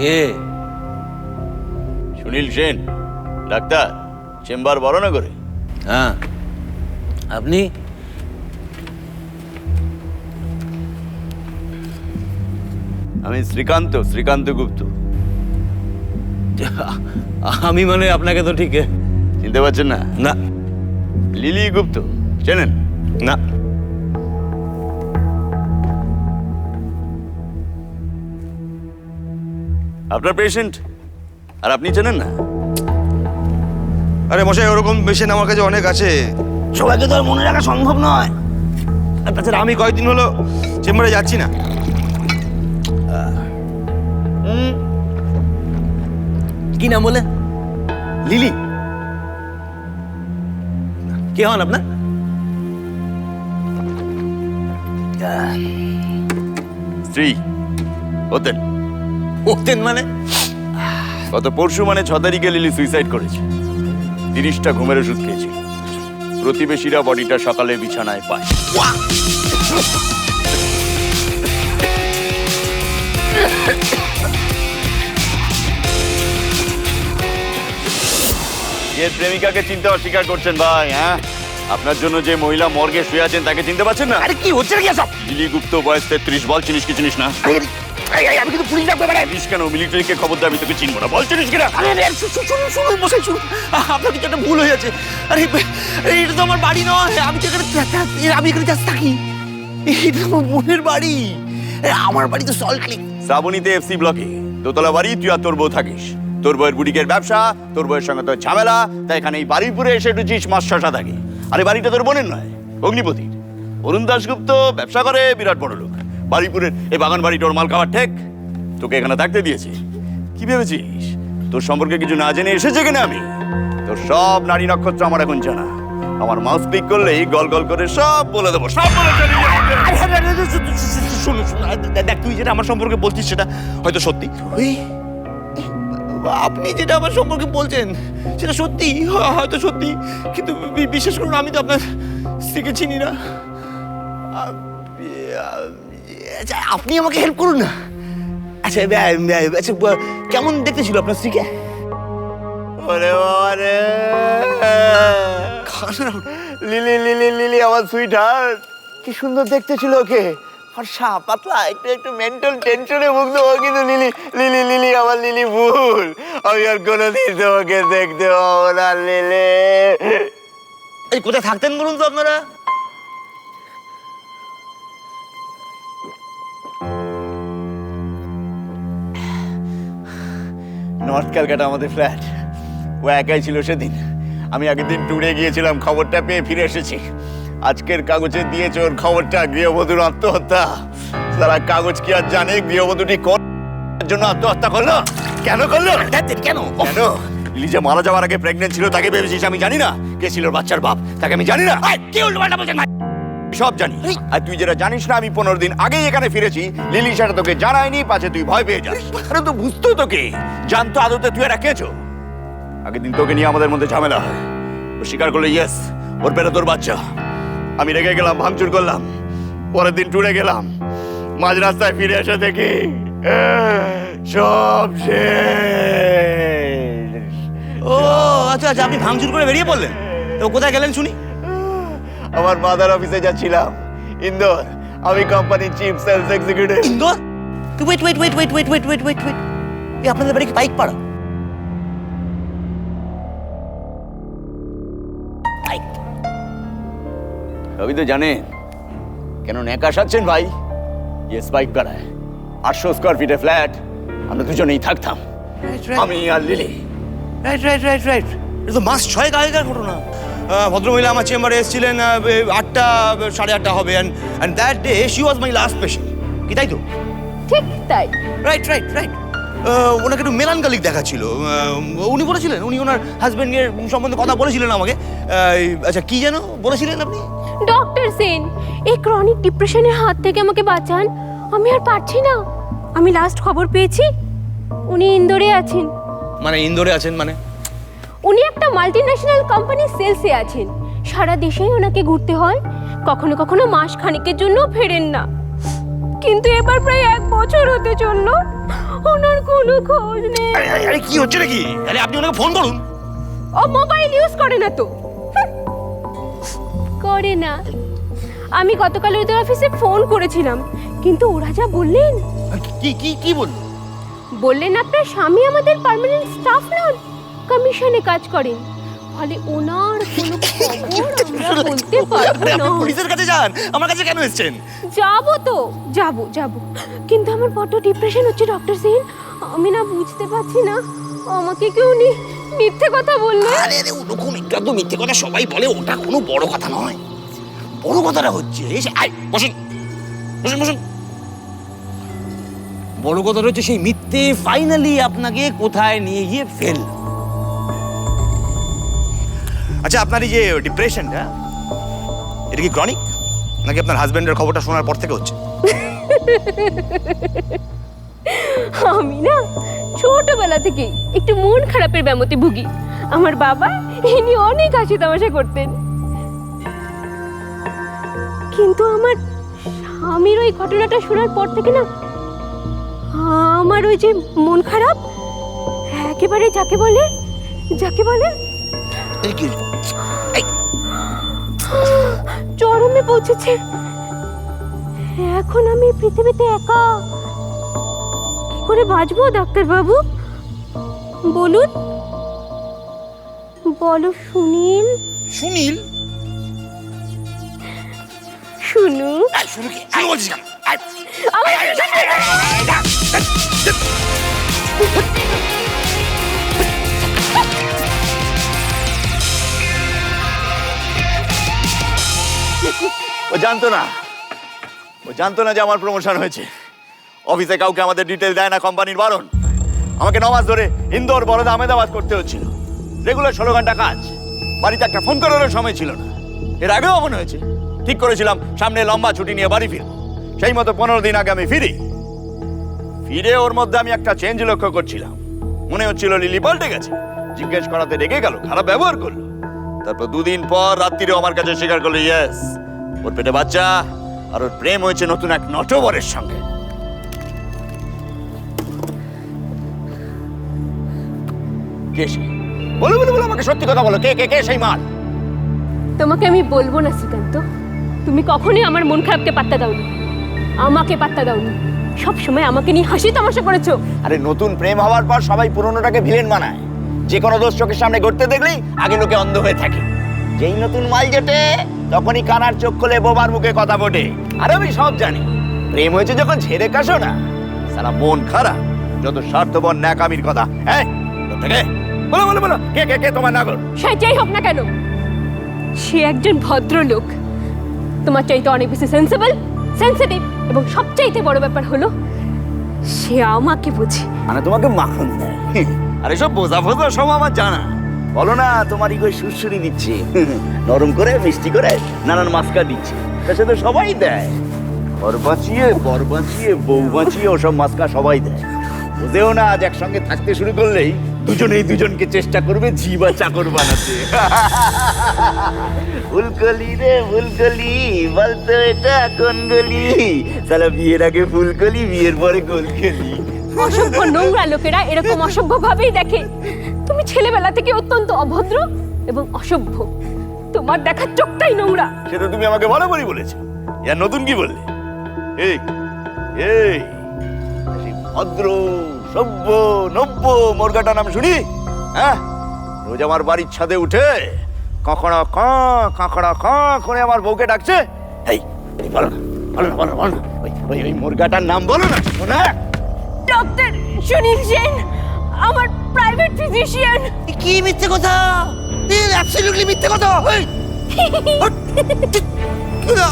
কে? সুনীল সেন, ডাক্তার, চেম্বার বড়নগরে। হ্যাঁ, আপনি? আমি শ্রীকান্ত গুপ্ত। আমি মানে আপনাকে তো ঠিক চিনতে পারছেন না? না। লিলি গুপ্ত চেনেন? না। আপনার পেশেন্ট আর আপনি চেনেন না? আরে মশাই, ওরকম পেশেন্ট আমার কাছে অনেক আছে, সবাইকে তো আর মনে রাখা সম্ভব নয়। আর তাছাড়া আমি কয়েকদিন হলো চেম্বারে যাচ্ছি না। কি নাম বলে? লিলি? কে হন আপনার? স্ত্রী হতেন। ওতেন মানে? গত পরশু মানে 6 তারিখে লিলি সুইসাইড করেছে। 30টা ঘুমের ওষুধ খেয়েছিল। প্রতিবেশীরা বডিটা সকালে বিছানায় পায়। এর প্রেমিকাকে চিনতে অস্বীকার করছেন ভাই? হ্যাঁ, আপনার জন্য যে মহিলা মর্গে শুয়ে আছেন তাকে চিনতে পারছেন না? আরে কি হচ্ছে কি সব? লিলি গুপ্ত, বয়স 33। বল, চিনিস কি চিনিস না? আমি কিন্তু পুলিশ ডাকতে পারি। পুলিশ কেন? মিলিটারিকে খবর দে, আমি তোকে চিনবো না। বল, চিনিস কিনা? শুনুন মশাই, শুনুন, আপনার কিছু একটা ভুল হয়ে যাচ্ছে। আরে এটা তো আমার বাড়ি নয়, আমি তো এখানে জাস্ট থাকি। এটা আমার বোনের বাড়ি। আমার বাড়ি তো সল্ট লেক। শ্রাবণীতে এফসি ব্লকে দোতলা বাড়ি। তুই আর তোর বউ থাকিস। তোর বউয়ের বুটিকের ব্যবসা, তোর বউয়ের সঙ্গে তোর ঝামেলা, তাই এখানে এই বাড়িপুরে এসে ঢুচিস মাস শশা থাকে। আরে বাড়িটা তোর বোনের নয়, অগ্নিপতির। অরুণ দাশগুপ্ত ব্যবসা করে, বিরাট বড় লোক। বাড়িপুরের এই বাগান বাড়িটা ওর মাল খাবার ঠেক, তোকে এখানে থাকতে দিয়েছে। কি ভেবেছিস তোর সম্পর্কে কিছু না জেনে এসেছে কিনা আমি? তোর সব নারী নক্ষত্র আমার এখন জানা। আমার মাউস ক্লিক করলেই গল গল করে সব বলে দেবো, সব বলে দেবো। শুনুন, দেখ, তুই যেটা আমার সম্পর্কে বলছিস সেটা হয়তো সত্যি। আপনি যেটা আমার সম্পর্কে বলছেন সেটা সত্যি, হয়তো সত্যি, কিন্তু বিশ্বাস করুন, আমি তো আপনার স্ত্রীকে চিনি না। আপনি আমাকে হেল্প করুন না। আচ্ছা, আচ্ছা, কেমন দেখতে ছিল আপনার স্ত্রীকে? ওরে বাবা রে, লিলি লিলি লিলি, আমার সুইট হার্ট। কি সুন্দর দেখতে ছিল ওকে, ফর্সা পাতলা, একটু একটু মেন্টাল টেনশনে ভুগতো ও, কিন্তু লিলি লিলি লিলি, আমার লিলি ভুল। আমি আর কোনোদিন তোমাকে দেখতে পাবো না লিলি। এই কোথায় থাকতেন বলুন তো আপনারা? নর্থ ক্যালকাটা আমাদের ফ্ল্যাট। ও একাই ছিল সেদিন। আমি আগের দিন ট্যুরে গিয়েছিলাম, খবরটা পেয়ে ফিরে এসেছি। আজকের কাগজে দিয়েছে ওর খবরটা, গৃহবধূর আত্মহত্যা। সারা কাগজ কি আর জানে গৃহবধূটি কোন জন্য আত্মহত্যা করলো? কেন করলো? কেন? কেন? লিলি যে মারা যাওয়ার আগে প্রেগনেন্ট ছিল, তাকে ভেবেছিস আমি জানি না? কে ছিল ওর বাচ্চার বাপ, তাকে আমি জানি না? কি উল্টোপাল্টা বলছেন ভাই? সব জানি। আর তুই যেটা জানিস না, আমি 15 দিন আগেই এখানে ফিরেছি। লিলি সেটা তোকে জানায়নি, পাছে তুই ভয় পেয়ে যাস। আরে তো বুঝতো তোকে, জানতো আদতে তুই এরা কেছো। আগের দিন তোকে নিয়ে আমাদের মধ্যে ঝামেলা হয়। ও স্বীকার করলো, ইয়েস, ওর পেটে তোর বাচ্চা। আমি রেগে গেলাম, ভাঙচুর করলাম। পরের দিন ট্যুরে গেলাম, মাঝ রাস্তায় ফিরে এসে দেখি সব শেষ। ও আচ্ছা আচ্ছা, আপনি ভাঙচুর করে বেরিয়ে পড়লেন? তো কোথায় গেলেন শুনি? আমার মাদার অফিসে যাচ্ছিলাম, ইন্দোর। আমি কোম্পানির chief sales executive. Indore? Wait, এই আপনাদের বাড়ি কি বাইক পাড়া? সবই তো জানেন। কেন ন্যাকা সাচ্ছেন ভাই? ইয়েস, বাইক পাড়ায় 800 স্কোয়ার ফিটে ফ্ল্যাট। আমরা দুজনেই থাকতাম, আমি আর লিলি। রাইট। এটা তো মাস 6 আগেকার ঘটনা। ভদ্রমহিলা আমার চেম্বারে এসেছিলেন 8টা 8:30 হবে, and that day she was my last patient. কি তাই তো? ঠিক তাই। রাইট। ওনাকে একটু মেলানকালিক দেখাচ্ছিল। উনি বলেছিলেন, উনি ওনার হাজবেন্ডের সম্বন্ধে কথা বলেছিলেন আমাকে। আচ্ছা, কি যেন বলেছিলেন আপনি? ডক্টর সেন, এই ক্রনিক ডিপ্রেশনের হাত থেকে আমাকে বাঁচান। আমি আর পারছি না। আমি লাস্ট খবর পেয়েছি উনি ইন্দোরে আছেন। মানে ইন্দোরে আছেন মানে? উনি একটা মাল্টিন্যাশনাল কোম্পানির সেলসে আছেন। সারা দেশেই ওনাকে ঘুরতে হয়। কখনো কখনো মাস খানিকের জন্য ফেরেন না। কিন্তু এবার প্রায় 1 বছর হতে চললো ওনার কোনো খোঁজ নেই। আরে কি হচ্ছে নাকি? আরে আপনি ওনাকে ফোন করুন। ও মোবাইল ইউজ করে না তো। করে না। আমি গতকাল ওদের অফিসে ফোন করেছিলাম, কিন্তু ওরা যা বললেন। কি কি কি বলুন? বললেন আপনার স্বামী আমাদের পার্মানেন্ট স্টাফ নন, কমিশনে কাজ করেন, ফলে ওনার কোনো খবর আমরা বলতে পারবো আরে না। আপনি পুলিশের কাছে যান, আমার কাছে কেন এসেছেন? যাবো তো, যাবো, কিন্তু আমার বড় ডিপ্রেশন হচ্ছে ডক্টর সেন। আমি না বুঝতে পারছি না, আমাকে কেউ মিথ্যে কথা বললে। আরে আরে ওরকম একটু মিথ্যে কথা সবাই বলে, ওটা কোনো বড় কথা নয়। বড় কথাটা হচ্ছে বসুন বসুন বসুন। বড় কথাটা হচ্ছে সেই মিথ্যে ফাইনালি আপনাকে কোথায় নিয়ে গিয়ে ফেল। আচ্ছা, আপনার এই যে ডিপ্রেশনটা, এটা কি ক্রনিক নাকি আপনার হাজবেন্ডের খবরটা শোনার পর থেকে হচ্ছে? আমি না ছোটবেলা থেকে একটু মন খারাপের ব্যামোতে ভুগি। আমার বাবা ইনি অনেক হাসি তামাশা করতেন, কিন্তু আমার স্বামীর ওই ঘটনাটা শোনার পর থেকে না আমার ওই যে মন খারাপ একেবারে যাকে বলে এই কি? এই, চরমে পৌঁছেছে। এখন আমি পৃথিবীতে একা, কি করে বাঁচবো ডাক্তার বাবু? বলুন, বলো সুনীল। সুনীল? শুনু শুনু কি? শুনু বলছিস কেন? ও জানতো না যে আমার প্রমোশন হয়েছে। অফিসে কাউকে আমাদের ডিটেল দেয় না, কোম্পানির বারণ। আমাকে 9 মাস ধরে ইন্দোর, বরোদা, আহমেদাবাদ করতে হচ্ছিল। রেগুলার 16 ঘন্টা কাজ, বাড়িতে একটা ফোন করারও সময় ছিল না। এর আগেও মনে হয়েছে, ঠিক করেছিলাম সামনে লম্বা ছুটি নিয়ে বাড়ি ফিরব। সেই মতো 15 দিন আগে আমি ফিরে ওর মধ্যে আমি একটা চেঞ্জ লক্ষ্য করছিলাম। মনে হচ্ছিল লিলি পাল্টে গেছে। জিজ্ঞেস করাতে রেগে গেল, খারাপ ব্যবহার করলো। তারপর 2 দিন পর রাত্রিরেও আমার কাছে স্বীকার করলো, ইয়েস, ওর পেটে বাচ্চা, আর ওর প্রেম হয়েছে নতুন এক নটবরের সঙ্গে। কে সে? বলো আমাকে সত্যি কথা বলো, কে সেই মাল? তোমাকে আমি বলবো না শ্রীকান্ত, তুমি কখনোই আমার মন খারাপকে পাত্তা দাওনি, আমাকে পাত্তা দাওনি। সব সময় আমাকে নিয়ে হাসি তামাশা করেছো। আরে নতুন প্রেম হওয়ার পর সবাই পুরনোটাকে ভিলেন বানায়। যে কোনো দোষ চোখের সামনে ঘটতে দেখলেই আগে লোকে অন্ধ হয়ে থাকে। যেই নতুন মাল জেটে তখনই কানার চোখ খুলে বোবার মুখে কথা ফোটে। আর আমি সব জানি, প্রেম হয়েছে যখন ছেড়ে কাশো না, সারা মন খারাপ, যত স্বার্থপর ন্যাকামির কথা। বলো কে তোমার নাগর? সেটাই হোক না কেন, সে একজন ভদ্রলোক, তোমার চাইতে অনেক বেশি সেন্সিটিভ, এবং সবচাইতে বড় ব্যাপার হলো সে আমাকে বোঝে। মানে তোমাকে মাখন দেয়। আর এসব বোঝা সব আমার জানা। বলো না, তোমার ইগোয় সুরসুরি দিচ্ছে, নরম করে মিষ্টি করে নানান মাস্কা দিচ্ছে। সে তো সবাই দেয়, ঘর বাঁচিয়ে, বর বাঁচিয়ে, বউ বাঁচিয়ে ওসব মাস্কা সবাই দেয়। বুঝেও না, আজ একসঙ্গে থাকতে শুরু করলেই দুজনেই দুজনকে চেষ্টা করবে ঝি বা চাকর বানাতে। ফুলকলি রে ফুলকলি, বলতো এটা কোন গলি? সালা বিয়ের আগে ফুলকলি, বিয়ের পরে গোলকলি। অসভ্য নোংরা লোকেরা এরকম অসভ্য ভাবেই দেখে। তুমি ছেলেবেলা থেকে অত্যন্ত অভদ্র এবং অসভ্য, তোমার দেখার চোখটাই নোংরা। সেটা তুমি আমাকে বরাবরই বলেছো। ইয়ার নতুন কি বললে? এই এই সেই ভদ্র সভ্য নব্য মোরগাটা নাম শুনি? হ্যাঁ, রোজ আমার বাড়ির ছাদে উঠে কাঁকড়া করে আমার বউকে ডাকছে। এই বলো না, ওই মুরগাটার নাম বলো না। শোনা, ডক্টর সুনীল সেন, আমার প্রাইভেট ফিজিশিয়ান। কি মিথ্যে কথা? অ্যাবসলিউটলি মিথ্যে কথা।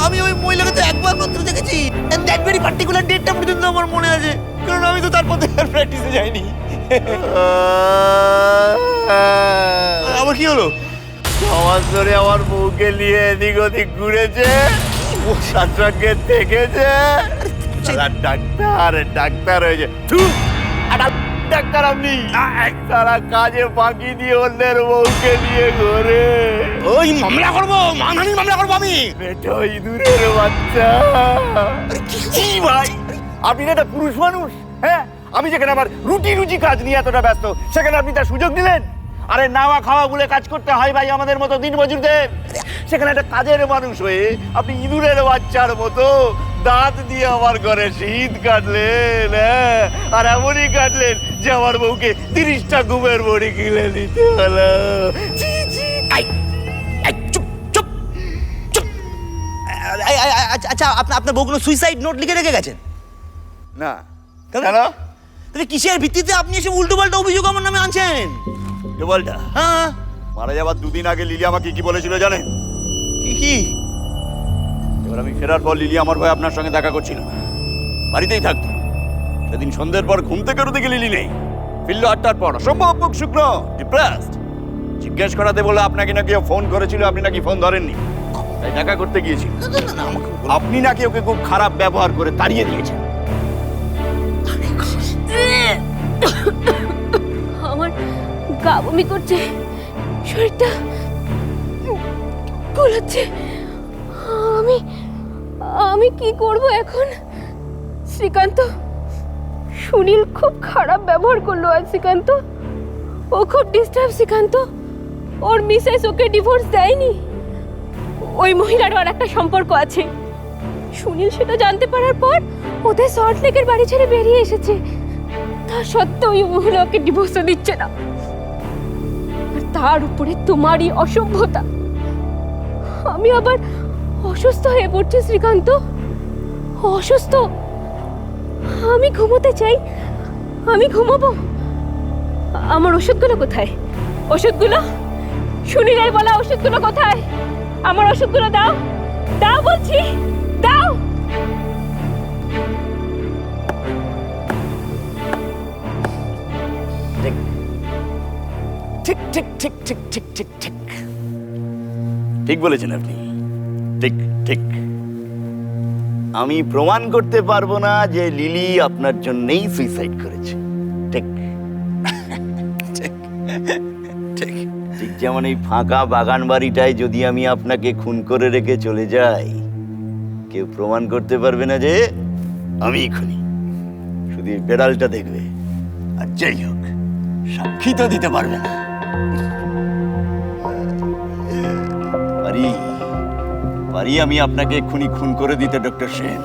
আমি ওই মহিলাকে তো একবার মাত্র দেখেছি, এন্ড দ্যাট ভেরি পার্টিকুলার ডেটটা পর্যন্ত আমার মনে আছে, কারণ আমি তো তারপর প্র্যাকটিসে যাইনি। আবার কি হলো? 6 মাস ধরে আমার বউকে নিয়ে এদিক ওদিক ঘুরেছে, সঙ্গে থেকেছে। ডাক্তার হয়েছে, ডাক্তার আপনি তারা কাজে ফাঁকি দিয়ে অন্যের বউকে নিয়ে ঘোরে। ওই মামলা করবো, মানহানির মামলা করবো আমি। এটা ইঁদুরের বাচ্চা। কি ভাই, আপনি না একটা পুরুষ মানুষ, হ্যাঁ? আমি যেখানে আমার রুটি রুজি কাজ নিয়ে এতটা ব্যস্ত, সেখানে আপনি তার সুযোগ দিলেন? আরে নাওয়া খাওয়া বলে কাজ করতে হয় ভাই আমাদের মতো দিনমজুরদের। সেখানে একটা কাজের মানুষ হয়ে আপনি ইঁদুরের বাচ্চার মতো দাঁত দিয়ে আমার ঘরে শীত কাটলেন, হ্যাঁ? আর এমনই কাটলেন যে আমার বউকে 30টা ঘুমের বড়ি কিনে দিতে হলো। ছি, ছি। চুপ চুপ চুপ। আচ্ছা, আপনার বউ কোনো সুইসাইড নোট লিখে রেখে গেছেন? না কেন? কেন? তাহলে কিসের ভিত্তিতে আপনি এসে উল্টো পাল্টা অভিযোগ আমার নামে আনছেন? বলটা হ্যাঁ, মারা যাবার 2 দিন আগে লিলি আমাকে কি বলেছিল জানেন? কি? এবার আমি ফেরার পর লিলি আমার ভয়ে আপনার সঙ্গে দেখা করছিল না, বাড়িতেই থাকতো। সেদিন সন্ধ্যের পর ঘুম থেকে উঠে লিলি নেই, ফিরল 8টার পর, অসম্ভব মুখ শুকনো, ডিপ্রেসড। জিজ্ঞেস করাতে বলে আপনাকে নাকি ফোন করেছিল, আপনি নাকি ফোন ধরেননি, তাই দেখা করতে গিয়েছিল। আপনি নাকি ওকে খুব খারাপ ব্যবহার করে তাড়িয়ে দিয়েছেন। আমার গা বমি করছে, শরীরটা গোলাচ্ছে। আমি কি করব এখন? শ্রীকান্ত, সুনীল খুব খারাপ ব্যবহার করলো আজ। শ্রীকান্ত, ও খুব ডিস্টার্ব। শ্রীকান্ত, ওর মিসেস ওকে ডিভোর্স দেয়নি। ওই মহিলার আর একটা সম্পর্ক আছে। সুনীল সেটা জানতে পারার পর ওদের সল্ট লেকের বাড়ি ছেড়ে বেরিয়ে এসেছে। তা সত্ত্বেও ওই মহিলা ওকে ডিভোর্সও দিচ্ছে না। আর তার উপরে তোমারই অসভ্যতা। আমি আবার অসুস্থ হয়ে পড়ছি শ্রীকান্ত, অসুস্থ। আমি ঘুমোতে চাই, আমি ঘুমাবো। আমার ওষুধগুলো কোথায়? ওষুধগুলো, সুনীলের বলা ওষুধগুলো কোথায়? আমার ওষুধগুলো দাও, দাও বলছি, দাও। ঠিক ঠিক ঠিক ঠিক ঠিক ঠিক ঠিক ঠিক বলেছেন আপনি, ঠিক ঠিক। আমি প্রমাণ করতে পারবো না যে লিলি আপনার জন্যই সুইসাইড করেছে। ঠিক ঠিক ঠিক ঠিক। যেমন এই ফাঁকা বাগান বাড়িটায় যদি আমি আপনাকে খুন করে রেখে চলে যাই, কেউ প্রমাণ করতে পারবে না যে আমি খুনি। শুধু এই বেড়ালটা দেখবে, আর যাই হোক সাক্ষী তো দিতে পারবে না। পারি পারি আমি আপনাকে এক্ষুনি খুন করে দিতে ডক্টর সেন।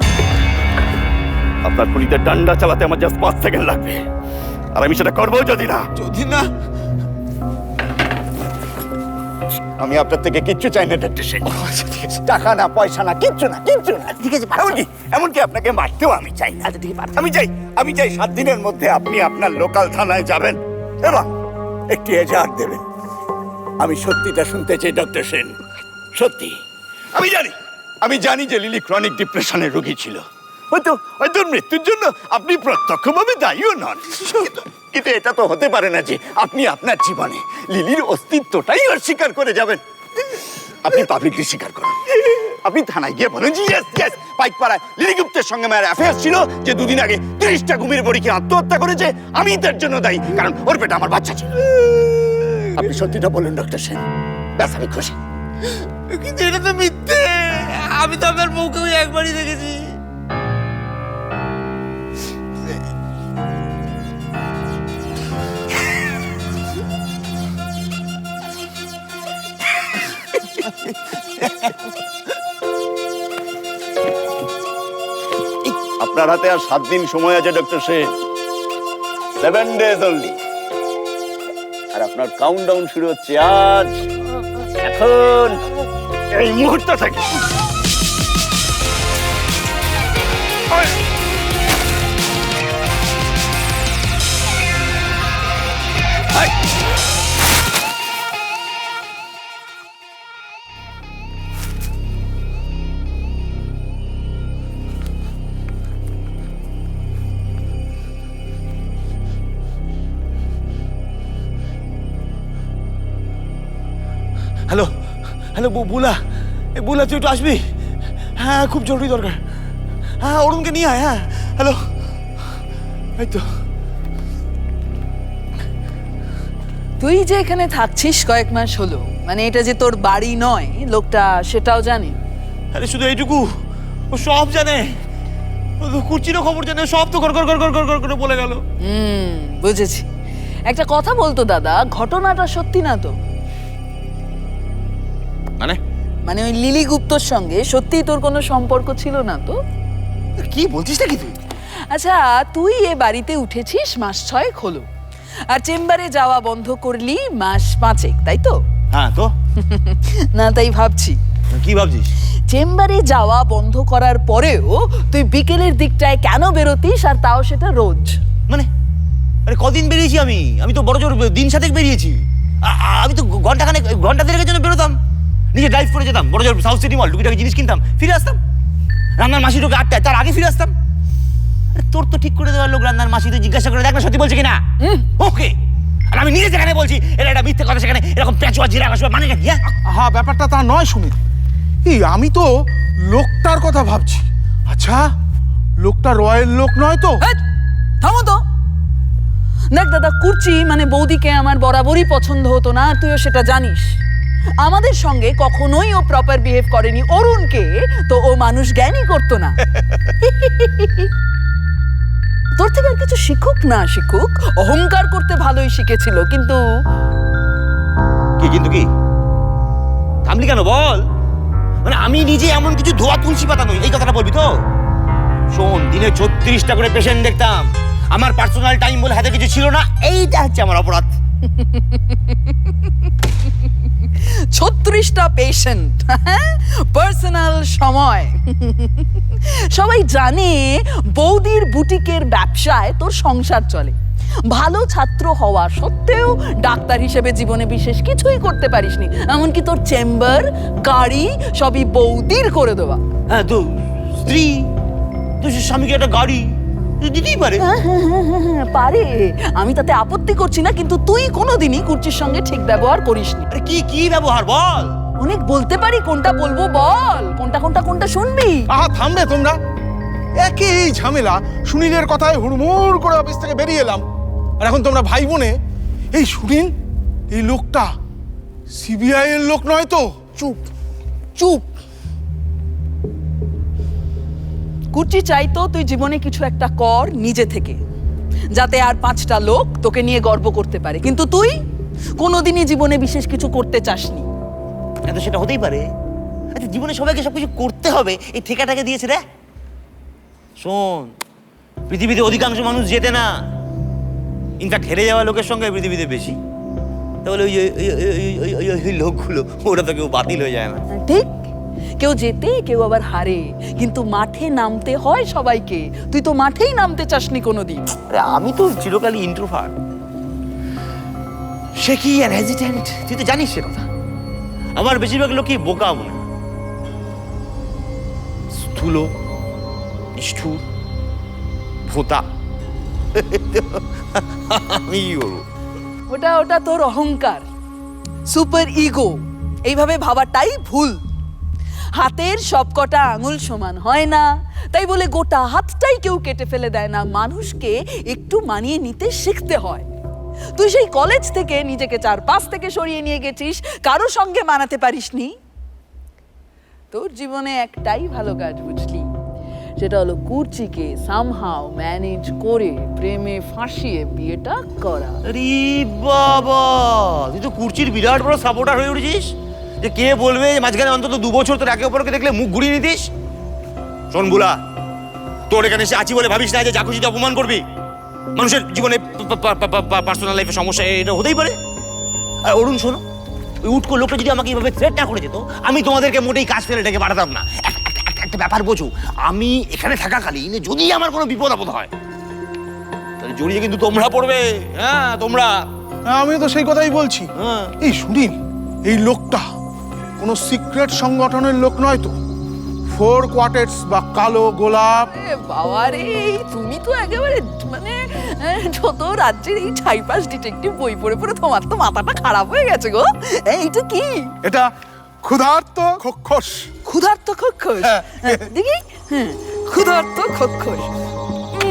আপনার খুনিতে ডান্ডা চালাতে আমার জাস্ট 5 সেকেন্ড লাগবে, আর আমি সেটা করবো যদি না আমি আপনার থেকে কিচ্ছু চাই না ডক্টর সেন। টাকা না, পয়সা না, কিচ্ছু না, কিচ্ছু না। ঠিক আছে, এমনকি আপনাকে মারতেও আমি চাই না। আমি চাই 7 দিনের মধ্যে আপনি আপনার লোকাল থানায় যাবেন এবং একটি এজাহার দেবেন। আমি সত্যিটা শুনতে চাই ডক্টর সেন, সত্যি। আমি জানি যে লিলি ক্রনিক ডিপ্রেশনের রোগী ছিল। হয়তো ওর মৃত্যুর জন্য আপনি প্রত্যক্ষভাবে দায়ীও নন, কিন্তু এটা তো হতে পারে না যে আপনি আপনার জীবনে লিলির অস্তিত্বটাই অস্বীকার করে যাবেন। আপনি পাবলিকলি স্বীকার করুন, আপনি থানায় গিয়ে বলেন যে ইয়েস পাইকপাড়ায় লিলি গুপ্তের সঙ্গে আমার অ্যাফেয়ার ছিল, যে 2 দিন আগে 30টা ঘুমের বড়িকে আত্মহত্যা করেছে। আমি তার জন্য দায়ী, কারণ ওর পেটে আমার বাচ্চা ছিল। আপনি সত্যিটা বলুন ডক্টর সেন, ব্যাস আমি খুশি। কিন্তু এটা তো মিথ্যে। আমি তো আপনার বউকে ওই একবারই দেখেছি। আপনার হাতে আর 7 দিন সময় আছে ডক্টর সেন, 7 days only। আর আপনার কাউন্টডাউন শুরু হচ্ছে আজ, এখন, এই মুহূর্ত থেকে। হ্যালো হ্যালো, বুলা, বুলা তুই একটু আসবি? হ্যাঁ, খুব জরুরি দরকার। হ্যাঁ, অরুণকে নিয়ে আয়। হ্যাঁ, হ্যালো, এই তো। তুই যে এখানে থাকছিস কয়েক মাস হলো, মানে এটা যে তোর বাড়ি নয় লোকটা সেটাও জানে? আরে শুধু এইটুকু, ও সব জানে। কুর্চিরও খবর জানে, সব তো গড় গড় গড় গড় গড় গড় করে বলে গেল। বুঝেছি। একটা কথা বলতো দাদা, ঘটনাটা সত্যি না তো? মানে ওই লিলি গুপ্তর সঙ্গে সত্যিই তোর কোনো সম্পর্ক ছিল না তো? কি বলছিস নাকি তুই? আচ্ছা, তুই এ বাড়িতে উঠেছিস মাস 6 হলো, আর চেম্বারে যাওয়া বন্ধ করলি মাস 5, তাই তো? হ্যাঁ তো না, তাই ভাবছি কি ভাবছিস? চেম্বারে যাওয়া বন্ধ করার পরেও তুই বিকেলের দিকটায় কেন বেরোতিস, আর তাও সেটা রোজ? মানে আরে কদিন বেরিয়েছি আমি? আমি তো বড় জোর দিন সাথে বেরিয়েছি। আমি তো ঘন্টা দেড়েকের জন্য বেরোতাম, নিজে ড্রাইভ করে যেতাম বড় জোর সাউথ সিটি মল, টুকিটাকি জিনিস কিনতাম, ফিরে আসতাম। রান্নার মাসি ঢোকে 8টায়, তার আগে ফিরে আসতাম। আরে তোর তো ঠিক করে দেওয়ার লোক রান্নার মাসি, তুই জিজ্ঞাসা করে দেখ না সত্যি বলছে কিনা। ওকে, আর আমি নিজে যেখানে বলছি এটা একটা মিথ্যে কথা, সেখানে এরকম পেঁচুয়া জিরা আসবে মানে কি? হ্যাঁ, ব্যাপারটা তা নয় সুনীল। আমি তো লোকটার কথা ভাবছি। আচ্ছা, লোকটা রয়ের লোক নয় তো? থামো তো। দেখ দাদা, কুর্চি মানে বৌদিকে আমার বরাবরই পছন্দ হতো না, আর তুইও সেটা জানিস। আমাদের সঙ্গে কখনোই ও প্রপার বিহেভ করেনি। অরুণকে তো ও মানুষ জ্ঞানই করতো না। তোর থেকে আর কিছু শিখুক না শিখুক, অহংকার করতে ভালোই শিখেছিল। কিন্তু কি থামলি কেন বল? মানে আমি নিজে এমন কিছু ধোয়া তুলসী পাতা নই, এই কথাটা বলবি তো? শোন, দিনে 36টা করে পেশেন্ট দেখতাম, আমার পার্সোনাল টাইম বলে হাতে কিছু ছিল না, এইটা হচ্ছে আমার অপরাধ। 36টা পেশেন্ট, পার্সোনাল সময়। সবাই জানে বৌদির বুটিকের ব্যবসায় তোর সংসার চলে। ভালো ছাত্র হওয়া সত্ত্বেও ডাক্তার হিসেবে জীবনে বিশেষ কিছুই করতে পারিসনি, এমনকি তোর চেম্বার, গাড়ি সবই বৌদির করে দেওয়া। হ্যাঁ, তো স্ত্রী, তো স্বামীকে একটা গাড়ি দিতেই পারে। পারে, আমি তাতে আপত্তি করছি না, কিন্তু তুই কোনোদিনই কুর্চির সঙ্গে ঠিক ব্যবহার করিসনি। আরে কি ব্যবহার বল? অনেক বলতে পারি, কোনটা বলবো বল? কোনটা শুনবি? থামবে তোমরা? একই এই ঝামেলা। সুনীলের কথায় হুড়মুড় করে অফিস থেকে বেরিয়ে এলাম, আর এখন তোমরা ভাই বোনে। এই সুনীল, এই লোকটা সিবিআই এর লোক নয় তো? চুপ চুপ। কুর্চি চাইতো তুই জীবনে কিছু একটা কর নিজে থেকে, যাতে আর 5টা লোক তোকে নিয়ে গর্ব করতে পারে, কিন্তু তুই কোনোদিনই জীবনে বিশেষ কিছু করতে চাসনি। তো সেটা হতেই পারে। আচ্ছা, জীবনে সবাইকে সবকিছু করতে হবে, এই ঠেকাটাকে দিয়েছে রে। শোন, পৃথিবীতে অধিকাংশ মানুষ জেতে না, ইনফ্যাক্ট হেরে যাওয়া লোকের সঙ্গে পৃথিবীতে বেশি। তাহলে ওই লোকগুলো, ওরা তো কেউ বাতিল হয়ে যায় না। ঠিক, কেউ জেতে কেউ আবার হারে, কিন্তু মাঠে নামতে হয় সবাইকে। তুই তো মাঠেই নামতে চাসনি কোনোদিন। আরে আমি তো চিরকালই ইন্ট্রোভার্ট। সে কি আর হেজিটেন্ট, তুই তো জানিস সে কথা। আমার বেশিরভাগ লোকই বোকা মনে, স্থূল, নিষ্ঠুর, ভোতা। আমি ওটা তোর অহংকার, সুপার ইগো। এইভাবে ভাবাটাই ভুল। হাতের সবকটা আঙুল সমান হয় না, তাই বলে গোটা হাতটাই কেউ কেটে ফেলে দেয় না। মানুষকে একটু মানিয়ে নিতে শিখতে হয়। তুই সেই কলেজ থেকে নিজেকে 4-5 থেকে সরিয়ে নিয়ে গেছিস, কারো সঙ্গে মানাতে পারিসনি। তোর জীবনে একটাই ভালো কাজ বুঝলি, সেটা হলো কুর্চিকে সামহাও ম্যানেজ করে প্রেমে ফাঁসিয়ে বিয়েটা করা। আরে বাবা, তুই তো কুর্চির বিরাট বড় সাপোর্টার হয়ে উঠেছিস, যে কে বলবে যে মাঝখানে অন্তত 2 বছর তোর একে অপরকে দেখলে মুখ ঘুরিয়ে নিতিস। শোন বুলা, তোর এখানে এসে আছি বলে ভাবিস না যে যা খুশিতে অপমান করবি। মানুষের জীবনে পার্সোনাল লাইফে সমস্যা এটা হতেই পারে। আর অরুণ, শোনো, ওই উটকো লোকটা যদি আমাকে এইভাবে থ্রেট না করে যেত, আমি তোমাদেরকে মোটেই কাজ ফেলে ডেকে পাঠাতাম না। একটা ব্যাপার বোঝো, আমি এখানে থাকাকালীন যদি আমার কোনো বিপদ আপদ হয়, তাহলে জড়িয়ে কিন্তু তোমরা পড়বে। হ্যাঁ, তোমরা। আমিও তো সেই কথাই বলছি। এই সুনীল, এই লোকটা কোনো সিক্রেট সংগঠনের লোক নয় তো? 4 কোয়ার্টেটস বা কালো গোলাপ? বাবা রে, তুমি তো একেবারে মানে যত রাজ্যের এই ছাইপাস ডিটেকটিভ বই পড়ে পড়ে তোমার তো মাথাটা খারাপ হয়ে গেছে গো। এইটা কি? এটা ক্ষুধার্ত খক্ষস। ক্ষুধার্ত খক্ষস? দেখি, ক্ষুধার্ত খক্ষস।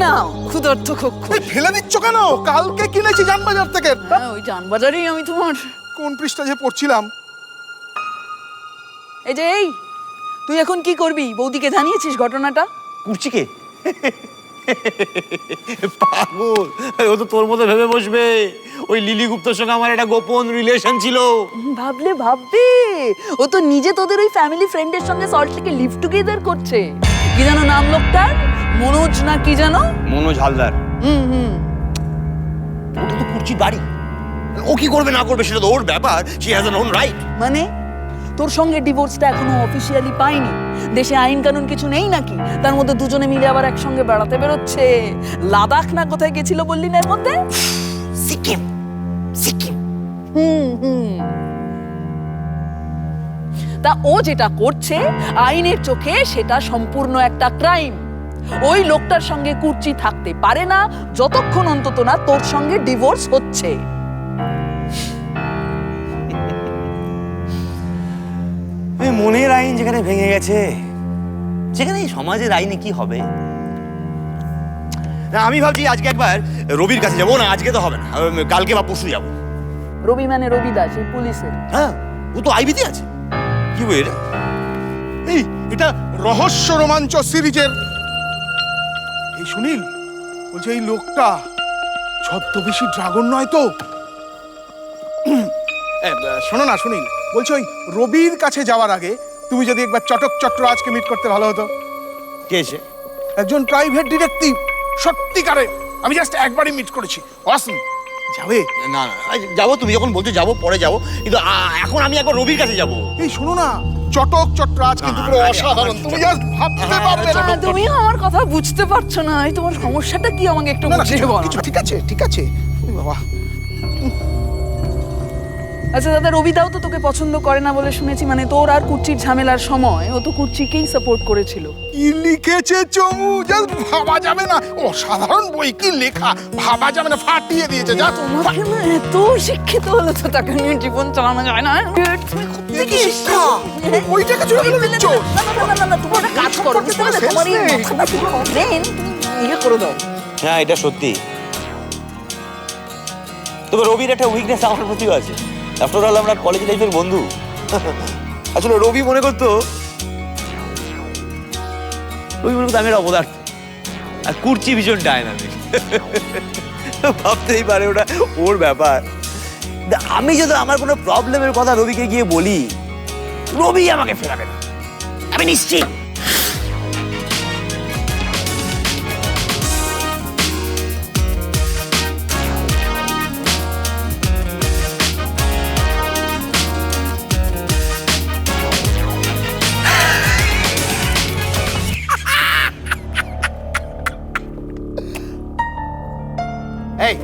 নাও ক্ষুধার্ত খক্ষস। ফেলে দিচ্ছ কেন? কালকে কিনেছি জানবাজার থেকে। ওই জানবাজারেই আমি তোমার। কোন পৃষ্ঠা যে পড়ছিলাম? এই যে, তুই এখন কি করবি? বৌদিকে জানিয়েছিস ঘটনাটা? কুর্চিকে? পাগল, ও তো তোর মতো ভেবে বসবে ওই লিলি গুপ্তর সঙ্গে আমার একটা গোপন রিলেশন ছিল। ভাবলে ভাববে, ও তো নিজে তোদের ওই ফ্যামিলি ফ্রেন্ডের সঙ্গে সল্ট লেকে লিভ টুগেদার করছে। কি যেন নাম লোকটার, মনোজ না কি যেন? মনোজ হালদার। ওটা তো কুর্চির বাড়ি, ও কি করবে না করবে সেটা তো ওর ব্যাপার। She has an on right. মানে তোর সঙ্গে ডিভোর্সটা এখনো অফিসিয়ালি পাইনি, দেশে আইন কানুন কিছু নেই নাকি? তার মধ্যে দুজনে মিলে আবার একসঙ্গে বেড়াতে বেরোচ্ছে। লাদাখ না কোথায় গেছিল বললি না এর মধ্যে? সিকিম, সিকিম। তা ও যেটা করছে আইনের চোখে সেটা সম্পূর্ণ একটা ক্রাইম। ওই লোকটার সঙ্গে কুর্চি থাকতে পারে না যতক্ষণ অন্তত না তোর সঙ্গে ডিভোর্স হচ্ছে। মনের আইন যেখানে ভেঙে গেছে, সেখানে এই সমাজের আইনে কি হবে? না, আমি ভাবছি আজকে একবার রবির কাছে যাবো। না, আজকে তো হবে না, কালকে বা পরশু যাবো। রবি মানে রবি দাস, এই পুলিশের। হ্যাঁ, ও তো আইবিতে আছে। কি বই এটা? এই এটা রহস্য রোমাঞ্চ সিরিজের। এই সুনীল বলছে এই লোকটা ছদ্মবেশী ড্রাগন নয় তো? শোনো না সুনীল, বলছে ওই রবির কাছে যাওয়ার আগে তুমি যদি একবার চটক চট্টরাজকে মিট করতে ভালো হতো। কে এসে? একজন প্রাইভেট ডিটেকটিভ, সত্যিকারে। আমি জাস্ট একবারই মিট করেছি। অসম, যাবে? না না, যাবো। তুমি যখন বলছো যাবো, পরে যাবো, কিন্তু এখন আমি একবার রবির কাছে যাবো। এই শোনো না, চটক চট্টরাজ কিন্তু পুরো অসাধারণ। তুমি জাস্ট ভাবতে পারবে না। তুমিও আমার কথা বুঝতে পারছো না। এই তোমার সমস্যাটা কি আমাকে একটু না, না, বুঝিয়ে বলো। ঠিক আছে ঠিক আছে। ওই বাবা, আচ্ছা দাদা, রবিদাও তো তোকে পছন্দ করে না বলে শুনেছি। মানে তোর আর কুর্চির ঝামেলার সময় ও তো কুর্চিকেই সাপোর্ট করেছিল। কি লিখেছে চমু, জাস্ট ভাবা যাবে না। অসাধারণ বই, কি লেখা, ভাবা যাবে না, ফাটিয়ে দিয়েছে। যা তোমাকে না এত শিক্ষিত হলো তো তাকে নিয়ে জীবন চালানো যায় না। তুমি কোত্থেকে এসছো? বইটাকে চলে গেল নিচ্ছ। না না না না না, তুমি একটা কাজ করো, বুঝতে পারলে? তোমার এই মাথাটা পুরো ব্রেন ইয়ে করে দাও। হ্যাঁ, এটা সত্যি। তবে রবির একটা উইকনেস আমার প্রতিও আছে। আফটার অল আমরা কলেজ লাইফের বন্ধু। আসলে রবি মনে করতো আমি একটা অপদার্থ, আর কুর্চি ভীষণ ডায়নামিক। ভাবতেই পারে ওটা ওর ব্যাপার। আমি যদি আমার কোনো প্রবলেমের কথা রবিকে গিয়ে বলি, রবি আমাকে ফেরাবে না, আমি নিশ্চিত। এই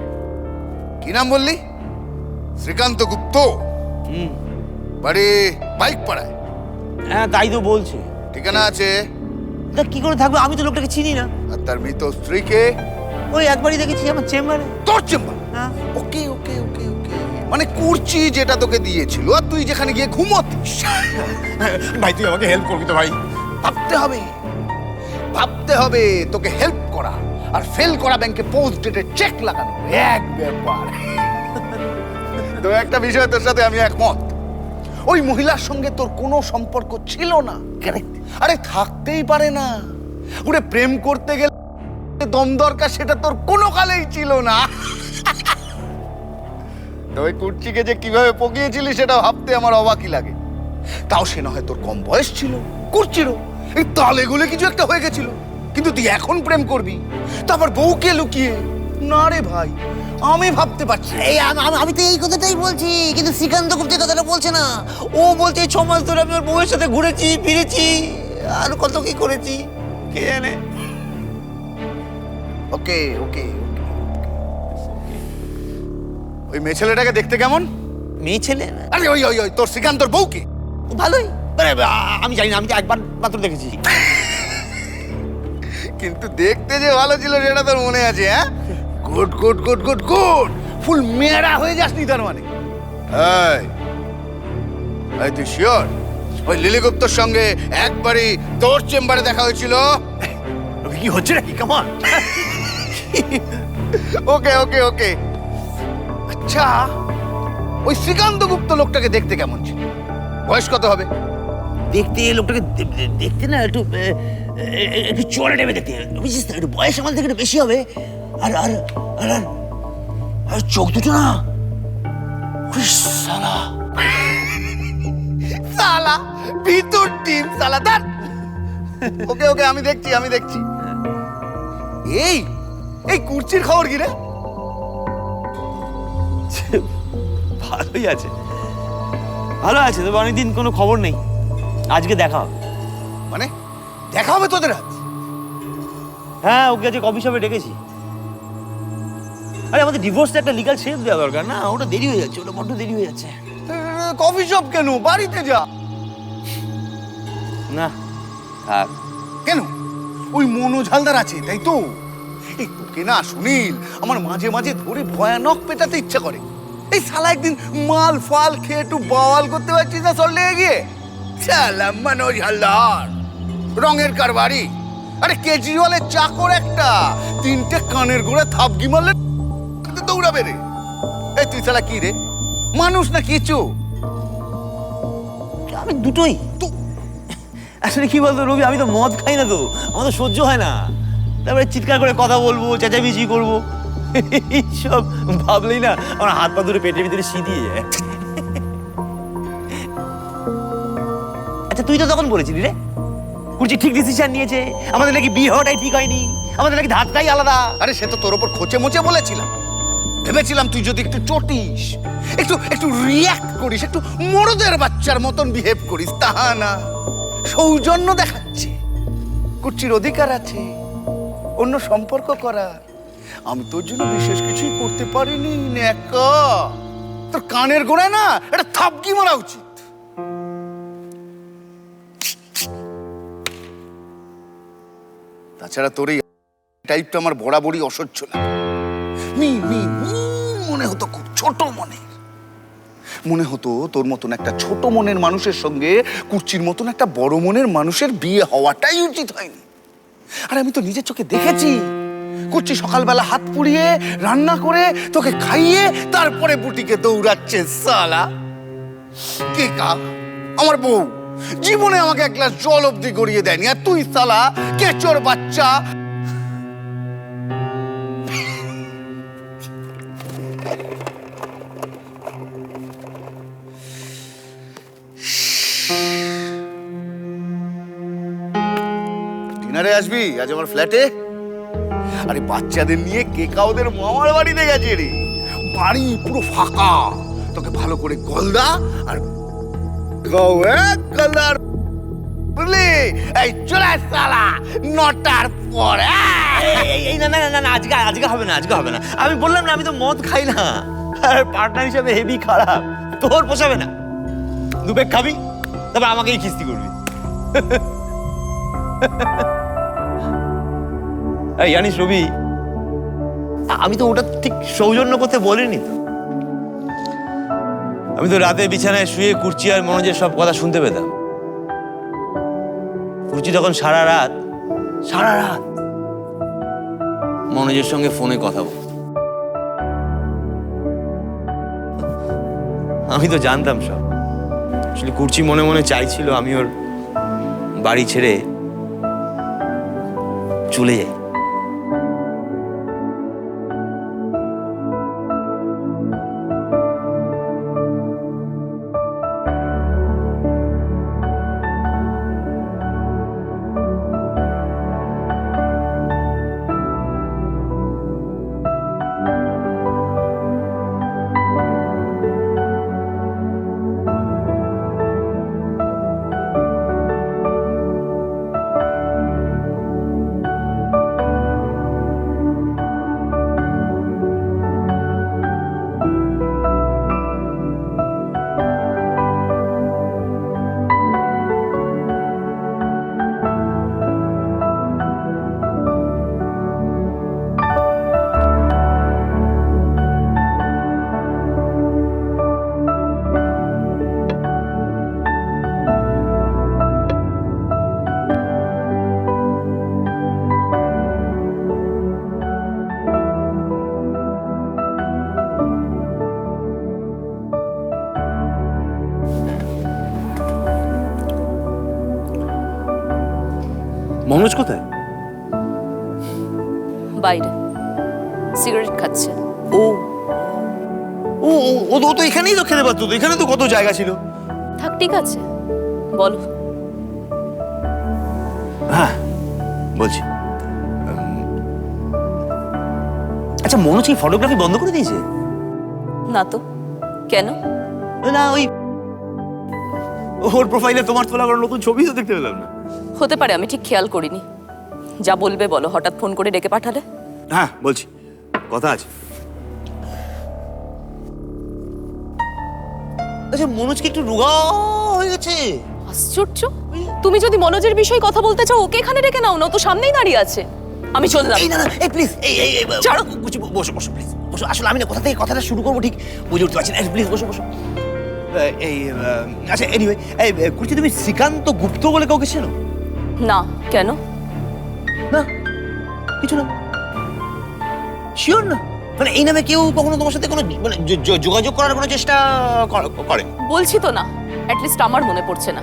কি নাম বললি? শ্রীকান্ত গুপ্ত। বাড়ি বাইক পাড়ায়। হ্যাঁ, তাই তো বলছে। ঠিকানা আছে? তা কি করে থাকবে, আমি তো লোকটাকে চিনি না। আর তার মৃত স্ত্রীকে? ওই একবারই দেখেছি আমার চেম্বারে। তোর চেম্বার? হ্যাঁ। ওকে ওকে ওকে ওকে, মানে কুর্চি যেটা তোকে দিয়েছিল আর তুই যেখানে গিয়ে ঘুমোতিস। ভাই, তুই আমাকে হেল্প করবি তো ভাই? ভাবতে হবে, ভাবতে হবে তোকে হেল্প করা আর ফেল করা ব্যাংকে পোস্ট ডেটে চেক লাগানো এক ব্যাপার। তো একটা বিষয় তোর সাথে আমি একমত, ওই মহিলার সঙ্গে তোর কোনো সম্পর্ক ছিল না। কারেক্ট? আরে থাকতেই পারে না। ওরে প্রেম করতে গেলে দম দরকার, সেটা তোর কোনো কালেই ছিল না। তো ওই কুর্চিকে যে কিভাবে পকিয়েছিলি সেটা ভাবতে আমার অবাকই লাগে। তাও সে না হয় তোর কম বয়স ছিল, কুর্চিরও এই তালে গুলে কিছু একটা হয়ে গেছিল। কিন্তু তুই এখন প্রেম করবি, তারপর বউকে লুকিয়ে? না রে ভাই, আমি ভাবতে পারছি। এই আমি তো এই কথাটাই বলছি, কিন্তু শ্রীকান্ত গুপ্তের কথাটা বলছে না। ও বলছে 6 মাস ধরে আমি ওর বউয়ের সাথে ঘুরেছি ফিরেছি, আর কত কি করেছি কে জানে। ওকে ওকে, ওই মেয়ে ছেলেটাকে দেখতে কেমন? মেয়ে ছেলে? আরে ওই ওই ওই তোর শ্রীকান্তর বউকে? ভালোই। আমি জানি না, আমি তো একবার মাত্র দেখেছি। কিন্তু দেখতে যে ভালো ছিল সেটা তোর মনে আছে? হ্যাঁ, good good good good good, ফুল মেয়েরা হয়ে যাসনি তার মানে। এই তুই শিওর ওই লিলি গুপ্তর সঙ্গে একবারই তোর চেম্বারে দেখা হয়েছিল? কি হচ্ছে নাকি? কেমন? ওকে ওকে ওকে। আচ্ছা, ওই শ্রীকান্ত গুপ্ত লোকটাকে দেখতে কেমন ছিল? বয়স কত হবে? দেখতে লোকটাকে দেখতে না একটু একটু চলে নেবে দেখতে বুঝছিস তো, একটু বয়স আমার থেকে একটু বেশি হবে। আর আর আর আর আর চোখ দুটো না, ওরে শালা সালা ভিতর টিম সালা দাঁড়। ওকে ওকে, আমি দেখছি। এই এই কুর্চির খবর কি রে? ভালোই আছে, ভালো আছে, তবে অনেকদিন কোনো খবর নেই। আজকে দেখা হবে। মানে দেখা হবে তোদের আজ? হ্যাঁ, ওকে আজকে কফি শপে ডেকেছি। আরে আমাদের ডিভোর্সটা একটা লিগাল শেপ দেওয়া দরকার না, ওটা দেরি হয়ে যাচ্ছে, ওটা বড্ড দেরি হয়ে যাচ্ছে। কফি শপ কেন, বাড়িতে যা। না থাক। কেন? ওই মনোজ হালদার আছে তাই তো? এই তোকে না সুনীল আমার মাঝে মাঝে ধরে ভয়ানক পেটাতে ইচ্ছা করে। এই শালা একদিন মাল ফাল খেয়ে একটু বাওয়াল করতে পারছিস না সর লেগে গিয়ে? শালা মনোজ হালদার রঙের কারবারি। আরে কেজরিওয়ালের চাকর একটা, 3টে কানের গোড়া থাপকি মারলে দৌড়াবে রে। এই তুই শালা কি রে, মানুষ না কিছু? আমি দুটোই তো। আসলে কি বলতো রবি, আমি তো মদ খাই না, তো আমার তো সহ্য হয় না। তারপরে চিৎকার করে কথা বলবো, চেঁচামেচি করবো, এইসব ভাবলেই না আমার হাত পা ধরে পেটের ভিতরে সিঁধিয়ে যায়। আচ্ছা তুই তো তখন বলেছিলি রে কুর্চি ঠিক ডিসিশন নিয়েছে, আমাদের নাকি বিয়ে হওয়াটাই ঠিক হয়নি, আমাদের নাকি ধাতটাই আলাদা। আরে সে তো তোর ওপর খোঁচে মোচে বলেছিলাম। ভেবেছিলাম তুই যদি একটু চটিস, একটু একটু রিয়াক্ট করিস, একটু মরদের বাচ্চার মতন বিহেভ করিস, তাহা না। সৌজন্য দেখাচ্ছে, কুর্চির অধিকার আছে অন্য সম্পর্ক করা। আমি তোর জন্য বিশেষ কিছুই করতে পারিনি নেকা। তোর কানের গোড়ায় না এটা থাপকি মারা উচিত। তাছাড়া তোর এই টাইপটা আমার বরাবরই অসহ্য লাগে। মনে হতো খুব ছোট মনের। মনে হতো তোর মতন একটা ছোট মনের মানুষের সঙ্গে কুর্চির মতন একটা বড় মনের মানুষের বিয়ে হওয়াটাই উচিত হয়নি। আর আমি তো নিজের চোখে দেখেছি কুর্চি সকালবেলা হাত পুড়িয়ে রান্না করে তোকে খাইয়ে তারপরে বুটিকে দৌড়াচ্ছে সালা। কে কা? আমার বউ জীবনে আমাকে এক গ্লাস জল অব্দি গড়িয়ে দেয়নি, আর তুই সালা কেচোর বাচ্চা। ডিনারে আসবি আজ আমার ফ্ল্যাটে? আরে বাচ্চাদের নিয়ে কেকা ওদের মামার বাড়িতে গেছে রে। বাড়ি পুরো ফাঁকা, তোকে ভালো করে গলদা আর কালার বুঝলি? এই চলে সালা 9টার পরে। এই না না না না, আজকে হবে না, আজকে হবে না। আমি বললাম না আমি তো মদ খাই না, আর পার্টনার হিসেবে হেভি খারাপ, তোর পোষাবে না। দুবেক খাবি, তবে আমাকেই কিস্তি করবি। এই জানিস রবি, আমি তো ওটা ঠিক সৌজন্য করতে বলিনি তো। আমি তো রাতে বিছানায় শুয়ে কুর্চি আর মনোজের সব কথা শুনতে পেতাম। কুর্চি তখন সারা রাত মনোজের সঙ্গে ফোনে কথা বল। আমি তো জানতাম সব। আসলে কুর্চি মনে মনে চাইছিল আমি ওর বাড়ি ছেড়ে চলে যাই। মনোজ কোথায়? বাইরে সিগারেট খাচ্ছে। ও ও ও ও তো এখানেই তো খেতে পারতো, তো এখানে তো কত জায়গা ছিল। থাক, ঠিক আছে, বলো। হ্যাঁ বলছি, আচ্ছা মনোজ কি ফটোগ্রাফি বন্ধ করে দিয়েছে? না তো, কেন? না ওই ওর প্রোফাইলে তোমার তোলা কোনো নতুন ছবি তো দেখতে পেলাম না। হতে পারে, আমি ঠিক খেয়াল করিনি। যা বলবে বলো, হঠাৎ ফোন করে ডেকে পাঠালে। হ্যাঁ বলছি, কথা আছে। আচ্ছা মনোজ কি একটু রোগা হয়ে গেছে? আশ্চর্য, তুমি যদি মনোজের বিষয়ে কথা বলতে চাও ওকে এখানে ডেকে নাও না, ও তো সামনেই দাঁড়িয়ে আছে। আমি চললাম। এই না না, এই প্লিজ, এই ছাড়ো। বসো বসো প্লিজ বসো। আসলে আমি না কোথা থেকে কথাটা শুরু করবো ঠিক বুঝে উঠতে পারছি না। প্লিজ বসো বসো। এই আচ্ছা এনিওয়ে, এই কুর্চি তুমি শ্রীকান্ত গুপ্ত বলে কাউকে চেনো? না, কেন? না কিছু না। শিওর না? মানে এই নামে কেউ কখনো তোমার সাথে কোনো মানে যোগাযোগ করার কোনো চেষ্টা করে? বলছি তো না, অ্যাটলিস্ট আমার মনে পড়ছে না।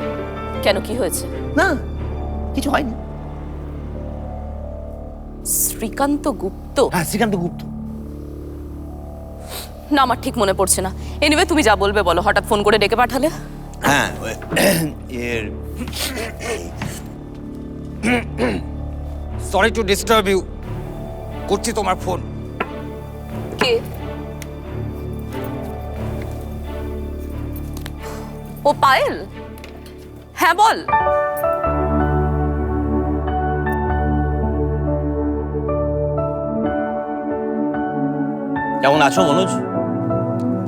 কেন, কি হয়েছে? না কিছু হয়নি। শ্রীকান্ত গুপ্ত? হ্যাঁ শ্রীকান্ত গুপ্ত। না, আমার ঠিক মনে পড়ছে না। এনিওয়ে, তুমি যা বলবে বলো, হঠাৎ ফোন করে ডেকে পাঠালে। হ্যাঁ এর সরি টু ডিস্টার্ব ইউ, করছি তোমার ফোন। কে? ও পায়েল? হ্যাঁ বল। কেমন আছো মনোজ?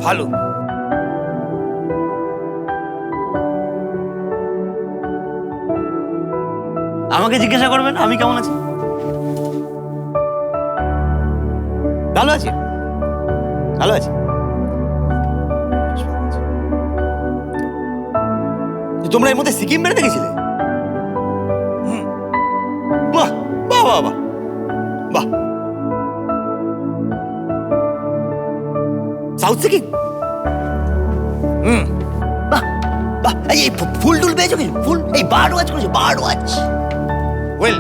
ভালো। আমাকে জিজ্ঞাসা করবেন আমি কেমন আছি? ভালো আছি, ভালো আছি। তোমরা এর মধ্যে সিকিম বেড়াতে গেছিলে? বাহ বাহ বাহ বাহ বাহ। সাউথ সিকিম? বাহ বাহ। এই ফুল টুল পেয়েছো কিছু? ফুল এই বার্ড ওয়াচ করেছো? Bird watch? ওয়েল,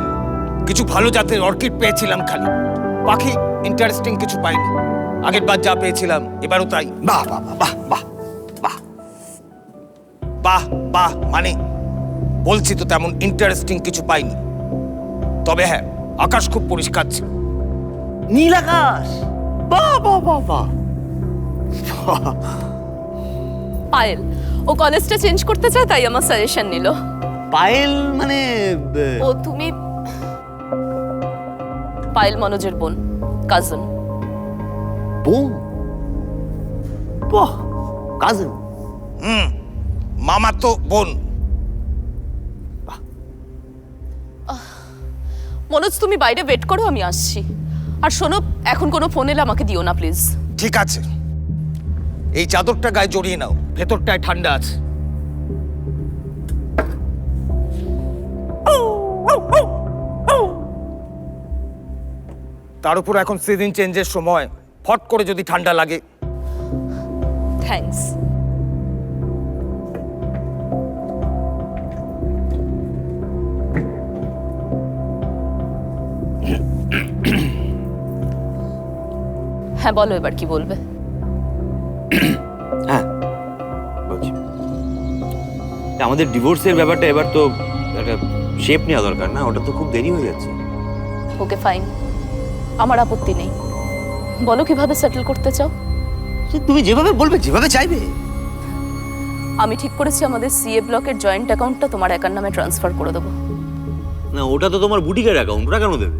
কিছু ভালো জাতের অর্কিড পেয়েছিলাম, খালি পাখি ইন্টারেস্টিং কিছু পাইনি। আগের বার যা পেয়েছিলাম এবারও তাই। বাহ বাহ বাহ বাহ বাহ। বাহ বাহ মানে বলছি তো তেমন ইন্টারেস্টিং কিছু পাইনি। তবে হ্যাঁ, আকাশ খুব পরিষ্কার ছিল। নীল আকাশ? বাহ বাহ বাহ বাহ। পায়েল, ও কলেজটা চেঞ্জ করতে চায়, তাই আমার সাজেশন নিল। পায়েল মানে ও তুমি? পায়েল মনোজের বোন, কাজিন। বোন? বাহ, কাজিন। মামা তো বোন। মনোজ, তুমি বাইরে ওয়েট করো, আমি আসছি। আর শোনো, এখন কোনো ফোন এলে আমাকে দিও না প্লিজ। ঠিক আছে, এই চাদরটা গায়ে জড়িয়ে নাও, ভেতরটায় ঠান্ডা আছে। তার উপর এখন সিজন চেঞ্জের সময়, ফট করে যদি ঠান্ডা লাগে। থ্যাঙ্কস। হ্যাঁ বলো, এবার কি বলবে? হ্যাঁ বলছি, আমাদের ডিভোর্সের ব্যাপারটা এবার তো একটা শেপ নেওয়া দরকার না? ওটা তো খুব দেরি হয়ে যাচ্ছে। ওকে ফাইন, আমার আপত্তি নেই। বলো কিভাবে সেটেল করতে চাও? তুমি যেভাবে বলবে, যেভাবে চাইবে। আমি ঠিক করেছি আমাদের সিএ ব্লকের জয়েন্ট অ্যাকাউন্টটা তোমার একার নামে ট্রান্সফার করে দেবো। না ওটা তো তোমার বুটিকের অ্যাকাউন্ট, ওটা কেন দেবে?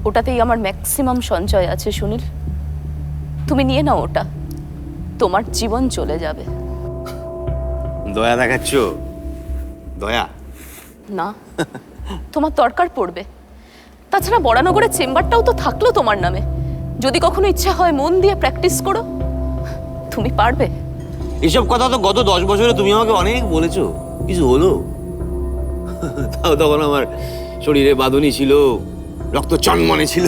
ওটাতেই আমার ম্যাক্সিমাম সঞ্চয় আছে সুনীল, তুমি নিয়ে নাও ওটা, তোমার জীবন চলে যাবে। দয়া দেখাচ্ছ? দয়া না, তোমার দরকার পড়বে। তাছাড়া বরানগরের চেম্বারটাও তো থাকলো তোমার নামে, যদি কখনো ইচ্ছা হয় মন দিয়ে প্র্যাকটিস করো, তুমি পারবে। এসব কথা তো গত 10 বছরে তুমি আমাকে অনেক বলেছো, কিছু হলো? তাও তখন আমার শরীরে বাঁধুনি ছিল, রক্ত চনমনে ছিল।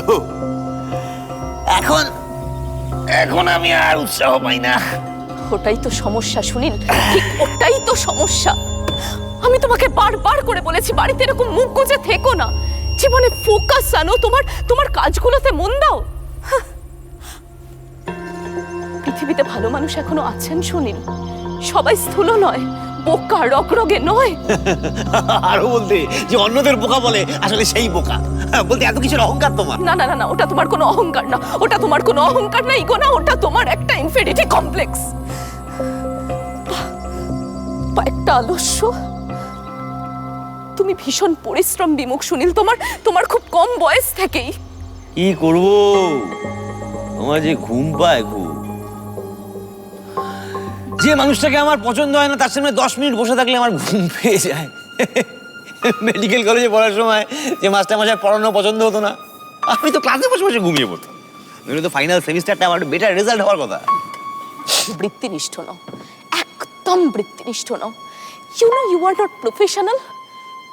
এখন এখন আমি আর উৎসাহ পাই না। ওটাই তো সমস্যা সুনীল, ঠিক ওটাই তো সমস্যা। আমি তোমাকে বারবার করে বলেছি বাড়িতে এরকম মুখ গুজে থেকো না, জীবনে ফোকাস আনো, তোমার কাজগুলোতে মন দাও। হাহ। পৃথিবীতে ভালো মানুষ এখনো আছেন সুনীল, সবাই স্থূল নয়, বোকা রগরগে নয়। আরো বলতে যে অন্যদের বোকা বলে, আসলে সেই বোকা বলতে এত কিছুর অহংকার তোমার। না না না না, ওটা তোমার কোনো অহংকার না, ওটা তোমার কোনো অহংকার না, ইগো না, ওটা তোমার একটা ইনফিনিটি কমপ্লেক্স, একটা আলস্য। তুমি ভীষণ পরিশ্রম বিমুখ সুনীল, তোমার খুব কম বয়স থেকেই। কি করব, তোমার যে ঘুম পায় ঘুম। যে মানুষটাকে আমার পছন্দ হয় না তার সামনে 10 মিনিট বসে থাকলে আমার ঘুম পেয়ে যায়। মেডিকেল কলেজে পড়ার সময় যে মাস্টারমশাই পড়ানো পছন্দ হতো না, আমি তো ক্লাসে বসে বসে ঘুমিয়ে পড়তাম। নইলে তো ফাইনাল সেমিস্টারটা আমার বেটার রেজাল্ট হওয়ার কথা। বৃত্তিনিষ্ঠ নও, একদম বৃত্তিনিষ্ঠ নও। You are not professional.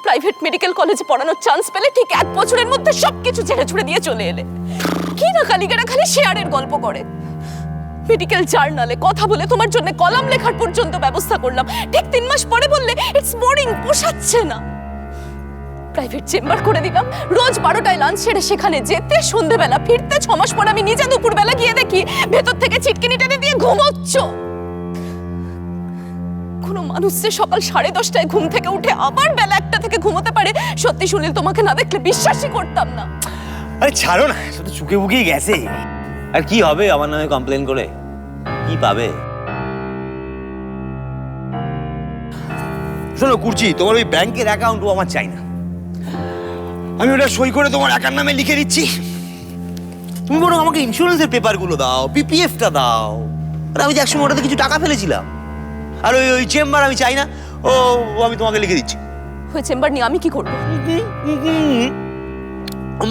Private medical কলেজে পড়ানোর চান্স পেলে ঠিক 1 বছরের মধ্যে সবকিছু ছেড়ে ছুড়ে দিয়ে চলে এলে। কি না কালিগারা খালি শেয়ারের গল্প করে। মেডিকেল জার্নালে কথা বলে তোমার জন্য কলাম লেখার পর্যন্ত ব্যবস্থা করলাম, ঠিক 3 মাস পরে বললে ইটস বোরিং, পোষাচ্ছে না। প্রাইভেট চেম্বার করে দিলাম, রোজ 12টায় লাঞ্চ সেরে সেখানে যেতে, সন্ধ্যেবেলা ফিরতে। 6 মাস পর আমি নিজে দুপুরবেলা গিয়ে দেখি ভেতর থেকে ছিটকিনি টেনে দিয়ে ঘুমোচ্ছ। কোনো মানুষ যে সকাল 10:30টায় ঘুম থেকে উঠে আবার বেলা 1টা থেকে ঘুমোতে পারে, সত্যি সুনীল তোমাকে না দেখলে বিশ্বাসই করতাম না। আরে ছাড়ো না, শুধু চুকে বুকেই গেছে। আর কি হবে আমার নামে কমপ্লেন করে, কি পাবে? শোনো কুর্চি, তোমার ওই ব্যাংকের অ্যাকাউন্টও আমার চাই না। আমি ওটা সই করে তোমার একার নামে লিখে দিচ্ছি। তুমি বরং আমাকে ইন্স্যুরেন্সের পেপারগুলো দাও, পিপিএফটা দাও। আর আমি যে একসময় ওটাতে কিছু টাকা ফেলেছিলাম। আর ওই চেম্বার আমি চাই না, ও আমি তোমাকে লিখে দিচ্ছি। ওই চেম্বার নিয়ে আমি কি করবো?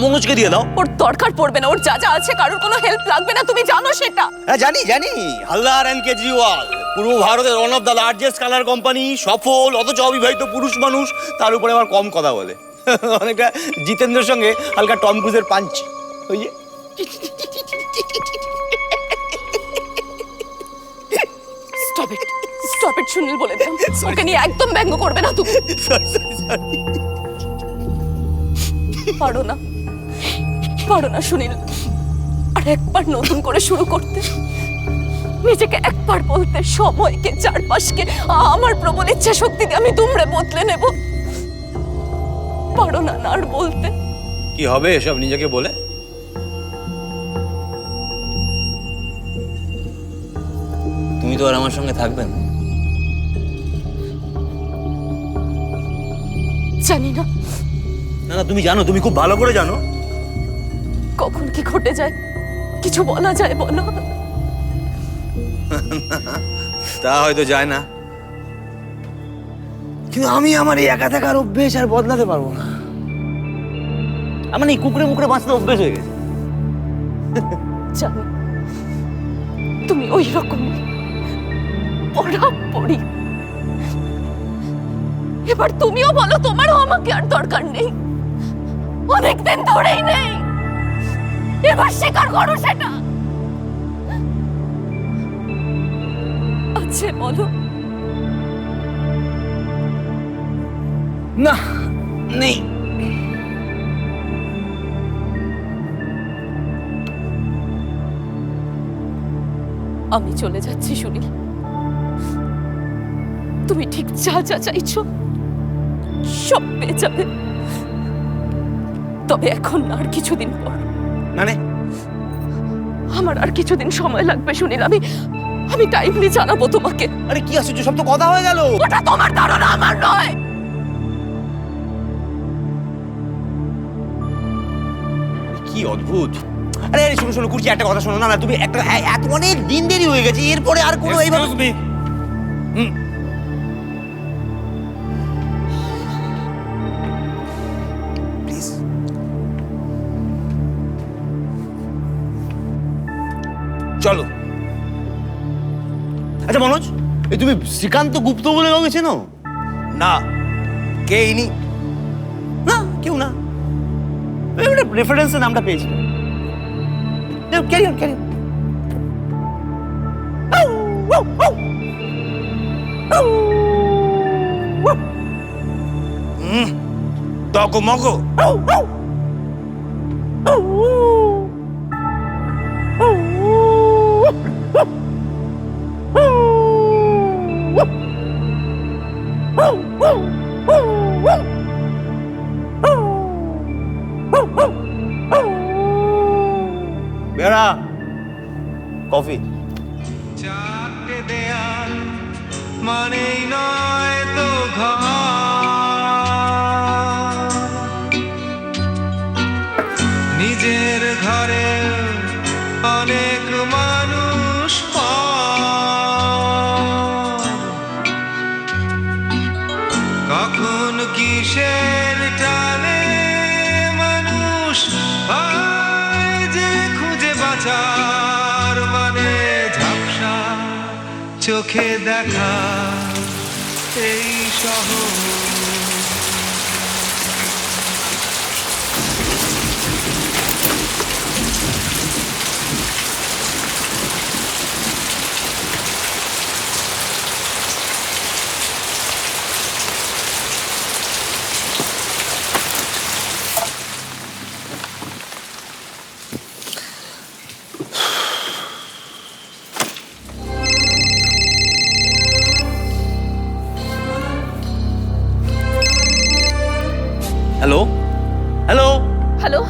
মনোজকে দিয়ে দাও। ওর দরকার পড়বে না, ওর যা যা আছে কারোর কোনো হেল্প লাগবে না, তুমি জানো সেটা। হ্যাঁ জানি জানি, হালদার অ্যান্ড কেজরিওয়াল পূর্ব ভারতের one of the largest colour company, সফল অথচ অবিবাহিত পুরুষ মানুষ, তার উপরে আবার কম কথা বলে। অনেকটা জিতেন্দ্রের সঙ্গে হালকা টম ক্রুজের পাঞ্চ। ওই যে স্টপ ইট সুনীল, বলে দেন ওকে নিয়ে একদম ব্যঙ্গ করবে না তুমি। পারো না সুনীল, আর একবার নতুন করে শুরু করতে, নিজেকে একবার বলতে, সময়কে, চারপাশকে আমার প্রবল ইচ্ছা শক্তি দিয়ে আমি দুমড়ে বদলে নেব। পারো না আর বলতে। কি হবে এসব নিজেকে বলে? তুমি তো আর আমার সঙ্গে থাকবে না। জানি না। না না, তুমি জানো, তুমি খুব ভালো করে জানো কখন কি ঘটে যায় কিছু বলা যায় বলো? তা হয়তো যায় না, কিন্তু আমি আমার এই একা থাকার অভ্যেস আর বদলাতে পারবো না। আমার এই কুকুরে মুকুরে বাঁচতে অভ্যেস হয়ে গেছে। জানি তুমি ওই রকমই পড়ি। এবার তুমিও বলো তোমারও আমাকে আর দরকার নেই, অনেকদিন ধরেই নেই। এবার স্বীকার করো সেটা। আছে বলো। না নেই। আমি চলে যাচ্ছি সুনীল, তুমি ঠিক যা যা চাইছো সব পেয়ে যাবে, তবে এখন না, আর কিছুদিন পর। মানে আমার আর কিছুদিন সময় লাগবে সুনীল, আমি টাইমলি জানাবো তোমাকে। আরে কি আশ্চর্য, সব তো কথা হয়ে গেল। ওটা তোমার ধারণা, আমার নয়। কি অদ্ভুত। আরে আরে শোনো শোনো কুর্চি, একটা কথা শোনো। না না, তুমি একটা এত অনেক দিন দেরি হয়ে গেছে, এরপরে আর কোনো এইভাবে প্লিজ। চলো। আচ্ছা মনোজ, এই তুমি শ্রীকান্ত গুপ্ত বলে কাউকে চেনো? না। কে ইনি? না কেউ না, রেফারেন্সে নামটা পেয়েছিলাম। Carry on carry on. তকো মকো। বেড়া কফি। চারটে দেয়াল মানেই নয় তো ঘর, নিজের ঘরে অনেক মানুষ পর। কখন কিসের টানে মানুষ হয় যে খুঁজে বাঁচার মানে ঝাপসা চোখে দেখা এই শহর। হ্যালো হ্যালো হ্যালো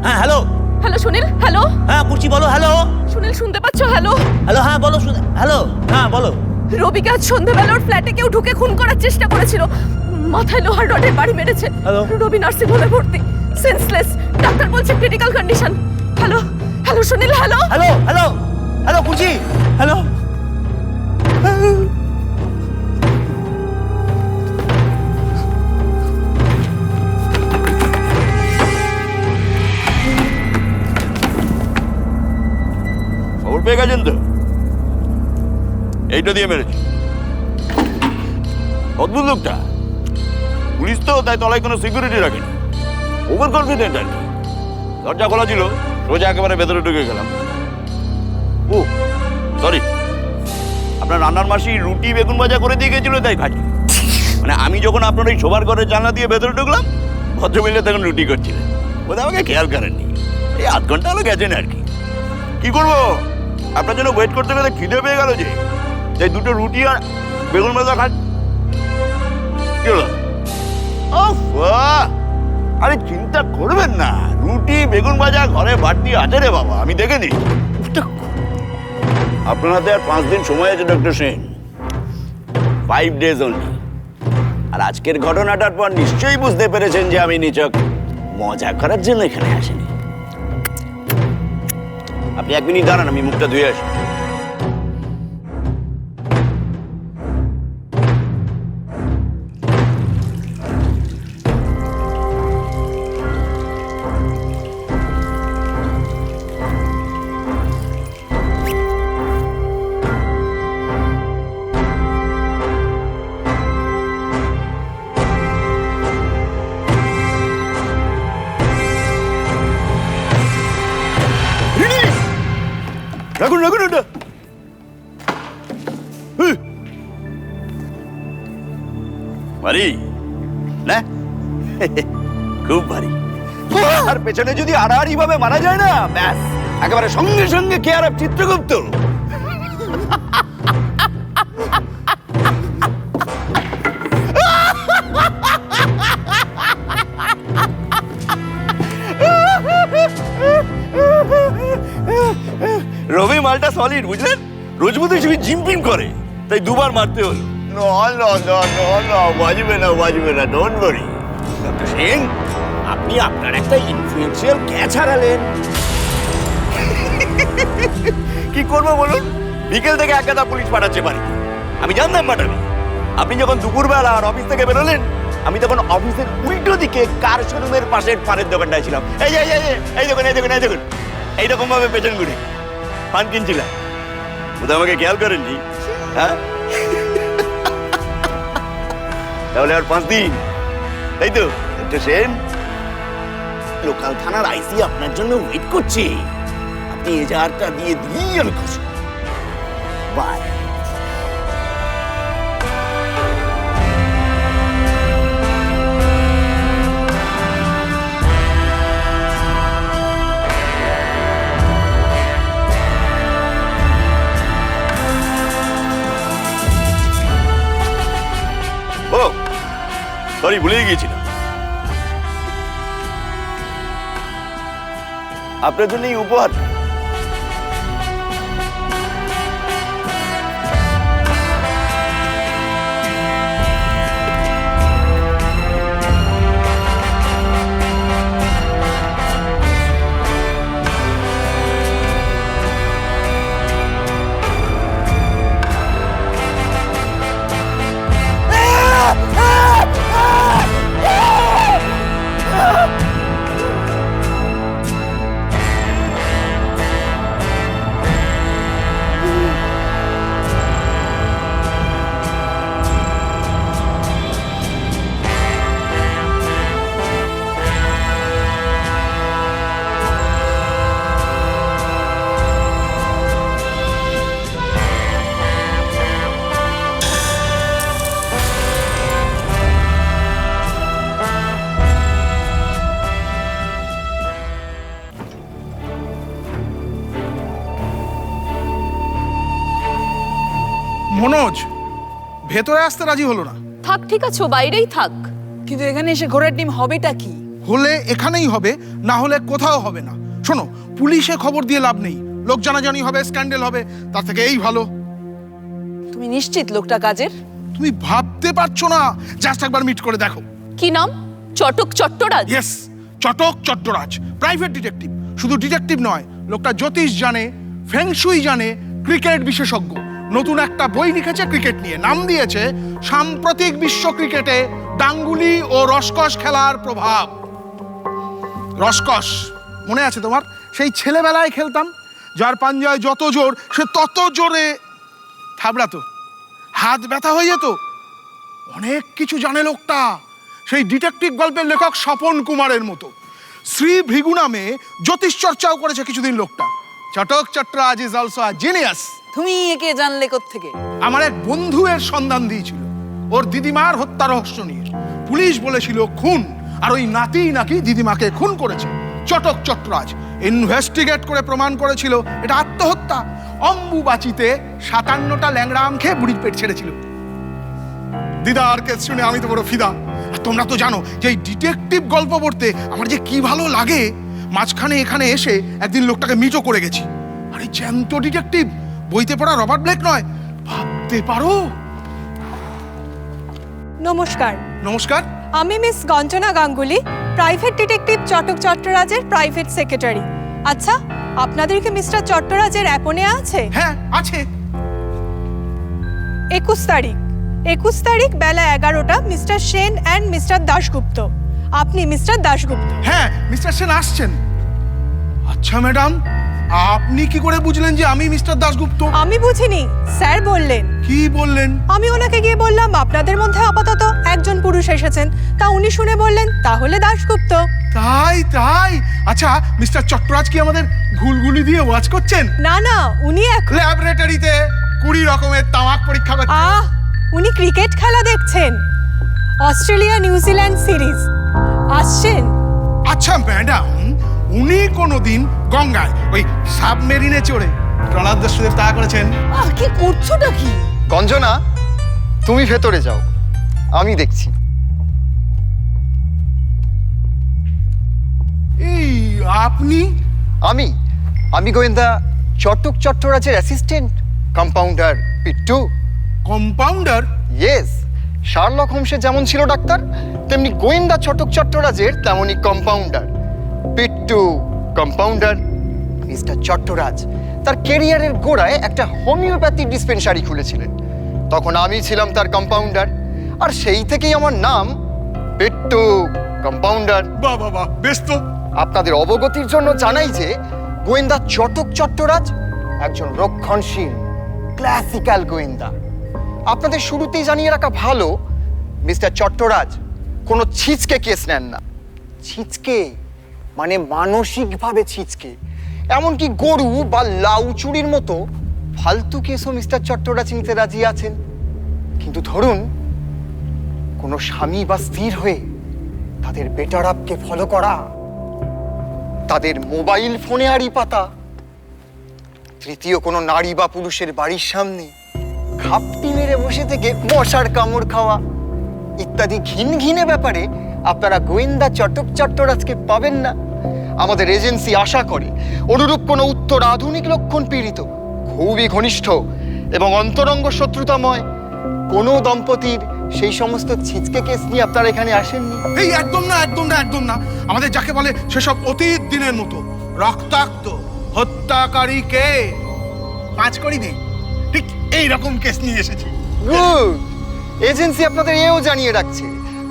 হ্যাঁ হ্যালো হ্যালো সুনীল, হ্যালো হ্যাঁ পুচি বলো। হ্যালো সুনীল শুনতে পাচ্ছ? হ্যালো হ্যালো হ্যাঁ বলো হ্যালো হ্যাঁ বলো। রবিকে আজ সন্ধ্যাবেলা ওর ফ্ল্যাটে কেউ ঢুকে খুন করার চেষ্টা করেছিল। মাথায় লোহার রডে বাড়ি মেরেছে। হ্যালো? রবি নার্সিং হোমে ভর্তি, সেন্সলেস। ডাক্তার বলছে critical condition. Hello hello Sunil, hello hello hello hello Puchi hello. খবর পেয়ে গেছেন তো? এইটা দিয়ে মেরেছি। অদ্ভুত লোকটা, পুলিশ তো তাই তলায় কোনো সিকিউরিটি রাখেনি, ওভার কনফিডেন্ট আর কি। দরজা খোলা ছিল, সোজা একেবারে ভেতরে ঢুকে গেলাম। ও সরি, আপনার রান্নার মাসি রুটি বেগুন ভাজা করে দিয়ে গেছিল তাই খাচ্ছি। মানে আমি যখন আপনার এই শোবার ঘরের জানলা দিয়ে ভেতরে ঢুকলাম, ভদ্রমহিলা তখন রুটি করছিলেন, বোধহয় আমাকে খেয়াল করেননি। এই আধ ঘন্টা হলো গেছেন আর কি। কি করবো, আপনার জন্য ওয়েট করতে গেলে খিদে পেয়ে গেল যে, এই দুটো রুটি আর বেগুন ভাজা খান। কি হলো? ওফ, আরে চিন্তা করবেন না, রুটি বেগুন ভাজা ঘরে বাড়তি আছে রে বাবা, আমি দেখে নিই। আপনার হাতে আর 5 দিন সময় আছে ডক্টর সেন, 5 days only। আর আজকের ঘটনাটার পর নিশ্চয়ই বুঝতে পেরেছেন যে আমি নিছক মজা করার জন্য এখানে আসিনি। আপনি 1 মিনিট দাঁড়ান, আমি মুখটা ধুয়ে আসি। রাখুন রাখুন ওটা। ভারী না? খুব ভারী। আর পেছনে যদি আড়াআড়ি ভাবে মারা যায় না, ব্যাস একেবারে সঙ্গে সঙ্গে কেআরএফ চিত্রগুপ্ত। রবি মালটা সলিড, বুঝলেন? রোজ বোধ হয় জিম ফিম করে, তাই 2 বার মারতে হলো। বাজবে না বাজবে না, ডোন্ট ওয়ারি। ডক্টর সিং, আপনি আপনার একটা ইনফ্লুয়েন্সিয়াল ক্যাচ হারালেন। কি করবো বলুন, বিকেল থেকে এক গাদা পুলিশ পাঠাচ্ছে বাড়ি, আমি জানতাম পাঠাবে। আপনি যখন দুপুরবেলা আর অফিস থেকে বেরোলেন, আমি তখন অফিসের উল্টো দিকে কার শোরুমের পাশের পানের দোকানটায় ছিলাম। এই যে এই দেখুন এই দেখুন এই দেখুন, এইরকম ভাবে পেছন ঘুরে পান কিনছিলাম। বোধহয় আমাকে খেয়াল করেননি। হ্যাঁ, তাহলে আর 5 দিন, তাই তো? ডক্টর সেন, লোকাল থানার আইসি আপনার জন্য ওয়েট করছে। আপনি এজাহারটা দিয়ে দিলেই আমি খুশি। বাই। সরি, ভুলেই গিয়েছিলাম। আপনার জন্য এই উপহার। মনোজ ভেতরে আসতে রাজি হলো না। থাক, ঠিক আছে, ও বাইরেই থাক। কিন্তু এখানে এসে ঘোড়ার ডিম হবেটা কি? হলে এখানেই হবে, না হলে কোথাও হবে না। শোনো, পুলিশে খবর দিয়ে লাভ নেই, লোক জানাজানি হবে, স্ক্যান্ডেল হবে, তার থেকে এই ভালো। তুমি নিশ্চিত লোকটা কাজের? তুমি ভাবতে পারছো না, জাস্ট একবার মিট করে দেখো। কি নাম? Chatak Chattaraj? Yes, Chatak Chattaraj, private detective. শুধু ডিটেকটিভ নয়, লোকটা জ্যোতিষ জানে, ফেংশুই জানে, ক্রিকেট বিশেষজ্ঞ। নতুন একটা বই লিখেছে ক্রিকেট নিয়ে, নাম দিয়েছে সাম্প্রতিক বিশ্ব ক্রিকেটে ডাঙ্গুলি ও রসকস খেলার প্রভাব। রসকস মনে আছে তোমার? সেই ছেলেবেলায় খেলতাম, যার পাঞ্জায় যত জোর সে তত জোরে থাবড়াতো, হাত ব্যথা হয়ে যেত। অনেক কিছু জানে লোকটা, সেই ডিটেকটিভ গল্পের লেখক স্বপন কুমারের মতো। শ্রী ভৃগু নামে জ্যোতিষ চর্চাও করেছে কিছুদিন লোকটা। Chatak Chattaraj is also a genius. তুমি একে জানলে কোত্থেকে? আমার এক বন্ধু এর সন্ধান দিয়েছিল ওর দিদিমার হত্যা রহস্য নিয়ে। পুলিশ বলেছিল খুন, আর ওই নাতি নাকি দিদিমাকে খুন করেছে। চটক চট্টরাজ ইনভেস্টিগেট করে প্রমাণ করেছিল এটা আত্মহত্যা। অম্বুবাচিতে 57টা ল্যাংড়া আম খেয়ে বুড়ির পেট ছেড়েছিল। দিদার কেস শুনে আমি তো বড় ফিদা। আর তোমরা তো জানো যে এই ডিটেকটিভ গল্প পড়তে আমার যে কি ভালো লাগে। মাঝখানে এখানে এসে একদিন লোকটাকে মিটও করে গেছি। আরে জ্যান্ত ডিটেকটিভ, বইতে পড়া রবার্ট ব্লেক নয়, ভাবতে পারো। নমস্কার, নমস্কার। আমি miss Ganjana Ganguly, private detective Chatak চট্টরাজের প্রাইভেট সেক্রেটারি। আচ্ছা, আপনাদের কি মিস্টার চট্টরাজের অ্যাপনে আছে? হ্যাঁ আছে। 21 তারিখ বেলা 11টা mister Sen and mister Dasgupta. আপনি মিস্টার দাশগুপ্ত? হ্যাঁ, মিস্টার সেন আসছেন। আচ্ছা ম্যাডাম, আপনি কি করে বুঝলেন যে আমি মিস্টার দাশগুপ্ত? আমি বুঝিনি, স্যার বললেন। কি বললেন? আমি ওনাকে গিয়ে বললাম আপনাদের মধ্যে আপাতত একজন পুরুষ এসেছেন। তা উনি শুনে বললেন তাহলে দাশগুপ্ত। তাই তাই। আচ্ছা, মিস্টার চট্টরাজ কি আমাদের ঘুলগুলি দিয়ে ওয়াচ করছেন? না না, উনি এখন ল্যাবরেটরিতে 20 রকমের তামাক পরীক্ষা করছেন। উনি ক্রিকেট খেলা দেখছেন, অস্ট্রেলিয়া নিউজিল্যান্ড সিরিজ। আসছেন? আচ্ছা ম্যাডাম, উনি কোনোদিন গঙ্গায় ওই সাবমেরিনে চড়ে ট্রলার দস্যুদের তাড়া করেছেন? কি করছোটা কি? গঞ্জনা, তুমি ভেতরে যাও, আমি দেখছি। এই আপনি? আমি গোয়েন্দা চটক চট্টরাজের assistant, compounder Pittu. Compounder? Yes, Sherlock হোমসের যেমন ছিল ডাক্তার, তেমনি গোয়েন্দা চটক চট্টরাজের তেমনি compounder. Pittu compounder. Mister Chattaraj তার ক্যারিয়ারের গোড়ায় একটা হোমিওপ্যাথি ডিসপেন্সারি খুলেছিলেন, তখন আমি ছিলাম তার কম্পাউন্ডার, আর সেই থেকেই আমার নাম পিট্টু কম্পাউন্ডার। বাহ বাহ বাহ, বেশ তো। আপনাদের অবগতির জন্য জানাই যে গোয়েন্দা চটক চট্টরাজ একজন রক্ষণশীল ক্লাসিক্যাল গোয়েন্দা। আপনাদের শুরুতেই জানিয়ে রাখা ভালো, মিস্টার চট্টরাজ কোনো ছিচকে কেস নেন না। ছিচকে মানে মানসিকভাবে ছিচকে, এমনকি গরু বা লাউ চুরির মতো ফালতু কেসও মিস্টার চট্টরাজ নিতে রাজি আছেন। কিন্তু ধরুন কোনো স্বামী বা স্ত্রীর হয়ে তাদের বেটার আপকে ফলো করা, তাদের মোবাইল ফোনে আড়ি পাতা, তৃতীয় কোনো নারী বা পুরুষের বাড়ির সামনে ঘাপটি মেরে বসে থেকে মশার কামড় খাওয়া, ইত্যাদি ঘিন ঘিনে ব্যাপারে আপনারা গোয়েন্দা চটক চট্টরাজকে পাবেন না। আমাদের এজেন্সি আশা করে অনুরূপ কোনো উত্তর আধুনিক লক্ষণ পীড়িত, খুবই ঘনিষ্ঠ এবং অন্তরঙ্গ শত্রুতাময় কোনো দম্পতির সেই সমস্ত ছিচকে কেস নিয়ে আপনারা এখানে আসেননি। এই একদম না, একদম না, একদম না। আমাদের যাকে বলে সেসব অতীত দিনের মতো রক্তাক্ত হত্যাকারী কে 5 কোটি নেই, ঠিক এইরকম কেস নিয়ে এসেছি। গুড। এজেন্সি আপনাদের এও জানিয়ে রাখছে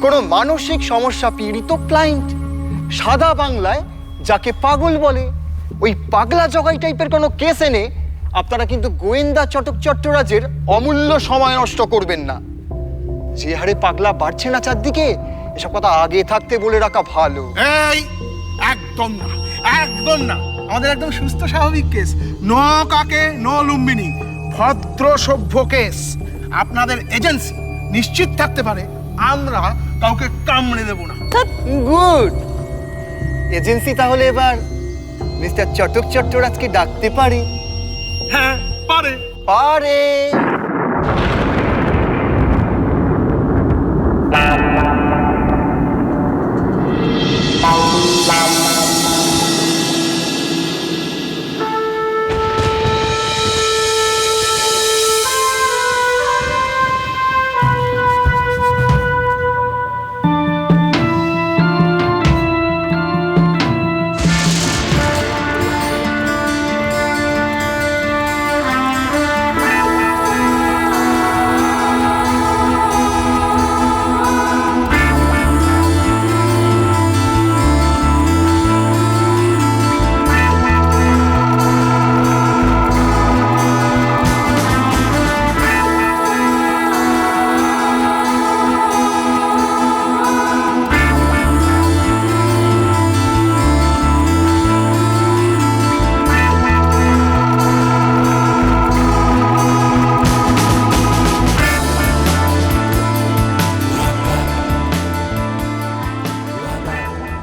কোনো মানসিক সমস্যা পীড়িত ক্লায়েন্ট, সাদা বাংলায় যাকে পাগল বলে, ওই পাগলা জগাই টাইপের কোনো কেস এনে আপনারা কিন্তু গোয়েন্দা চটক চট্টরাজের অমূল্য সময় নষ্ট করবেন না। যে হারে পাগলা বাড়ছে না চারদিকে, এসব কথা আগে থাকতে বলে রাখা ভালো। এই একদম না, একদম না। আমাদের একদম সুস্থ স্বাভাবিক কেস, নো কাকে নো লুম্বিনি, ভদ্র সভ্য কেস। আপনাদের এজেন্সি নিশ্চিত থাকতে পারে আমরা কাউকে কামড়ে দেব না। গুড। এজেন্সি তাহলে এবার মিস্টার চটক চট্টরাজকে ডাকতে পারে? হ্যাঁ পারে। পারে।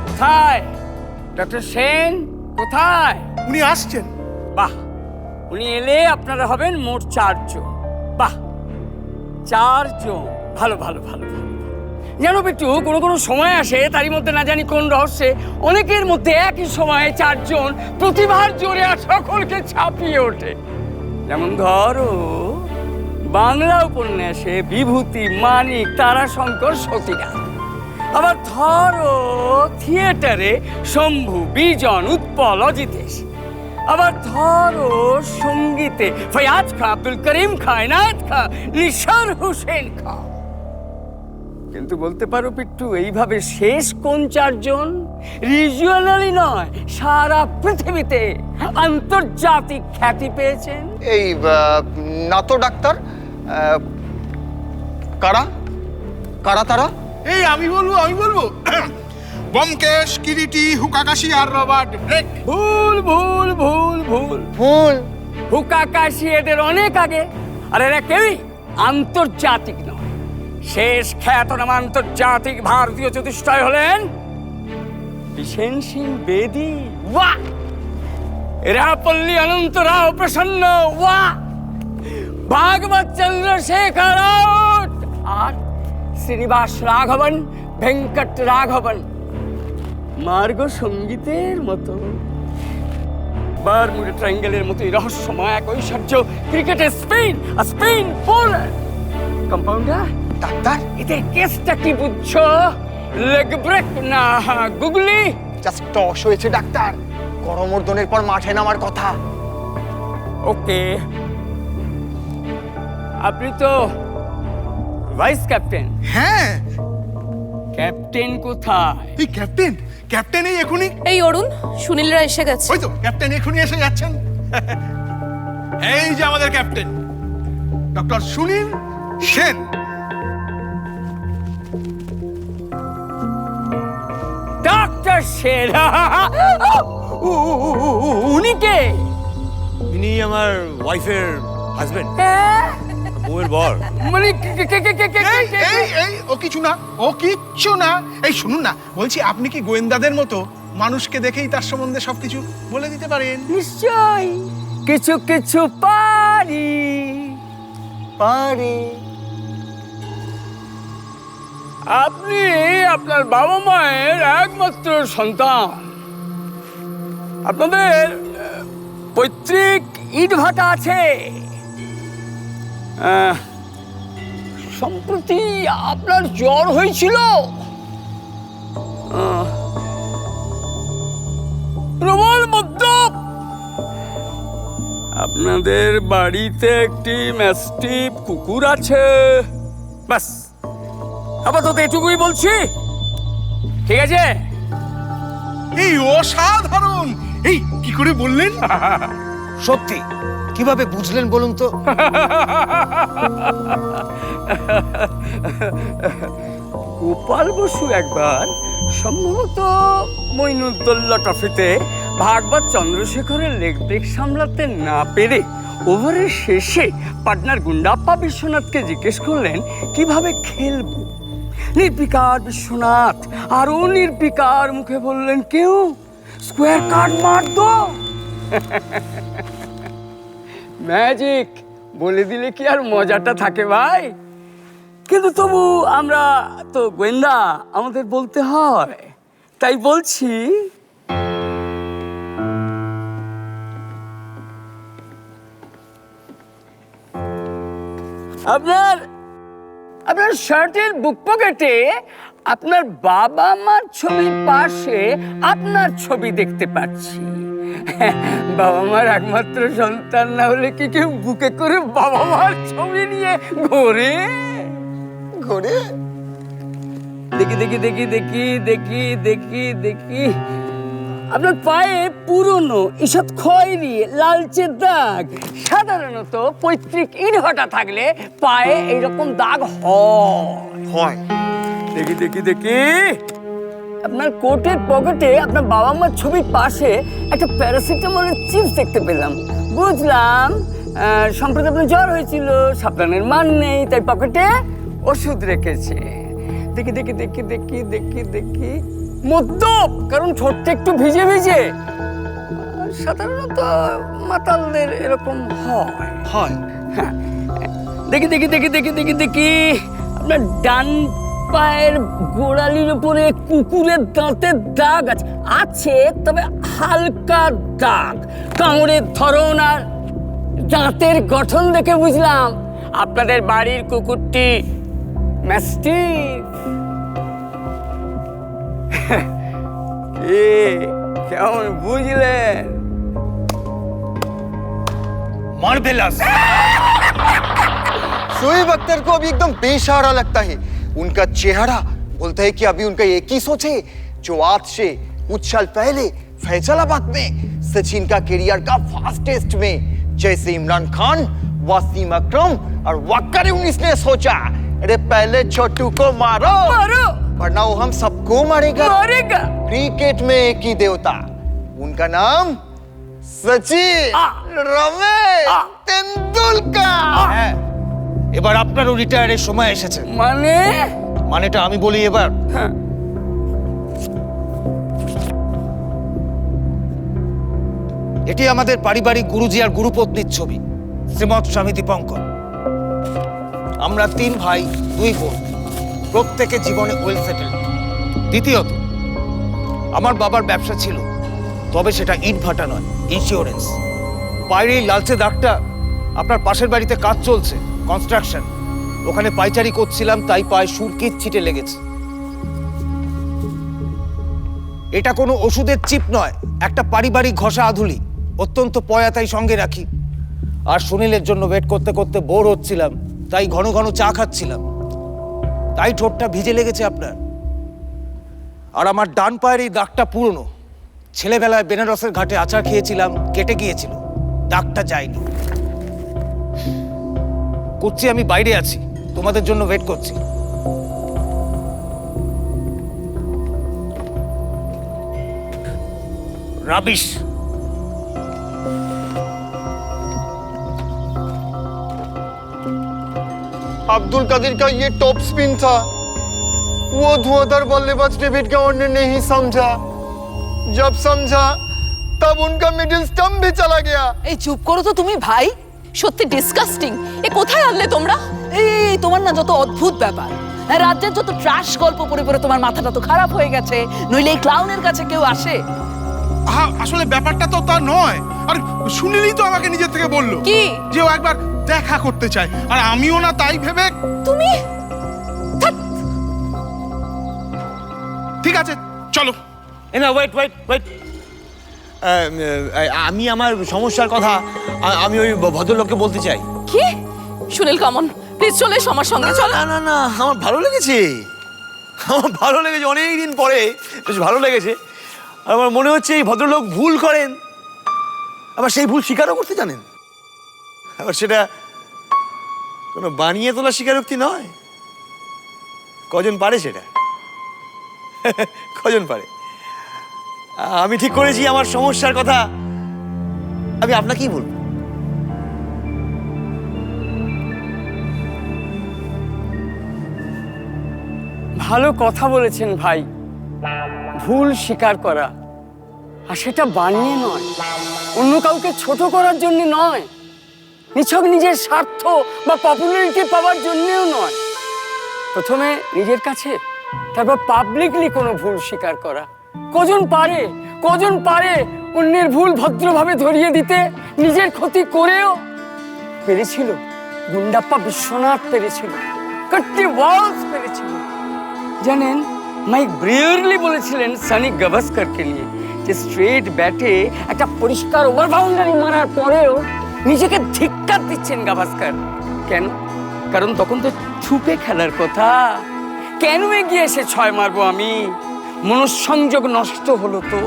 কোথায় ডক্টর সেন, কোথায়? উনি আসছেন। বাহ, উনি এলে আপনারা হবেন মোট 4 জন। বাহ, 4 জন, ভালো ভালো ভালো ভালো। জানো বিট্টু, কোনো কোনো সময় আসে তারই মধ্যে না জানি কোন রহস্যে অনেকের মধ্যে একই সময়ে 4 জন প্রতিভার জোরে আর সকলকে ছাপিয়ে ওঠে। যেমন ধরো বাংলা উপন্যাসে বিভূতি, মানিক, তারাশঙ্কর, সতীরা। আবার ধরো থিয়েটারে শম্ভু, বিজন, উৎপল, অজিতেশ। আবার ধরো সঙ্গীতে ফয়াজ খাঁ, আব্দুল করিম খাঁ, এনায়েত খাঁ, নিসার হোসেন খাঁ। কিন্তু বলতে পারো পিট্টু, এইভাবে শেষ কোন 4 জন রিজিওনালি নয়, সারা পৃথিবীতে আন্তর্জাতিক খ্যাতি পেয়েছেন? এই না তো ডাক্তার, কারা কারা তারা? এই আমি বলবো ব্যোমকেশ, কিরিটি, হুকাকাশি আর রবার্ট ব্রেক। ভুল ভুল ভুল ভুল ভুল। হুকাকাশি এদের অনেক আগে, আর এরা কেউই আন্তর্জাতিক নয়। শেষ খ্যাতনামা আন্তর্জাতিক ভারতীয় চতুষ্টয় হলেন বিশেন সিং বেদী, বাহ! এরাপল্লী অনন্তরাও প্রসন্ন, বাহ! ভাগবত চন্দ্রশেখর রাউত আর শ্রীনিবাস রাঘবন, ভেঙ্কট রাঘবন। মার্গ সঙ্গীতের মতো, বারমুডা ট্রায়াঙ্গেলের মতোই রহস্যময় এক ঐশ্বর্য ক্রিকেটের স্পিন আর স্পিন বোলার। কম্পাউন্ডার ডাক্তার, এদের কেসটা কি বুঝছো? লেগ ব্রেক না গুগলি? জাস্ট টস হয়েছে ডাক্তার, করমর্দনের পর মাঠে নামার কথা। ওকে, আপনি তো ভাইস ক্যাপ্টেন। হ্যাঁ। ক্যাপ্টেন কোথায়? এই ক্যাপ্টেন এই এখনই। এই অরুণ, সুনীলরা এসে গেছে। ওই তো ক্যাপ্টেন এখনই এসে যাচ্ছেন। এই যে আমাদের captain doctor Sunil Sen. Doctor Sen, উনি কে? ইনি আমার ওয়াইফের হাজবেন্ড, বউয়ের বর। মানে এই ও কিছু না, ও কিচ্ছু না। এই শুনুন না, বলছি আপনি কি গোয়েন্দাদের মতো মানুষকে দেখেই তার সম্বন্ধে সবকিছু বলে দিতে পারেন? নিশ্চয় কিছু কিছু পারি। পারে। আপনি আপনার বাবা মায়ের একমাত্র সন্তান। আপনাদের পৈতৃক ইটভাটা আছে। সম্প্রতি আপনার জ্বর হয়েছিল, প্রবল মদ্যপ। আপনাদের বাড়িতে একটি ম্যাস্টিফ কুকুর আছে। বাস, আপাতত এটুকুই বলছি, ঠিক আছে? এই অসাধারণ! এই কি করে বললেন? সত্যি কিভাবে বুঝলেন বলুন তো? গোপাল বসু একবার সম্ভবত মইনুদ্দৌলা ট্রফিতে ভাগবত চন্দ্রশেখরের লেগ ব্রেক সামলাতে না পেরে ওভারের শেষে পার্টনার গুন্ডাপ্পা বিশ্বনাথকে জিজ্ঞেস করলেন কিভাবে খেলবো। নির্বিকার বিশ্বনাথ আরো নির্বিকার মুখে বললেন, কেউ স্কোয়ার কার্ড মার দো। ম্যাজিক বলে দিলে কি আর মজাটা থাকে ভাই? কিন্তু তবু আমরা তো গোয়েন্দা, আমাদের বলতে হয়, তাই বলছি। আপনার শার্টের বুক পকেটে আপনার বাবা মার ছবির পাশে আপনার ছবি দেখতে পাচ্ছি। বাবা মার একমাত্র সন্তান না হলে কি কেউ বুকে করে বাবা মার ছবি নিয়ে ঘোরে? ঘরে দেখি দেখি দেখি দেখি দেখি দেখি দেখি আপনার পায়ে পুরনো ঈষৎ খয়েরি লালচে দাগ। সাধারণত পৈতৃক ইটভাটা থাকলে পায়ে এইরকম দাগ হয়। দেখি দেখি দেখি আপনার কোটের পকেটে আপনার বাবা মার ছবির পাশে একটা প্যারাসিটামলের চিপস দেখতে পেলাম। বুঝলাম সম্প্রতি আপনার জ্বর হয়েছিল, সাবধানের মান নেই, তাই পকেটে ওষুধ রেখেছে। দেখি দেখি দেখি দেখি দেখি দেখি মদ্যপ, কারণ ঠোঁটটা একটু ভিজে ভিজে। সাধারণত মাতালদের এরকম হয়। হ্যাঁ, দেখি দেখি দেখি দেখি দেখি দেখি আপনার ডান পায়ের গোড়ালির উপরে কুকুরের দাঁতের দাগ আছে, তবে হালকা দাগ। কামড়ের ধরন আর দাঁতের গঠন দেখে বুঝলাম আপনাদের বাড়ির কুকুরটি ম্যাস্টিফ। কেমন বুঝলেন? মার্ভেলাস। शोएब अख्तर को अभी एकदम बेसहारा लगता है। उनका चेहरा बोलता है कि अभी उनका एक ही सोच है, जो आज से कुछ साल पहले फैसलाबाद में सचिन का करियर का फास्टेस्ट में जैसे इमरान खान, वसीम अकरम और वक्कर यूनिस ने सोचा, अरे पहले छोटू को मारो वरना वो हम सबको मारेगा। क्रिकेट में एक ही देवता, उनका नाम सचिन रमेश तेंदुलकर। এবার আপনারও রিটায়ারের সময় এসেছে। মানেটা আমি বলি এবার। এটি আমাদের পারিবারিক গুরুজি আর গুরুপত্নীর ছবি, শ্রীমৎ স্বামী দীপঙ্কর। আমরা 3 ভাই 2 বোন, প্রত্যেকে জীবনে ওয়েল সেটেল। দ্বিতীয়ত, আমার বাবার ব্যবসা ছিল, তবে সেটা ইট ভাটা নয়, ইন্স্যুরেন্স। বাইরে লালচে দাগটা আপনার পাশের বাড়িতে কাজ চলছে, কনস্ট্রাকশন, ওখানে পাইচারি করছিলাম, তাই পায়ে সুরকির ছিটে লেগেছে। এটা কোনো ওষুধের চিপ নয়, একটা পারিবারিক ঘষা আধুলি, অত্যন্ত পয়া, তাই সঙ্গে রাখি। আর সুনীলের জন্য ওয়েট করতে করতে বোর হচ্ছিলাম, তাই ঘন ঘন চা খাচ্ছিলাম, তাই ঠোঁটটা ভিজে লেগেছে আপনার। আর আমার ডান পায়ের এই দাগটা পুরনো, ছেলেবেলায় বেনারসের ঘাটে আচার খেয়েছিলাম, কেটে গিয়েছিল, দাগটা যায়নি। করছি আমি বাইরে আছি, তোমাদের জন্য ওয়েট করছি। রাবিশ। अब्दुल कदीर का ये टॉप स्पिन था, वो धुआंधार बल्लेबाज डेविड गॉर्न ने नहीं समझा, जब समझा तब उनका मिडिल स्टंप भी चला गया। এই চুপ করো তো তুমি ভাই, সত্যি ডিসকাস্টিং। এ কোথায় আনলে তোমরা? এই তোমার না যত অদ্ভুত ব্যাপার। হ্যাঁ, রাজ্যের যত ট্রাশ গল্প পড়ে পড়ে তোমার মাথাটা তো খারাপ হয়ে গেছে। নইলে এই ক্লাউনের কাছে কেউ আসে? আসলে ব্যাপারটা তো তা নয়। আর সুনীলই তো আমাকে নিজের থেকে বললো কি? যে ও একবার দেখা করতে চায়, আর আমিও না তাই ভেবে। তুমি ঠিক আছে, চলো। না, ওয়েট ওয়েট ওয়েট, আমি আমার সমস্যার কথা আমি ওই ভদ্রলোককে বলতে চাই। কি? সুনীল, কমন প্লিজ চলে এসো আমার সঙ্গে। চলো। না না না, আমার ভালো লেগেছে, আমার ভালো লেগেছে, অনেক দিন পরে বেশ ভালো লেগেছে। আমার মনে হচ্ছে এই ভদ্রলোক ভুল করেন, আবার সেই ভুল স্বীকারও করতে জানেন। আবার সেটা কোনো বানিয়ে তোলা স্বীকারোক্তি নয়। কজন পারে সেটা? কজন পারে? আমি ঠিক করেছি আমার সমস্যার কথা আমি আপনাকেই বলবো। ভালো কথা বলেছেন ভাই, ভুল স্বীকার করা, আর সেটা বানিয়ে নয়, অন্য কাউকে ছোট করার জন্য নয়, নিছক নিজের স্বার্থ বা পপুলারিটি পাওয়ার জন্যও নয়। প্রথমে নিজের কাছে, তারপর পাবলিকলি কোনো ভুল স্বীকার করা। কজন পারে, কজন পারে অন্যের ভুল ভদ্রভাবে ধরিয়ে দিতে? নিজের ক্ষতি করেও পেরেছিল। গুন্ডাপ্পা বিশ্বনাথ পেরেছিল, কট্টি ওয়ালস পেরেছিল। জানেন, মাইক ব্রিয়ারলি বলেছিলেন সানি গাভাস্করকে নিয়ে যে স্ট্রেট ব্যাটে একটা পরিষ্কার ওভার বাউন্ডারি মারার পরেও নিজেকে ধিক্কার দিচ্ছেন গাভাস্কর। কেন? কারণ তখন তো ছুপে খেলার কথা। কেন এগিয়ে এসে 6 মারবো আমি? মনঃসংযোগ নষ্ট হলো তো।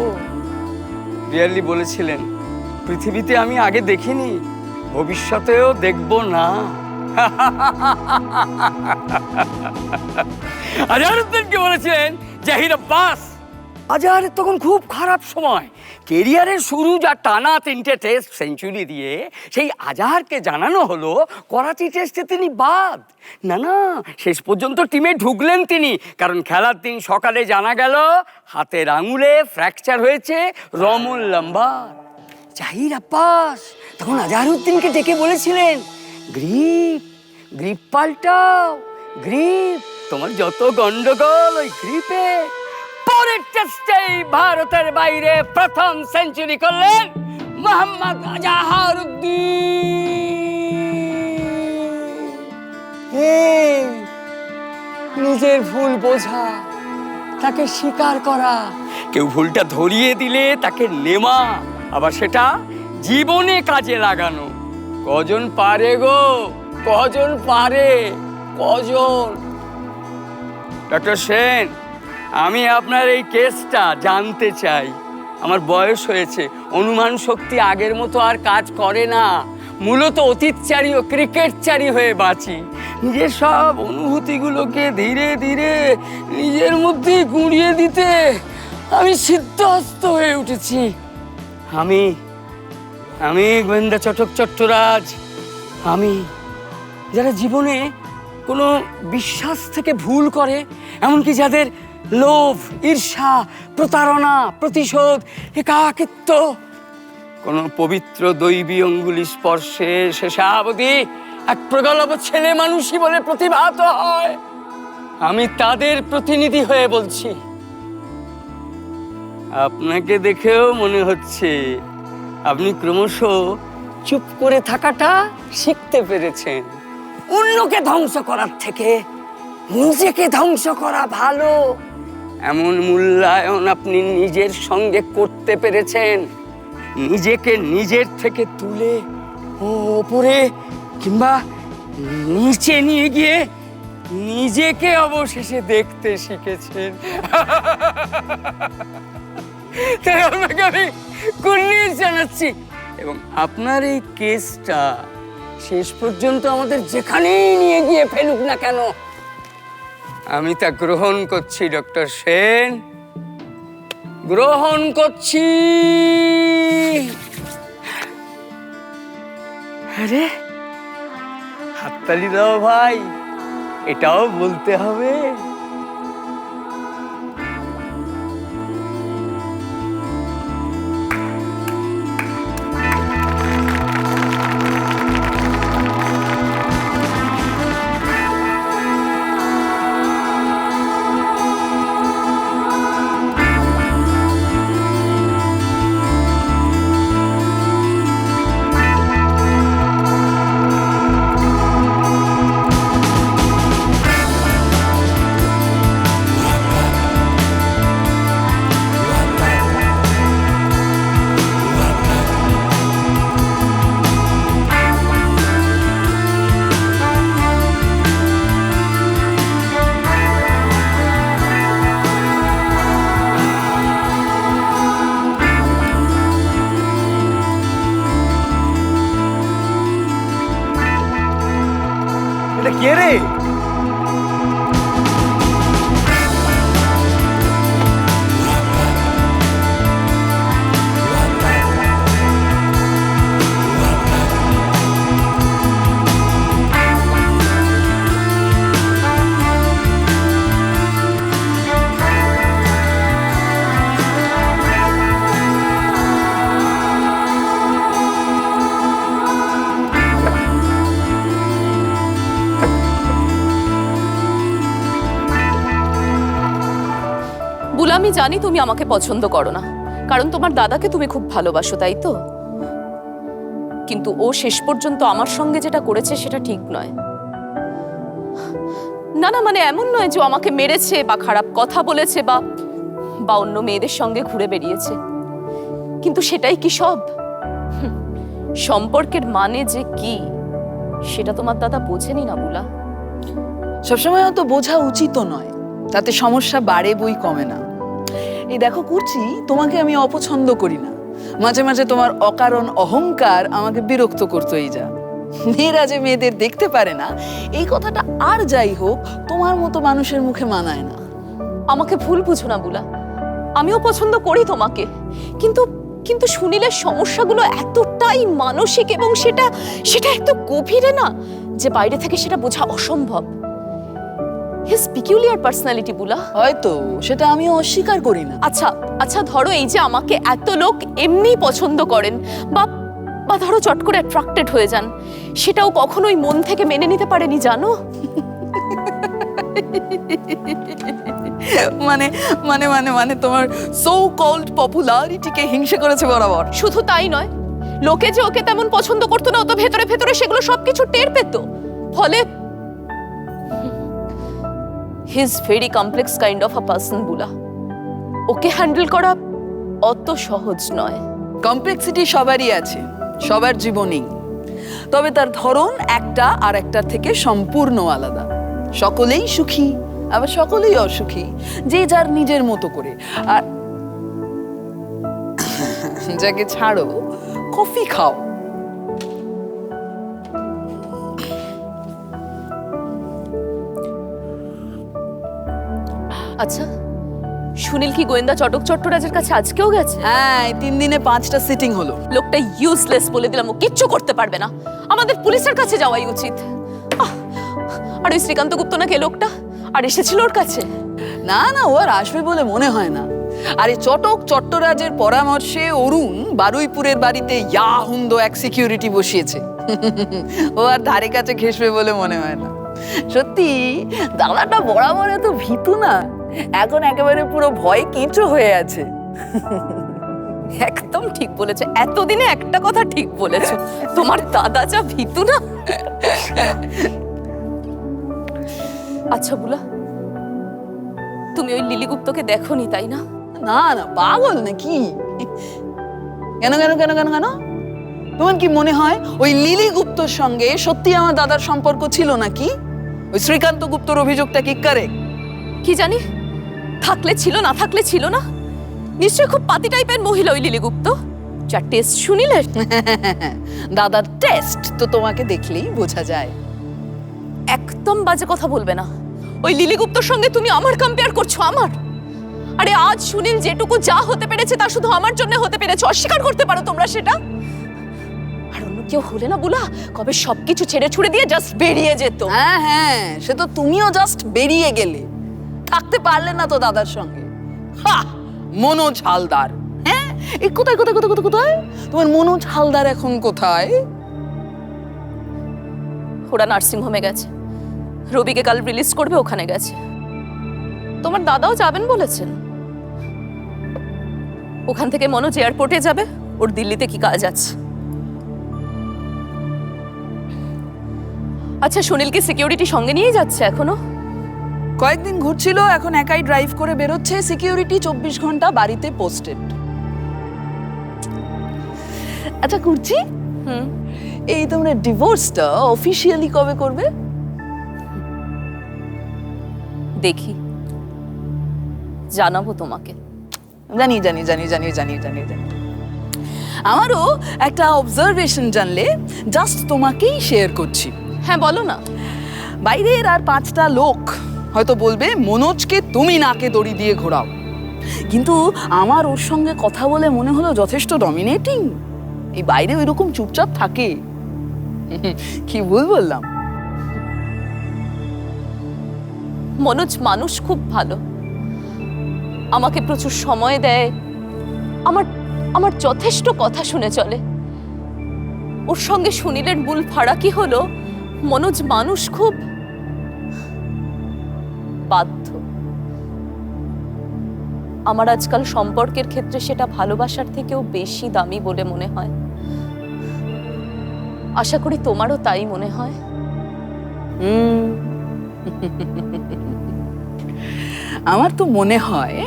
ব্রিয়ারলি বলেছিলেন, পৃথিবীতে আমি আগে দেখিনি, ভবিষ্যতেও দেখব না। আজহারউদ্দিনকে বলেছিলেন জাহির আব্বাস। আজহারের তখন খুব খারাপ সময়, কেরিয়ারের শুরু, যা টানা 3টে টেস্ট সেঞ্চুরি দিয়ে সেই আজহারকে জানানো হলো করাচি টেস্টে তিনি বাদ। না না, শেষ পর্যন্ত টিমে ঢুকলেন তিনি, কারণ খেলার দিন সকালে জানা গেল হাতের আঙুলে ফ্র্যাকচার হয়েছে রমন লম্বার। জাহির আব্বাস তখন আজহারউদ্দিনকে ডেকে বলেছিলেন, গ্রিপ গ্রিপ পাল্টাও, গ্রিপ, তোমার যত গন্ডগোল ওই গ্রিপে। পরের টেস্টেই ভারতের বাইরে প্রথম সেঞ্চুরি করলেন মোহাম্মদ আজহারউদ্দিন। নিজের ভুল বোঝা, তাকে স্বীকার করা, কেউ ভুলটা ধরিয়ে দিলে তাকে নেমা, আবার সেটা জীবনে কাজে লাগানো। কজন পারে গো, কজন পারে, কজন? ডক্টর সেন, আমি আপনার এই কেসটা জানতে চাই। আমার বয়স হয়েছে, অনুমান শক্তি আগের মতো আর কাজ করে না। মূলত অতীতচারী ও ক্রিকেটচারী হয়ে বাঁচি। নিজের সব অনুভূতিগুলোকে ধীরে ধীরে নিজের মধ্যেই গুঁড়িয়ে দিতে আমি সিদ্ধহস্ত হয়ে উঠেছি। আমি গোয়েন্দা চটক চট্টরাজ, আমি যারা জীবনে কোনো বিশ্বাস থেকে ভুল করে, এমনকি যাদের লোভ, ঈর্ষা, প্রতারণা, প্রতিশোধ, একাকিত্ব কোনো পবিত্র দৈবী অঙ্গুলি স্পর্শে শেষাবধি এক প্রগল্ভ ছেলে মানুষই বলে প্রতিভাত হয়, আমি তাদের প্রতিনিধি হয়ে বলছি। আপনাকে দেখেও মনে হচ্ছে আপনি ক্রমশ চুপ করে থাকাটা শিখতে পেরেছেন। অন্যকে ধ্বংস করার থেকে নিজেকে ধ্বংস করা ভালো, এমন মূল্যায়ন আপনি নিজের সঙ্গে করতে পেরেছেন। নিজেকে নিজের থেকে তুলে ওপরে কিংবা নিচে নিয়ে গিয়ে নিজেকে অবশেষে দেখতে শিখেছেন। তাই আপনাকে আমি কুর্নিশ জানাচ্ছি, এবং আপনার এই কেসটা শেষ পর্যন্ত আমাদের যেখানেই নিয়ে গিয়ে ফেলুক না কেন, আমি তা গ্রহণ করছি ডক্টর সেন, গ্রহণ করছি। আরে হাততালি দাও ভাই, এটাও বলতে হবে। আমি জানি তুমি আমাকে পছন্দ করো না, কারণ তোমার দাদাকে তুমি খুব ভালোবাসো, তাই তো? কিন্তু ও শেষ পর্যন্ত আমার সঙ্গে যেটা করেছে সেটা ঠিক নয়। না না, মানে এমন নয় যে ও আমাকে মেরেছে বা খারাপ কথা বলেছে বা অন্য মেয়েদের সঙ্গে ঘুরে বেরিয়েছে, কিন্তু সেটাই কি সব? সম্পর্কের মানে যে কি সেটা তোমার দাদা বোঝেনি না বুলা। সবসময় অত বোঝা উচিত নয়, তাতে সমস্যা বাড়ে বই কমে না। এই দেখো কুর্চি, তোমাকে আমি অপছন্দ করি না, মাঝে মাঝে তোমার অকারণ অহংকার আমাকে বিরক্ত করতেই যা। মেয়েরা যে মেয়েদের দেখতে পারে না, এই কথাটা আর যাই হোক তোমার মতো মানুষের মুখে মানায় না। আমাকে ভুল বুঝো না বুলা, আমিও পছন্দ করি তোমাকে, কিন্তু কিন্তু সুনীলের সমস্যাগুলো এতটাই মানসিক এবং সেটা এত গভীরে না যে বাইরে থেকে সেটা বোঝা অসম্ভব। হিজ পিকুলিয়ার পার্সোনালিটি বুলা। হয়তো সেটা আমিও অস্বীকার করি না। আচ্ছা আচ্ছা, ধরো এই যে আমাকে এত লোক এমনি পছন্দ করেন বা ধরো চট করে অ্যাট্রাক্টেড হয়ে যান, সেটাও কখনোই মন থেকে মেনে নিতে পারেনি, জানো? মানে মানে মানে মানে তোমার সো কল্ড পপুলারিটিকে হিংসে করেছে বরাবর। শুধু তাই নয়, লোকে যে ওকে তেমন পছন্দ করতো না, ও তো ভেতরে ভেতরে সেগুলো সবকিছু টের পেত। ফলে he is very complex kind of a person বুলা। ওকে হ্যান্ডেল করা অত সহজ নয়। কমপ্লেক্সিটি সবারই আছে, সবার জীবনেই, তবে তার ধরন একটা আর একটার থেকে সম্পূর্ণ আলাদা। সকলেই সুখী, আবার সকলেই অসুখী, যে যার নিজের মতো করে। আর যাকে ছাড়ো, কফি খাও। আচ্ছা, সুনীল কি গোয়েন্দা চটক চট্টরাজের কাছে আজকেও গেছে? হ্যাঁ, 3 দিনে 5টা সিটিং হলো। লোকটা ইউজলেস বলে দিলাম, ও কিচ্ছু করতে পারবে না। আমাদের পুলিশের কাছে যাওয়াই উচিত। আর ওই শ্রীকান্ত গুপ্ত নাকি লোকটা আর এসেছিল ওর কাছে? না না, ও আর আসবে বলে মনে হয় না। আরে চটক চট্টরাজের পরামর্শে অরুণ বারুইপুরের বাড়িতে হুন্দ এক সিকিউরিটি বসিয়েছে। ও আর ধারে কাছে ঘেসবে বলে মনে হয় না। সত্যি দাদাটা বরাবর এত ভীতু না, এখন একেবারে পুরো ভয় কেঁচো হয়ে আছে। একদম ঠিক বলেছে, এতদিনে একটা কথা ঠিক বলেছো, তোমার দাদা যা ভীতু না। আচ্ছা বুলা, তুমি ওই লিলি গুপ্তকে দেখোনি তাই না? না না, পাগল নাকি? কেন কেন কেন কেন কেন তোমার কি মনে হয় ওই লিলি গুপ্তর সঙ্গে সত্যি আমার দাদার সম্পর্ক ছিল নাকি? ওই শ্রীকান্ত গুপ্তর অভিযোগটা কি করে? কি জানি, থাকলে ছিল, না থাকলে ছিল না। নিশ্চয়ই খুব পাতি টাইপের মহিলা ওই লিলি গুপ্ত, যা টেস্ট শুনিলে। দাদার টেস্ট তো তোমাকে দেখলেই বোঝা যায়। একদম বাজে কথা বলবে না। ওই লিলি গুপ্তর সঙ্গে তুমি আমার কম্পেয়ার করছো, আমার। আরে আজ সুনীল যেটুকু যা হতে পেরেছে তা শুধু আমার জন্য হতে পেরেছে, অস্বীকার করতে পারো তোমরা সেটা? আর অন্য কেউ হলে না বুলা, কবে সবকিছু ছেড়ে ছুড়ে দিয়ে জাস্ট বেরিয়ে যেত। হ্যাঁ হ্যাঁ, সে তো তুমিও জাস্ট বেরিয়ে গেলে, থাকতে পারলে না তো দাদার সঙ্গে। মনোজ হালদার, হ্যাঁ, এই কোথায় কোথায় কোথায় কোথায় কোথায় তোমার মনোজ হালদার এখন কোথায়? ওরা নার্সিং হোমে গেছে, রবিকে কাল রিলিজ করবে, ওখানে গেছে। তোমার দাদাও যাবেন বলেছেন। ওখান থেকে মনোজ এয়ারপোর্টে যাবে, ওর দিল্লিতে কি কাজ আছে। আচ্ছা, সুনীল কি সিকিউরিটি সঙ্গে নিয়ে যাচ্ছে এখনো? কয়েকদিন ঘুরছিল, এখন একাই ড্রাইভ করে বেরোচ্ছে। সিকিউরিটি 24 ঘন্টা বাড়িতে পোস্টেড। আচ্ছা কুর্চি, এই তোমরা ডিভোর্সটা অফিশিয়ালি কবে করবে? দেখি, জানাবো তোমাকে। জানি জানি জানি জানি জানি জানি জানি আমারও একটা অবজারভেশন জানলে জাস্ট তোমাকেই শেয়ার করছি। হ্যাঁ বলো না। বাইরের আর 5টা লোক হয়তো বলবে মনোজকে তুমি নাকে দড়ি দিয়ে ঘোরাও, কিন্তু আমার ওর সঙ্গে কথা বলে মনে হলো যথেষ্ট ডমিনেটিং। এই বাইরে ওইরকম চুপচাপ থাকে। কি ভুল বললাম? মনোজ মানুষ খুব ভালো, আমাকে প্রচুর সময় দেয়, আমার যথেষ্ট কথা শুনে চলে। ওর সঙ্গে সুনীলের মূল ফারাকি হলো মনোজ মানুষ খুব বাধ্য। আমার আজকাল সম্পর্কের ক্ষেত্রে সেটা ভালোবাসার থেকেও বেশি দামি বলে মনে হয়। আশা করি তোমারও তাই মনে হয়। আমার তো মনে হয়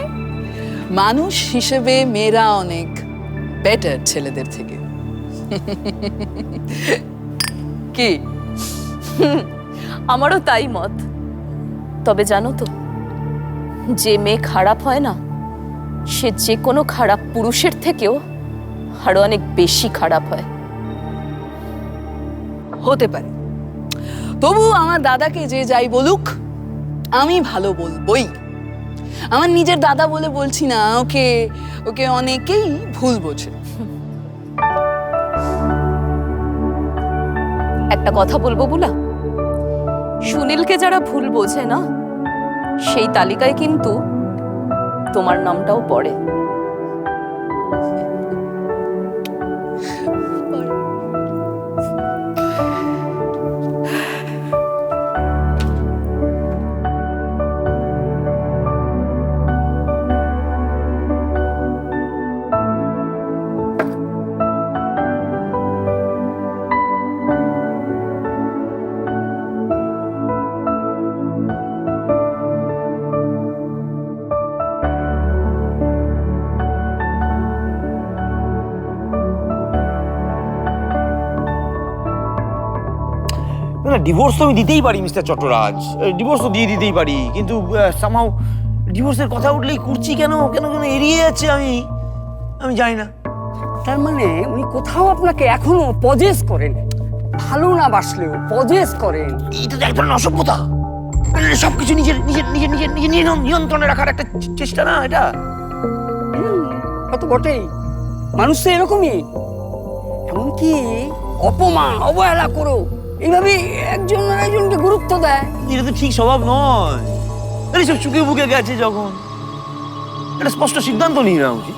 মানুষ হিসেবে মেয়েরা অনেক বেটার ছেলেদের থেকে। কি? আমারও তাই মত। তবে জানো তো, যে মেয়ে খারাপ হয় না, সে যে কোনো খারাপ পুরুষের থেকেও আরো অনেক বেশি খারাপ হয়। হতে পারে, তবু আমার দাদাকে যে যাই বলুক আমি ভালো বলবই। আমার নিজের দাদা বলে বলছি না, ওকে ওকে অনেকেই ভুল বোঝে। একটা কথা বলবো বুলা, সুনীলকে যারা ভুল বোঝে না, সেই তালিকায় কিন্তু তোমার নামটাও পড়ে। না, ডিভোর্স তো আমি দিতেই পারি মিস্টার চট্টরাজ, ডিভোর্স তো দিয়ে দিতেই পারি, কিন্তু সামহাউ ডিভোর্সের কথা উঠলেই করছি কেন কেন কেন এড়িয়ে যাচ্ছে। আমি জানি না। তার মানে উনি কোথাও আপনাকে এখনো পজেস করেন, ভালো না বাসলেও পজেস করেন। এটা তো এক ধরনের অসভ্যতা। সবকিছু নিজের নিজের নিজের নিজের নিজের নিয়ন্ত্রণে রাখার একটা চেষ্টা না এটা? কত বটেই, মানুষ তো এরকমই। এমনকি অপমান অবহেলা করো এইভাবে একজন একজনকে গুরুত্ব দেয়। এটা তো ঠিক স্বভাব নয়। আরে সব চুকে বুকে গেছে যখন, একটা স্পষ্ট সিদ্ধান্ত নিয়ে নেওয়া উচিত।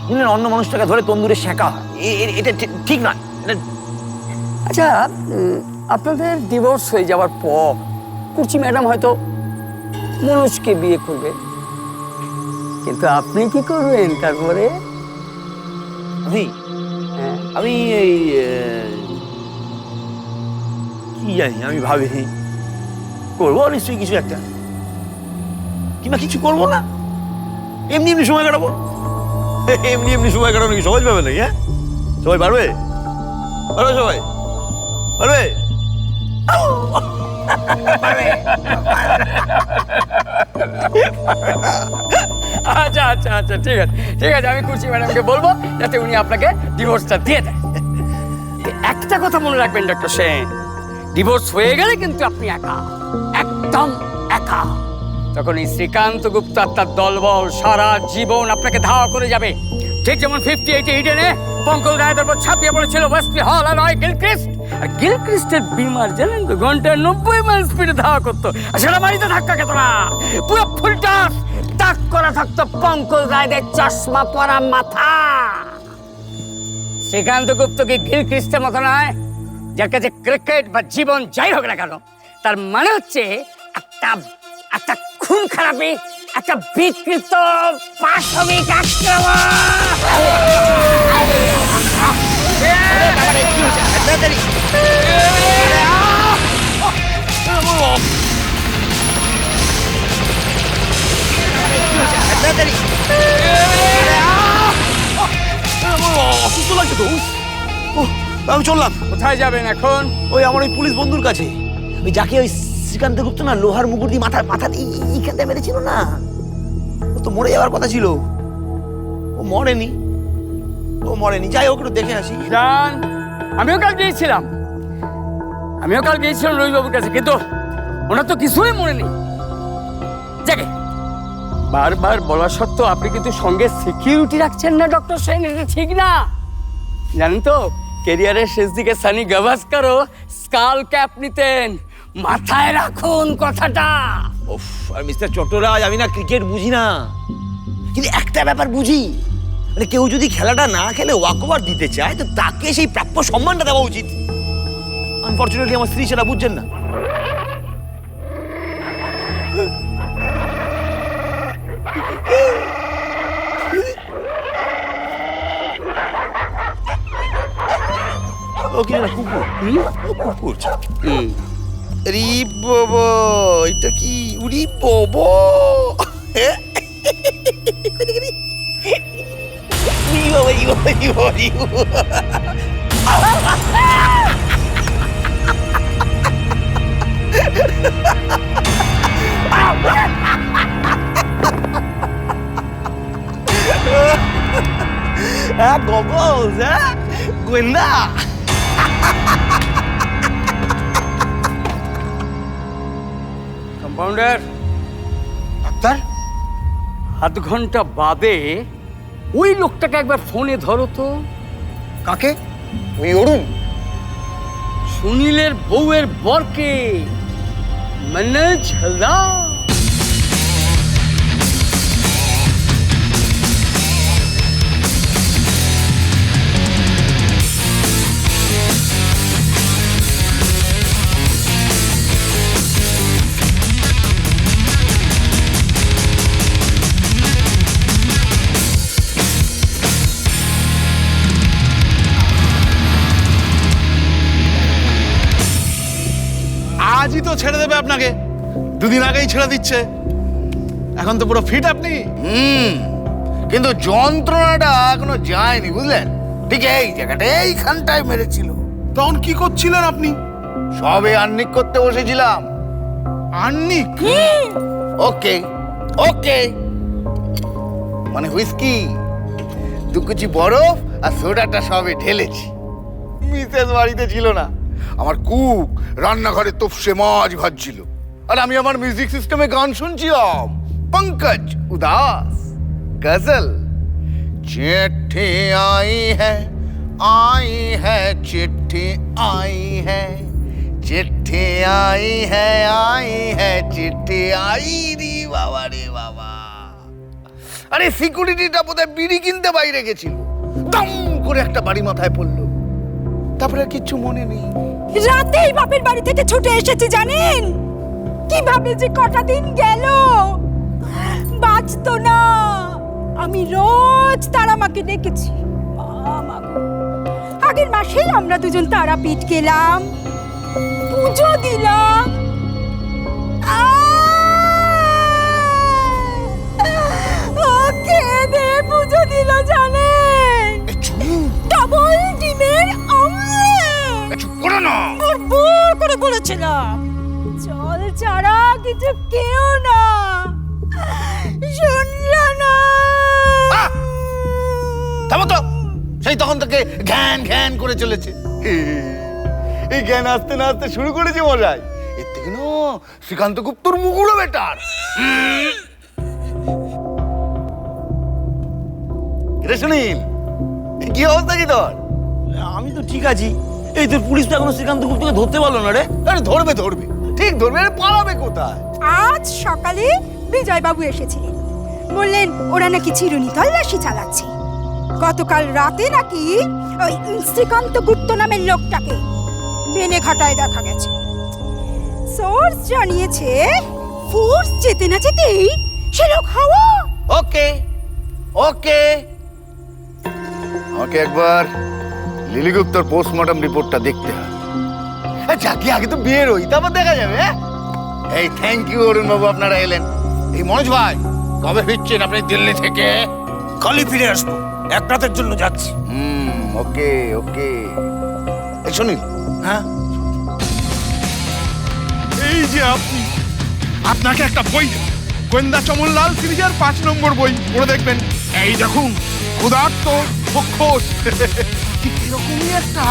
বুঝলেন, অন্য মানুষটাকে ধরে তন্দুরে শেখা, এটা ঠিক নয়। আচ্ছা, আপনাদের ডিভোর্স হয়ে যাওয়ার পর কুচি ম্যাডাম হয়তো মনোজকে বিয়ে করবে, কিন্তু আপনি কি করবেন তারপরে? আমি এই কি জানি, আমি ভাবিনি। করবো নিশ্চয়ই কিছু একটা, কিংবা কিছু করবো না, এমনি এমনি সময় কাটাবো। এমনি এমনি সময় কাটানো কি সহজ পাবে নাকি? হ্যাঁ, সবাই পারবে? পারবে সবাই? পারবে? আচ্ছা আচ্ছা আচ্ছা, ঠিক আছে ঠিক আছে, আমি কুচি ম্যাডামকে বলবো যাতে উনি আপনাকে ডিভোর্সটা দিয়ে দেয়। একটা কথা মনে রাখবেন ডক্টর সেন, ডিভোর্স হয়ে গেলে কিন্তু আপনি একা, একদম একা। তখন এই শ্রীকান্ত গুপ্ত আর তার দলবল সারা জীবন আপনাকে ধাওয়া করে যাবে, ঠিক যেমন 58 ইডেনে পঙ্কজ রায়ের উপর ছাপিয়ে পড়েছিল ওয়েস্টলি হল আর নয় গিলক্রিস্ট। আর গিলক্রিস্টের বিমার জানেন তো ঘন্টায় 90 মাইল স্পিডে ধাওয়া করতো, আর সেটা বাড়িতে ধাক্কা খেত না, পুরো ফুলটাস তাক করা থাকতো পঙ্কজ রায়ের চশমা পরা মাথা। শ্রীকান্ত গুপ্ত কি গিলক্রিস্টের মতো নয়, যার কাছে ক্রিকেট বা জীবন যাই হোক না কেন, তার মানে হচ্ছে একটা খুন খারাপি, একটা বিকৃত পাশবিক আক্রমণ। অসুস্থ লাগছে তো, আমি চললাম। কোথায় যাবেন এখন? ওই আমার ওই পুলিশ বন্ধুর কাছে, ওই যাকে ওই শ্রীকান্ত গুপ্ত না লোহার মুকুট দিয়ে মাথা এইখানটা মেরেছিল না, ও তো মরে যাওয়ার কথা ছিল, ও মরেনি। যাই হোক, একটু দেখে আসি। জান, আমিও কাল গিয়েছিলাম রবিবাবুর কাছে, কিন্তু ওনার তো কিছুই মনে নেই। যাকে বারবার বলা সত্ত্বেও আপনি কিন্তু সঙ্গে সিকিউরিটি রাখছেন না ডক্টর সেন, এটা ঠিক না। জানেন তো, ক্যারিয়ারের শেষ দিকে সানি গাভাস্কারও স্কাল ক্যাপ নিতেন, মাথায় রাখুন কথাটা। উফ, আর মিস্টার চট্টরাজ, আমি না ক্রিকেট বুঝি না, কিন্তু একটা ব্যাপার বুঝি, মানে কেউ যদি খেলাটা না খেলে ওয়াকওভার দিতে চায়, তো তাকে সেই প্রাপ্য সম্মানটা দেওয়া উচিত। আনফরচুনেটলি আমার স্ত্রী সেটা বুঝছেন না। ও কি না কুকুর কুকুর রি বাবা এটা কি উড়ি বাবা গগলস হ্যাঁ গোয়েন্দা কম্পাউন্ডার, ডাক্তার আধ ঘন্টা বাদে ওই লোকটাকে একবার ফোনে ধরো তো। কাকে? ওই অরুণ? সুনীলের বউয়ের বরকে, মনোজ হালদার। আজই তো ছেড়ে দেবে আপনাকে, দুদিন আগেই ছেড়ে দিচ্ছে। এখন তো পুরো ফিট আপনি। কিন্তু যন্ত্রণাটা এখনো যায়নি, বুঝলেন? ঠিক এই জায়গাটা এইখানটায় মেরেছিল। তখন কি করছিলেন আপনি? সবে আর্নিক করতে বসেছিলাম। আর্নিক? ওকে ওকে, মানে হুইস্কি, দুকুচি বরফ আর সোডাটা সবে ঢেলেছি। মিসেস বাড়িতে ছিল না, আমার কুক রান্নাঘরে তোপসে মাছ ভাজছিল, আর আমি আমার মিউজিক সিস্টেমে গান শুনছিলাম। पंकज उदास गजल। चिट्ठी आई है चिट्ठी आई है, चिट्ठी आई है चिट्ठी आई रे बाबा रे बाबा। আরে সিকিউরিটিটা বোধহয় বিড়ি কিনতে বাইরে গেছিল, দম করে একটা বাড়ি মাথায় পড়লো, তারপরে আর কিচ্ছু মনে নেই। রাতেই বাপের বাড়ি থেকে ছুটে এসেছি জানেন, কিভাবে যে কটা দিন গেল বাঁচতো না। আমি রোজ তারা মাকে ডেকেছি, মা গো। আগের মাসেই আমরা দুজন তারাপীঠ গেলাম, পুজো দিলাম। কেঁদে পুজো দিল জানেন, ডবল ডিমের অমলেট। চুপ করো না, ভুল করে বলেছিলাম। জল ছাড়া কিছু কেউ না, শুনলো না। থামো তো, সেই তখন থেকে ঘ্যান ঘ্যান করে চলেছে। এই জ্ঞান আসতে না আসতে শুরু করেছে মজাই। এর থেকে না শ্রীকান্ত গুপ্তর মুগুলো বেটার। রে সুনীল, কি অবস্থা কি তোর? আমি তো ঠিক আছি। এই তোর পুলিশ তো এখনো শ্রীকান্ত গুপ্তকে ধরতে পারলো না রে। আরে ধরবে ধরবে, ঠিক ধরবে। আরে পালাবে কোথায়? আজ সকালে বিজয়বাবু এসেছিলেন, বললেন ওরা নাকি চিরুনি তল্লাশি চালাচ্ছে। গতকাল রাতে নাকি ওই শ্রীকান্ত গুপ্ত নামের লোকটাকে বেনেঘাটায় দেখা গেছে। সোর্স জানিয়েছে ফোর্স যেতে না যেতেই সে লোক হাওয়া। ওকে ওকে, আমাকে একবার লিলি গুপ্তর পোস্টমর্টম রিপোর্টটা দেখতে হবে। যাকে আগে তো বিয়ের হই, তারপর দেখা যাবে। এই থ্যাংক ইউ অরুণ বাবু, আপনারা এলেন। এই মনোজ ভাই, কবে ফিরছেন আপনি দিল্লি থেকে? কালই ফিরে আসবো, এক রাতের জন্য যাচ্ছি। ওকে ওকে। এই সুনীল, হ্যাঁ এই যে আপনি, আপনাকে একটা বই দেব, গোয়েন্দা চমনলাল সিরিজের 5 নম্বর বই, পড়ে দেখবেন। এই দেখুন, ক্ষুধার্ত খোকস। ঠিক এরকমই একটা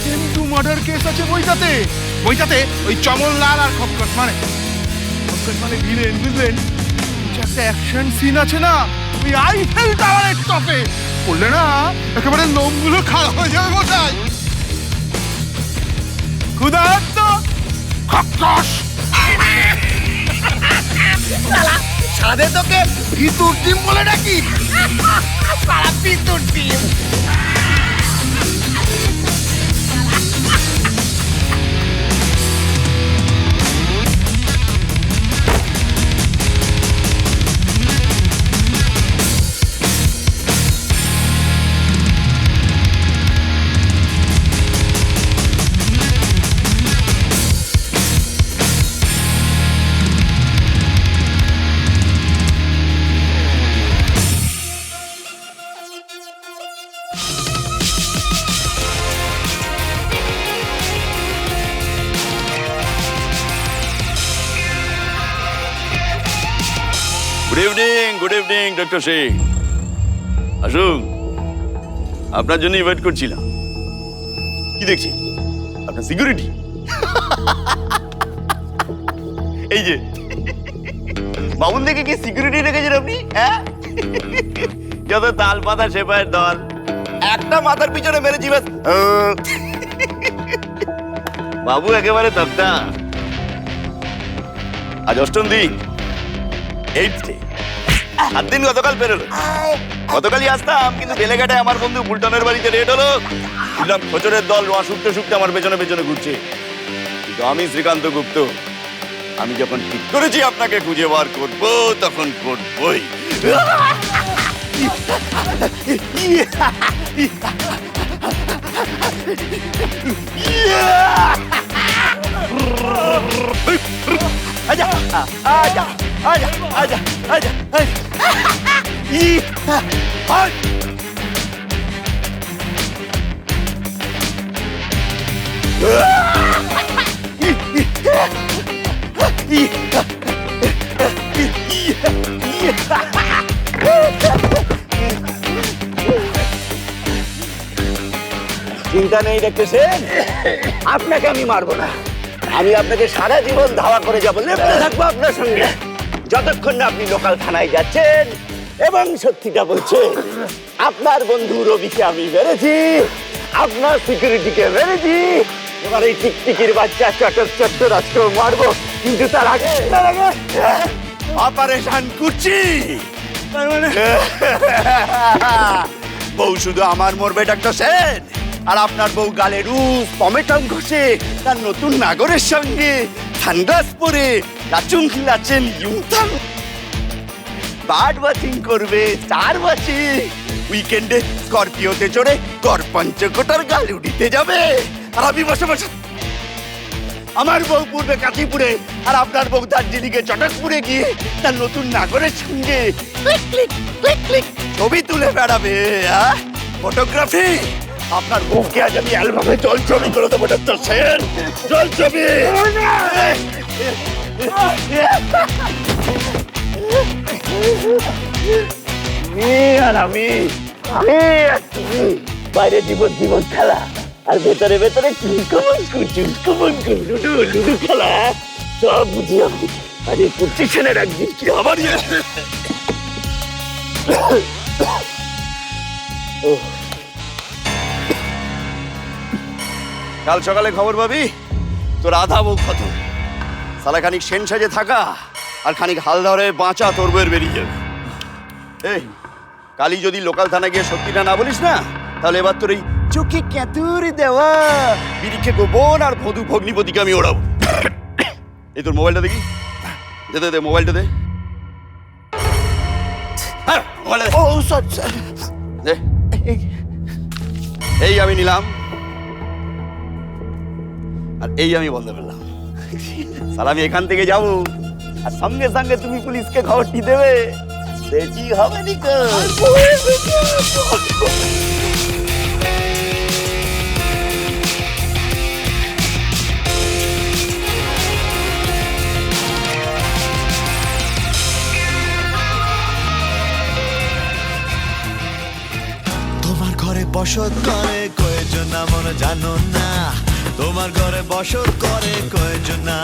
সেন্টু মার্ডার কেস আছে বইটাতে। বইটাতে ওই চমনলাল আর খোকস মানে ভিলেন, বুঝলেন? যে একটা অ্যাকশন সিন আছে না, ওই আইফেল টাওয়ারের টপে পড়লে না একেবারে লোমগুলো খাড়া হয়ে যাবে গোটায়। ক্ষুধার্ত খোকস। সাদে তোকে ভিতর টিম বলে ডাকি, সারা ভিতর team. Good evening doctor Singh. আসুন, আপনার জন্যই ওয়েট করছিলাম। কি দেখছি? আপনার সিকিউরিটি। এই যে বাবুল দেখে কি সিকিউরিটি রেখেছেন আপনি? হ্যাঁ, যত তাল পাতা সেপায়ের দল, একটা মাথার পিছনে মেরেছি ব্যাস। বাবু একেবারে তক্তা। আজ অষ্টম দিন, 8th ডে। 7 দিন গতকাল পেরোলো। গতকালই আসতাম, কিন্তু বেলেঘাটায় আমার বন্ধু বুলটনের বাড়িতে রেড হলো। বুঝলাম খোচরের দল রোয়া শুকতে শুকতে আমার পেছনে পেছনে ঘুরছে। কিন্তু আমি শ্রীকান্ত গুপ্ত, আমি যখন ঠিক করেছি আপনাকে খুঁজে বার করবো, তখন করবই। আজা আজা আজা আজা আজা চিন্তা নেই দেখতেছেন, আপনাকে আমি মারবো না। আমি আপনাকে সারা জীবন ধাওয়া করে যাবো, লেপটে থাকবো আপনার সঙ্গে, যতক্ষণ না আপনি লোকাল থানায় যাচ্ছেন এবং সত্যিটা বলছেন। আপনার বন্ধু রবিকে আমি মেরেছি, আপনার সিকিউরিটিকে মেরেছি, এবার এই টিকটিকির বাচ্চা চটক চট্টর আজকেও মারবো। কিন্তু তার আগে অপারেশন করছি। তার মানে বউ শুধু আমার মরবে ডাক্তার সেন, আর আপনার বউ গালে রুস পমেটম ঘষে তার নতুন নাগরের সঙ্গে সানগ্লাস পরে লাচুং লাচেন ইউথাং বার্ড ওয়াচিং করবে, স্টার ওয়াচিং। উইকেন্ডে স্করপিওতে চড়ে গড় পঞ্চকোটার গালুডিতে যাবে, আর আমি বসে বসে। আমার বউ পূর্বে কাঁথিপুরে, আর আপনার বউ দার্জিলিংয়ে চটকপুরে গিয়ে তার নতুন নাগরের সঙ্গে ক্লিক ক্লিক ক্লিক ক্লিক ছবি তুলে বেড়াবে। ফটোগ্রাফি। আপনার বউকে আজ আমি অ্যালবামে জল ছবি করে দেবো ডাক্তার সেন, জল ছবি। আর আমি বাইরে জীবন জীবন খেলা, আর ভেতরে ভেতরে লুডু লুডু খেলা, সব বুঝি আমি। আজ এই পজিশনের একদিন কি আমার কাল সকালে খবর পাবি তোর আধা বউ কত। সালা খানিক সেন সাজে থাকা আর খানিক হাল ধরে বাঁচা, তোর বউয়ের বেরিয়ে যাবে। এই কালি যদি লোকাল থানা গিয়ে সত্যিটা না বলিস না, তাহলে এবার তোর এই চোখে ক্যাতুর দেওয়া বিরিখে গোপন আর ভদু ভগ্নিপতিকে আমি ওড়াবো। এই তোর মোবাইলটা দেখি, দে দে দে মোবাইলটা দে। হ্যাঁ মোবাইলটা দে। ও দে। এই আমি নিলাম, আর এই আমি বন্ধ করলাম। সালা আমি এখান থেকে যাবো, আর সঙ্গে সঙ্গে তুমি পুলিশকে খবরটি দেবে। বেশি হবে নিকো। তোমার ঘরে বসত করে কয়েকজন মন জানো না, তোমার ঘরে বসত করে কয়েকজন না,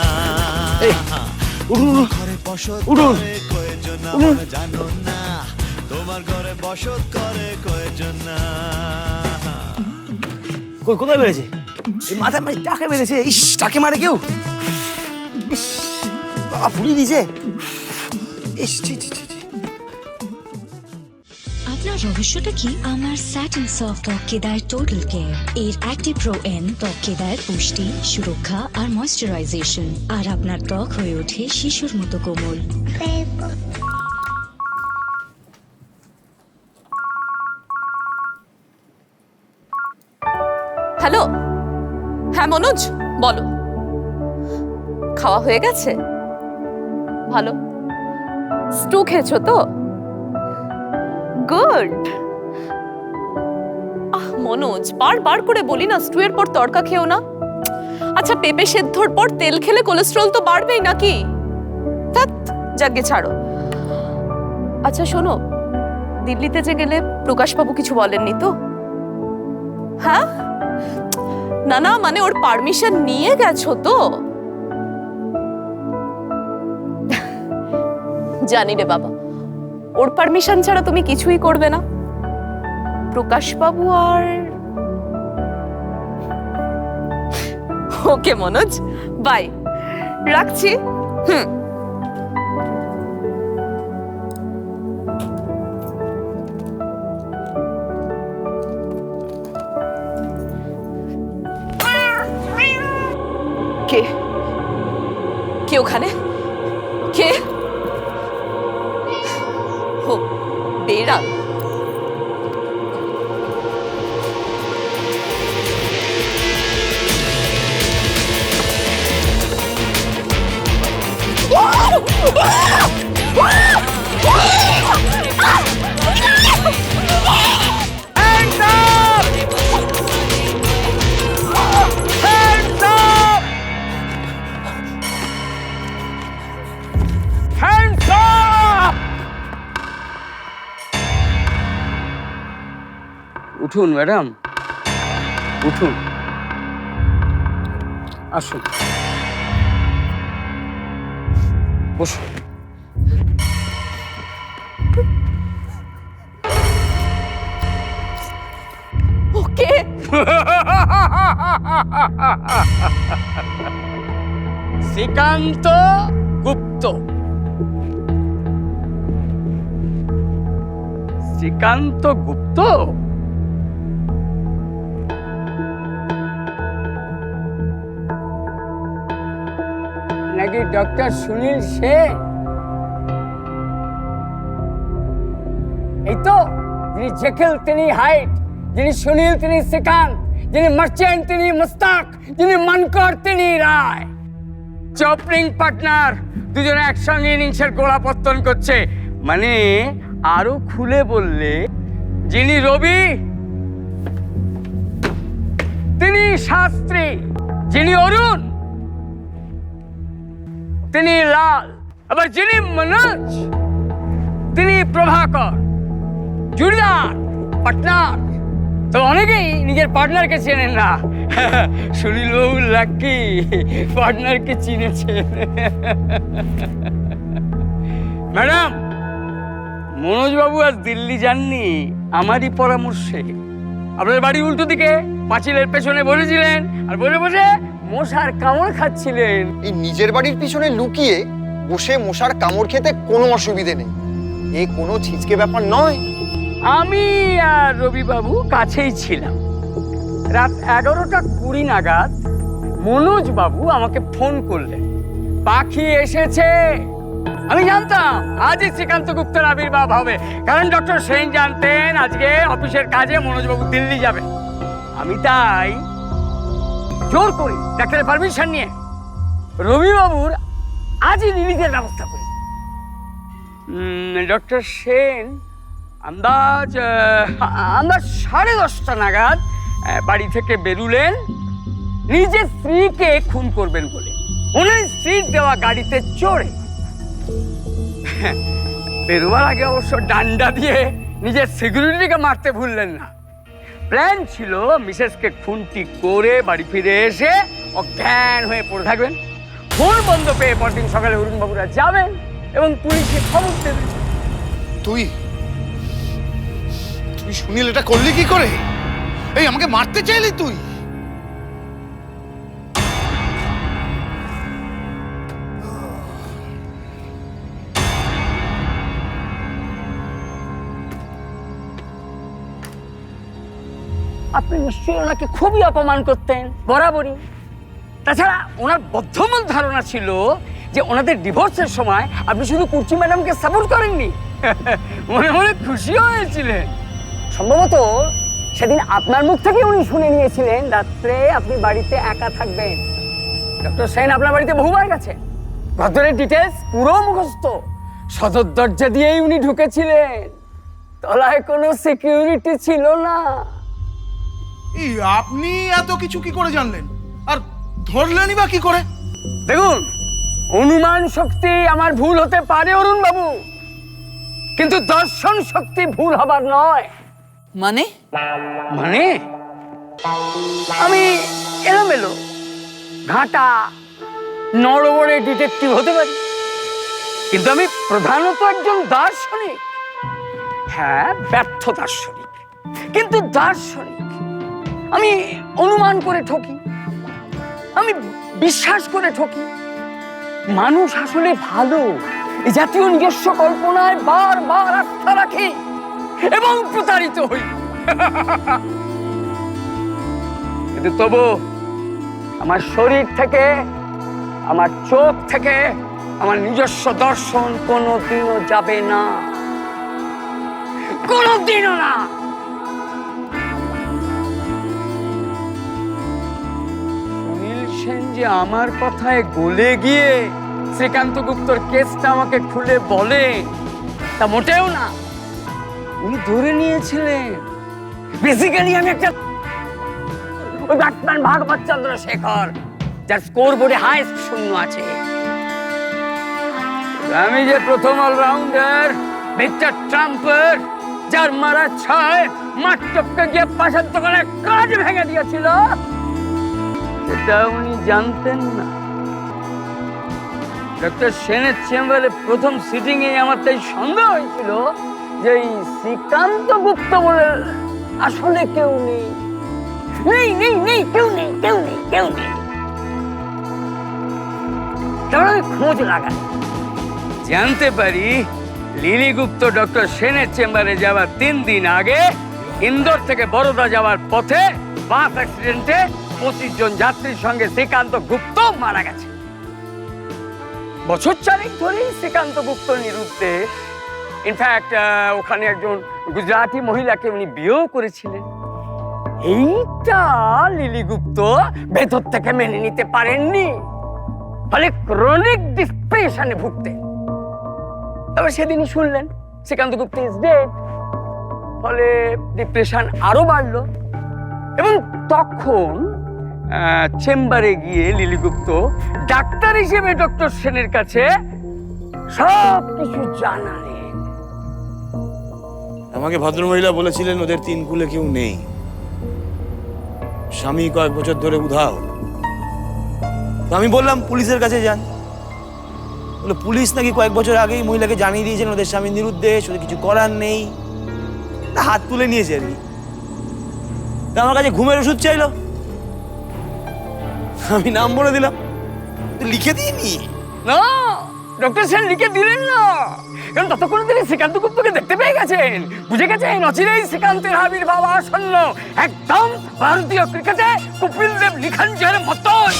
ঘরে বসত করে কয়েকজন মন জানো না, তোমার ঘরে বসত করে কয়েকজন না। কোথায় বেড়েছে? এই মাথায় মানে টাকে বেড়েছে। ইস, টাকে মারে কেউ? ইস, বাবা পুড়িয়ে দিয়েছে। ইস, ছি ছি ছি। আপনার রহস্যটা কি? আমার স্যাটিন সফট ত্বক কেদার টোটাল কেয়ার এর অ্যাক্টিভ প্রো এন ত্বক কেদার পুষ্টি, সুরক্ষা আর ময়শ্চারাইজেশন, আর আপনার ত্বক হয়ে ওঠে শিশুর মতো কোমল। হ্যালো, হ্যাঁ মনোজ বলো। খাওয়া হয়ে গেছে? ভালো। স্টু খেয়েছো তো? গুড। মনোজ, বারবার করে বলি না স্টুয়ের পর তড়কা খেও না। আচ্ছা, পেঁপে সেদ্ধর পর তেল খেলে কোলেস্টেরল তো বাড়বেই নাকি? ধ্যাৎ, যাকে ছাড়ো। আচ্ছা শোনো, দিল্লিতে যে গেলে প্রকাশবাবু কিছু বলেননি তো? হ্যাঁ, না না, মানে ওর পারমিশন নিয়ে গেছো তো? জানি রে বাবা, ওর পারমিশন ছাড়া তুমি কিছুই করবে না। প্রকাশবাবু আর ওকে মনোজ, বাই, রাখছি। কে কে ওখানে? কে? ও বেড়াল। উঠুন ম্যাডাম, উঠুন, আসুন, বসুন। ওকে শ্রীকান্ত গুপ্ত। শ্রীকান্ত গুপ্ত? নাকি ডক্টর সুনীল সেন? এই তো, যিনি জেকেল তিনি হাইড, যিনি সুনীল তিনি শ্রীকান্ত, যিনি মার্চেন্ট তিনি মুস্তাক, যিনি মানকর তিনি রায়। ওপেনিং পার্টনার দুজনে একসঙ্গে ইনিংসের গোড়াপত্তন করছে। মানে আরো খুলে বললে, যিনি রবি তিনি শাস্ত্রী, যিনি অরুণ তিনি লাল, আবার যিনি মনোজ তিনি প্রভাকর। জুড়িদার পার্টনার তো অনেকেই নিজের পার্টনারকে চেনেন না। সুনীল বাবু লাকি পার্টনারকে চিনেছেন। ম্যাডাম, মনোজ বাবু আজ দিল্লি যাননি আমারই পরামর্শে। আপনার বাড়ির উল্টো দিকে পাঁচিলের পেছনে বসেছিলেন আর বসে বসে মশার কামড় খাচ্ছিলেন। এই নিজের বাড়ির পিছনে লুকিয়ে বসে মশার কামড় খেতে কোনো অসুবিধে নেই, এ কোনো ছিচকে ব্যাপার নয়। আমি আর রবিবাবু কাছেই ছিলাম। রাত 11:20 নাগাদ মনোজ বাবু আমাকে ফোন করলেন, পাখি এসেছে। আমি জানতাম আজই শ্রীকান্ত গুপ্তের আবির্ভাব হবে, কারণ ডক্টর সেন জানতেন আজকে অফিসের কাজে মনোজ বাবু দিল্লি যাবেন। আমি তাই জোর করি ডাক্তারের পারমিশন নিয়ে রবিবাবুর আজই রিলিজের ব্যবস্থা করি। ডক্টর সেন আন্দাজ 10:30 নাগাদ বাড়ি থেকে বেরুলেন নিজের স্ত্রীকে খুন করবেন বলে। ওনার স্ত্রীর দেওয়া গাড়িতে চড়ে বেরোবার আগে অবশ্য ডান্ডা দিয়ে নিজের সিকিউরিটিকে মারতে ভুললেন না। প্ল্যান ছিল মিসেসকে খুনটি করে বাড়ি ফিরে এসে অজ্ঞান হয়ে পড়ে থাকবেন। ফোন বন্ধ পেয়ে পরদিন সকালে অরুণবাবুরা যাবেন এবং পুলিশে খবর দেবেন। তুই সুনীল এটা করলি কি করে? এই আমাকে মারতে চাইলি তুই? আপনি নিশ্চয়ই ওনাকে খুবই অপমান করতেন বরাবরই। তাছাড়া ওনার বদ্ধমূল ধারণা ছিল যে ওনাদের ডিভোর্সের সময় আপনি শুধু কুর্চি ম্যাডামকে সাপোর্ট করেননি, মনে মনে খুশিও হয়েছিলেন। সম্ভবত সেদিন আপনার মুখ থেকে উনি শুনে নিয়েছিলেন রাত্রে আপনি বাড়িতে একা থাকবেন। ডক্টর সেন আপনার বাড়িতে বহুবার গেছেন, ঘরের ডিটেলস পুরো মুখস্থ। সদর দরজা দিয়েই উনি ঢুকেছিলেন, তলায় কোনো সিকিউরিটি ছিল না। এই আপনি এত কিছু কি করে জানলেন আর ধরলেনই বা কি করে? দেখুন, অনুমান শক্তি আমার ভুল হতে পারে অরুণ বাবু, কিন্তু দর্শন শক্তি ভুল হবার নয়। মানে মানে আমি এলোমেলো ঘাটা নড়বড়ে ডিটেকটিভ হতে পারি, কিন্তু আমি প্রধানত একজন দার্শনিক। হ্যাঁ, ব্যর্থ দার্শনিক, কিন্তু দার্শনিক। আমি অনুমান করে ঠকি, আমি বিশ্বাস করে ঠকি। মানুষ আসলে ভালো, এই জাতীয় নিজস্ব কল্পনায় বারবার আস্থা রাখি এবং প্রতারিত হই। কিন্তু তবু আমার শরীর থেকে, আমার চোখ থেকে আমার নিজস্ব দর্শন কোনোদিনও যাবে না, কোনোদিনও না। সুনীল সেন যে আমার কথায় গলে গিয়ে শ্রীকান্ত গুপ্তর কেসটা আমাকে খুলে বলে, তা মোটেও না। উনি ধরে নিয়েছিলেন বেসিক্যালি আমি একটা ওই ব্যাটম্যান ভাগবত চন্দ্রশেখর, যার স্কোর বোর্ডে হাইস্ট শূন্য আছে। আমি যে প্রথম অলরাউন্ডার, ভিক্টর ট্রাম্পার, যার মারা ছয় মাঠ টপকে গিয়ে পাশের দোকানে কাজ ভেঙে দিয়েছিল, সেটা উনি জানতেন না। ডক্টর সেনের চেম্বারে প্রথম সিটিং এ আমার তাই সন্দেহ হয়েছিল যে এই শ্রীকান্ত গুপ্ত বলে আসলে কেউ নেই, নেই নেই নেই কেউ নেই, কেউ নেই, কেউ নেই। তারপর আমি খোঁজ লাগাই, জানতে পারি লিলি গুপ্ত ডক্টর সেনের চেম্বারে যাওয়ার 3 দিন আগে ইন্দোর থেকে বরোদা যাওয়ার পথে বাস অ্যাক্সিডেন্টে 25 জন যাত্রীর সঙ্গে শ্রীকান্ত গুপ্ত মারা গেছে। বছর 4 ধরেই শ্রীকান্ত গুপ্ত নিরুদ্দেশ। ইনফ্যাক্ট ওখানে একজন গুজরাটি মহিলাকে উনি বিয়েও করেছিলেন। এইটা লিলি গুপ্ত ভেতর থেকে মেনে নিতে পারেননি, ফলে ক্রনিক ডিপ্রেশনে ভুগতেন। তবে সেদিনই শুনলেন শ্রীকান্ত গুপ্ত ইজ ডেড, ফলে ডিপ্রেশন আরো বাড়লো। এবং তখন চেম্বারে গিয়ে লিলি গুপ্ত ডাক্তার হিসেবে ডক্টর সেনের কাছে সব কিছু জানালেন। আমাকে ভদ্রমহিলা বলেছিলেন ওদের 3 কুলে কেউ নেই, স্বামী কয়েক বছর ধরে উধাও। তো আমি বললাম পুলিশের কাছে যান। বলে পুলিশ নাকি কয়েক বছর আগেই মহিলাকে জানিয়ে দিয়েছেন ওদের স্বামী নিরুদ্দেশ, ওদের কিছু করার নেই। হাত তুলে নিয়েছে আর কি। তা আমার কাছে ঘুমের ওষুধ চাইলো, আমি নাম বলে দিলাম, লিখে দিইনি। না, ডক্টর সেন লিখে দিলেন না, কারণ ততক্ষণে তিনি শ্রীকান্ত গুপ্তকে দেখতে পেয়ে গেছেন, বুঝে গেছেন অচিরেই শ্রীকান্তের আবির্ভাব আসন্ন। একদম ভারতীয় ক্রিকেটে কপিল দেব লিখনজের মতোই।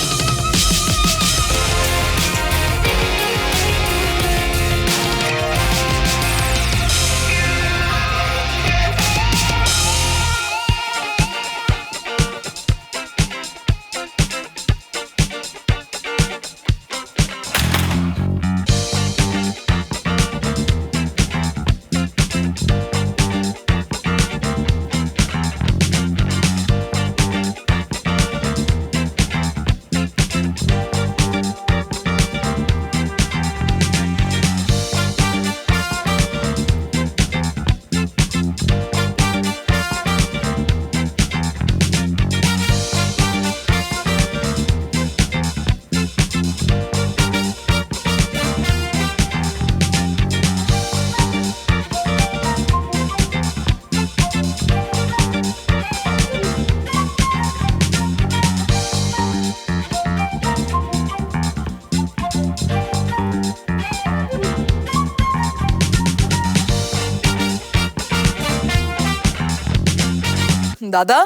দাদা,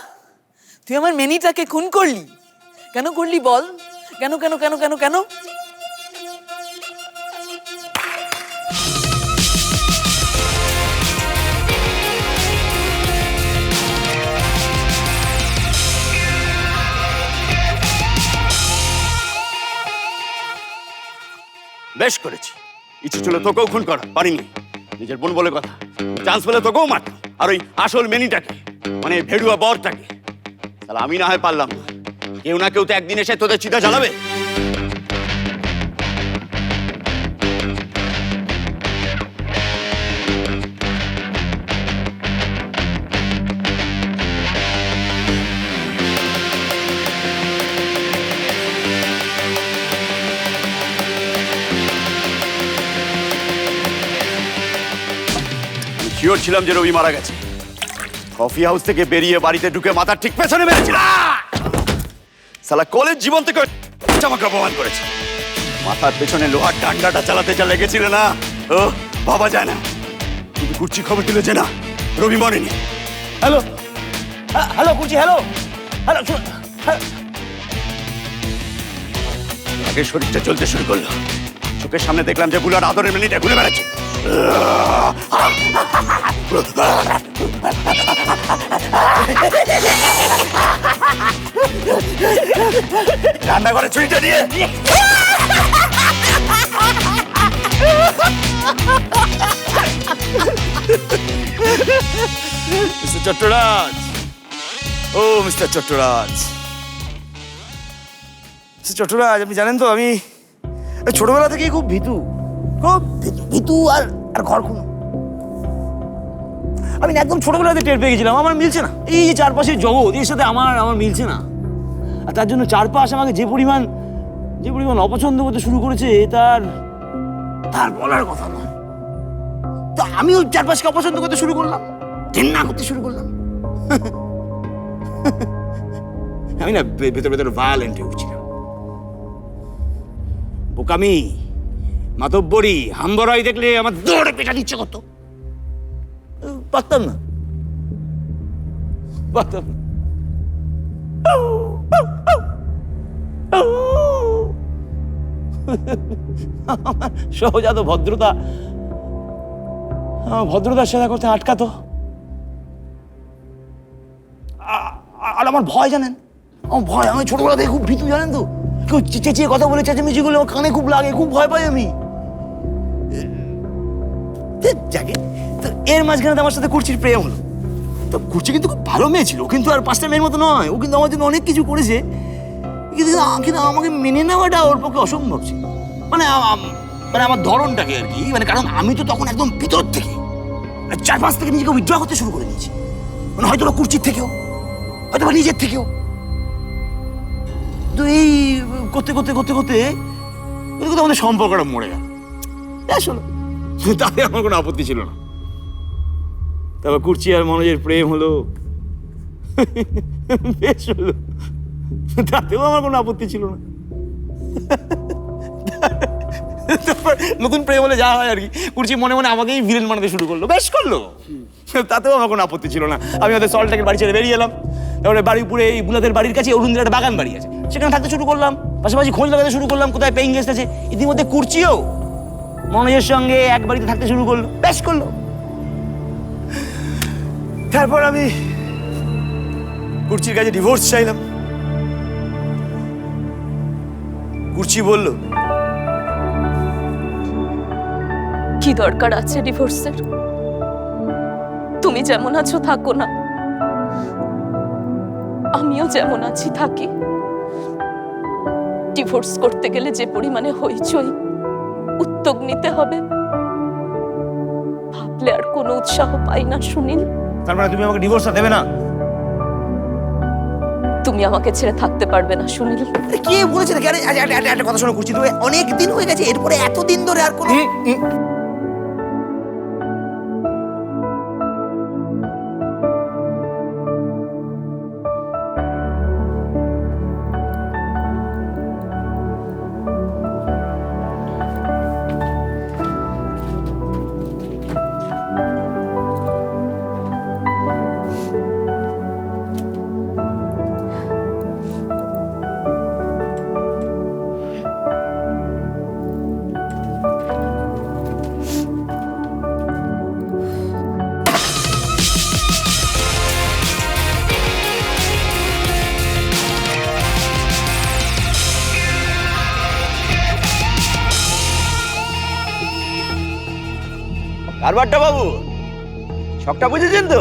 তুই আমার মেনিটাকে খুন করলি। কেন করলি বল? কেন কেন কেন কেন কেন? বেশ করেছি, ইচ্ছে ছিল তোকেও খুন করা, পারিনি। নিজের বোন বলে কথা, চান্স পেলে তোকেও মারতাম। আর ওই আসল মেনিটাকে, মানে ভেড়ুয়া বরটাকে তাহলে আমি না হয় পারলাম না, কেউ না কেউ তো একদিন এসে তোদের চিতা জ্বালাবে। শিওর ছিলাম যে রবি মারা গেছে। কফি হাউস থেকে বেরিয়ে বাড়িতে ঢুকে মাথার ঠিক পেছনে মেরেছিল। সালা কলেজ জীবন থেকে আমাকে অপমান করেছে। মাথার পেছনে লোহার ডান্ডাটা চালাতে যা লেগেছিল না, ও ভাবা যায় না। কিন্তু কুর্চি খবর দিল যে না, রবি মরেনি। হ্যালো হ্যালো কুচি, হ্যালো হ্যালো। আগে শরীরটা চলতে শুরু করলো, চোখের সামনে দেখলাম যে বুলার আদরের মিনিটে ঘুরে বেড়াচ্ছে। রান্না করে ছুরিটা দিয়ে মিস্টার চট্টরাজ, ও মিস্টার চট্টরাজ, মিস্টার চট্টরাজ, আপনি জানেন তো আমি ছোটবেলা থেকেই খুব ভীতু, খুব ভীতু আর ঘর খুনো। আমি না একদম ছোটবেলাতে টের পেয়ে গেছিলাম আমার মিলছে না, এই যে চারপাশের জগৎ এর সাথে আমার মিলছে না। আর তার জন্য চারপাশ আমাকে যে পরিমাণ অপছন্দ করতে শুরু করেছে তার বলার কথা নয়। তো আমিও চারপাশকে অপছন্দ করতে শুরু করলাম, ঘেন্না করতে শুরু করলাম। আমি না ভেতরে ভায়োলেন্ট হয়ে উঠছিলাম। বোকামি, মাতব্বরি, হাম্বরাই দেখলে আমার দৌড়ে পেটাতে ইচ্ছে করতো। পারতাম না। সহজাত ভদ্রতার সাথে করতে আটকাতো। আর আমার ভয়, জানেন, আমার ভয়, আমি ছোটবেলা থেকে খুব ভীতু, জানেন তো। কেউ চেঁচিয়ে কথা বলে, চেঁচামেচি গুলো কানে খুব লাগে, খুব ভয় পাই আমি। যাকে তো এর মাঝখানে আমার সাথে কুর্চির প্রেম হলো। তো কুর্চি কিন্তু খুব ভালো মেয়ে ছিল, ও কিন্তু আর 5টা মেয়ের মতো নয়। ও কিন্তু আমার জন্য অনেক কিছু করেছে, কিন্তু আমাকে মেনে নেওয়াটা ওর পক্ষে অসম্ভব ছিল। মানে আমার ধরনটাকে আর কি, মানে কারণ আমি তো তখন একদম ভিতর থেকে চারপাশ থেকে নিজেকে উইথড্র করতে শুরু করে দিয়েছি। মানে হয়তো কুর্চির থেকেও, হয়তো নিজের থেকেও। তো এই করতে আমাদের সম্পর্কটা মরে গেল। আসলে তাতে আমার কোনো আপত্তি ছিল না। তারপর কুর্চি আর মনোজের প্রেম হলো, বেশ হলো, তাতেও আমার কোনো আপত্তি ছিল না। নতুন প্রেম হলে যা হয় আর কি, কুর্চি মনে মনে আমাকেই ভিলেন বানাতে শুরু করলো, বেশ করলো, তাতেও আমার কোনো আপত্তি ছিল না। আমি ওদের সল্টলেকের বাড়ি ছেড়ে বেরিয়ে এলাম। তারপরে বাড়িপুরে এই বুলাদের বাড়ির কাছে অরুণদের একটা বাগান বাড়ি আছে, সেখানে থাকতে শুরু করলাম। পাশাপাশি খোঁজ লাগাতে শুরু করলাম কোথায় পেইং গেস্ট আছে। ইতিমধ্যে কুর্চিও মনোজের সঙ্গে এক বাড়িতে থাকতে শুরু করলো, বেশ করলো। তারপর আমি কুর্চির কাছে ডিভোর্স চাইলাম। কুর্চি বলল, কি দরকার আছে ডিভোর্সের? তুমি যেমন আছো থাকো না, আমিও যেমন আছি থাকি। ডিভোর্স করতে গেলে যে পরিমাণে হইচই, উদ্যোগ নিতে হবে, ভাবলে আর কোনো উৎসাহ পাই না সুনীল। তার মানে তুমি আমাকে ডিভোর্সটা দেবে না? তুমি আমাকে ছেড়ে থাকতে পারবে না সুনীল। কে বলেছে? একটা কথা শোনো কুর্চি, তুমি অনেক দিন হয়ে গেছে, এরপরে এতদিন ধরে আর কোনো কারবারটা বাবু, শখটা বুঝেছেন তো?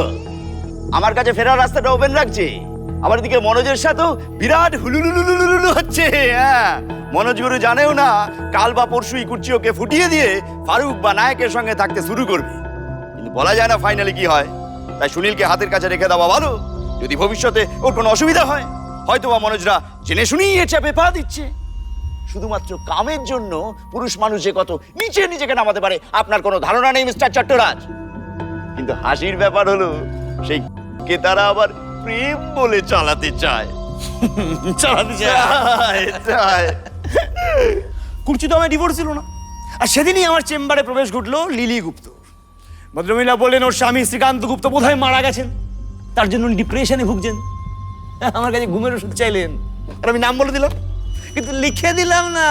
আমার কাছে ফেরার রাস্তাটা ওপেন রাখছি। আবার এদিকে মনোজের সাথেও বিরাট হুলুলুলুলুলু হচ্ছে। হ্যাঁ, মনোজ গুরু জানেও না কাল বা পরশুই কুর্চি ওকে ফুটিয়ে দিয়ে ফারুক বা নায়কের সঙ্গে থাকতে শুরু করবে। কিন্তু বলা যায় না ফাইনালি কি হয়। তাই সুনীলকে হাতের কাছে রেখে দেওয়া ভালো। যদি ভবিষ্যতে ওর কোনো অসুবিধা হয়, হয়তো বা মনোজরা জেনে শুনেই এ চাপে পা দিচ্ছে। শুধুমাত্র কামের জন্য পুরুষ মানুষ যে কত নিচে নিজেকে নামাতে পারে আপনার কোনো ধারণা নেই মিস্টার চট্টরাজ। কিন্তু হাসির ব্যাপার হলো সেই কে তারা আবার প্রেম বলে চালাতে চায়। কুর্চি তো আমার ডিভোর্স ছিল না, আর সেদিনই আমার চেম্বারে প্রবেশ ঘটলো লিলি গুপ্ত। ভদ্রমহিলা বললেন ওর স্বামী শ্রীকান্ত গুপ্ত বোধহয় মারা গেছেন, তার জন্য ডিপ্রেশনে ভুগছেন। আমার কাছে ঘুমের ওষুধ চাইলেন, আর আমি নাম বলে দিলাম, কিন্তু লিখে দিলাম না।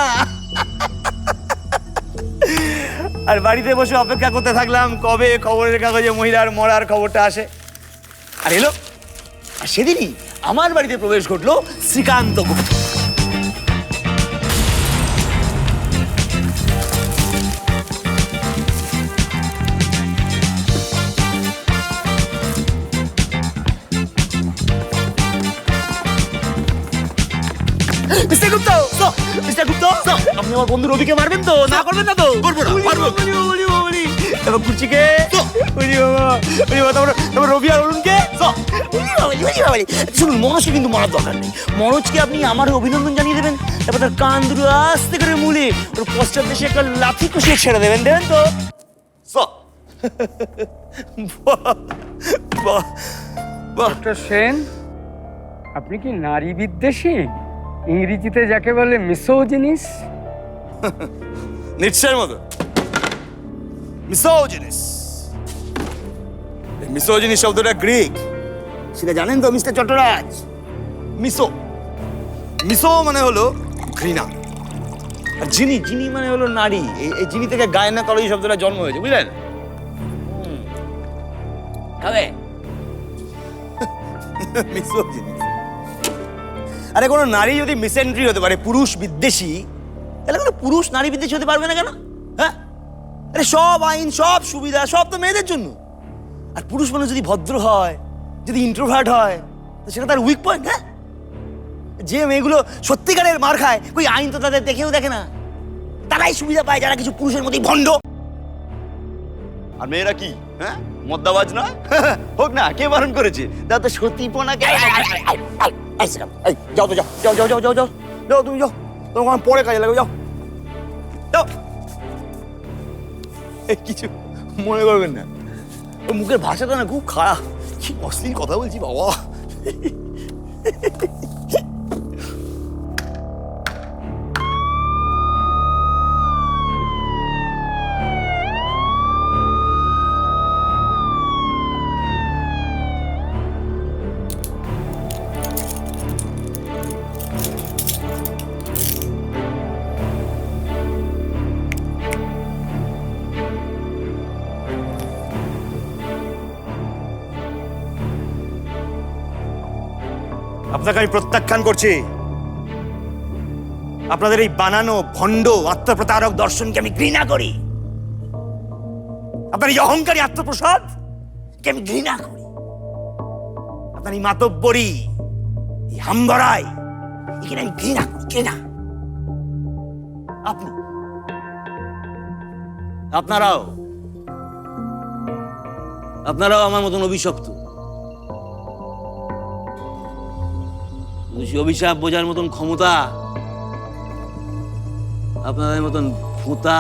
আর বাড়িতে বসে অপেক্ষা করতে থাকলাম কবে খবরের কাগজে মহিলার মরার খবরটা আসে। আর এলো, আর সেদিনই আমার বাড়িতে প্রবেশ ঘটলো শ্রীকান্ত গুপ্ত। মিস্টার গুপ্ত, মিস্টার গুপ্ত, আপনি আমার বন্ধু রবিকে মারবেন তো? না করবেন না তো? করবো না, পারবো। এবার কুর্চিকে, তারপর রবি আর অরুণকে। শুনুন, মনোজকে কিন্তু মারার দরকার নেই। মনোজকে আপনি আমার অভিনন্দন জানিয়ে দেবেন, তারপর তার কান দুটো আস্তে করে মুলে ওর পশ্চাৎ দেশে একটা লাথি কষিয়ে ছেড়ে দেবেন। দেবেন তো? ডক্টর সেন, আপনি কি নারী বিদ্বেষী? ইংরেজিতে যাকে বলে মিসোজিনিস। নিশ্চয়ের মতো মিসোজিনিস। মিসোজিনিস শব্দটা গ্রিক, সেটা জানেন তো মিস্টার চট্টরাজ? মিসো, মিসো মানে হলো ঘৃণা, আর জিনি, জিনি মানে হলো নারী। এই জিনি থেকে গায়না করো এই শব্দটা জন্ম হয়েছে, বুঝলেন? খাবে মিসোজিনিস। আরে কোনো নারী যদি মিসেন্ট্রি হতে পারে, পুরুষ বিদ্বেষী, তাহলে কোনো পুরুষ নারী বিদ্বেষী হতে পারবে না কেন? হ্যাঁ, আরে সব আইন, সব সুবিধা, সব তো মেয়েদের জন্য। আর পুরুষ মানুষ যদি ভদ্র হয়, যদি ইন্ট্রোভার্ট হয়, তো সেটা তার উইক পয়েন্ট। হ্যাঁ, যে মেয়েগুলো সত্যিকারের মার খায়, ওই আইন তো তাদের দেখেও দেখে না, তারাই সুবিধা পায় যারা কিছু পুরুষের মধ্যেই ভণ্ড। আর মেয়েরা কি? হ্যাঁ, মদ্দাবাজ নয়? হোক না, কে বারণ করেছে? তা তো সতীপনাকে। যাও তো, যাও যাও যাও যাও যাও যাও যাও, তুমি যাও, তোমার পরে কাজে লাগবে, যাও যাও। কিছু মনে করবেন না, ওর মুখের ভাষাটা না খুব খারাপ, কি অশ্লীল কথা বলছি বাবা। আপনাকে আমি প্রত্যাখ্যান করছি। আপনাদের এই বানানো ভণ্ড আত্মপ্রতারক দর্শনকে আমি ঘৃণা করি। আপনার এই অহংকারী আত্মপ্রসাদ কে আমি ঘৃণা করি। আপনার এই মাতব্বরি, এই হাম্বরাই, এখানে আমি ঘৃণা করি, ঘৃণা। আপনি, আপনারাও আপনারাও আমার মতন অভিশপ্ত। অভিশাপ বোঝার মতন ক্ষমতা আপনাদের মতন ভূতা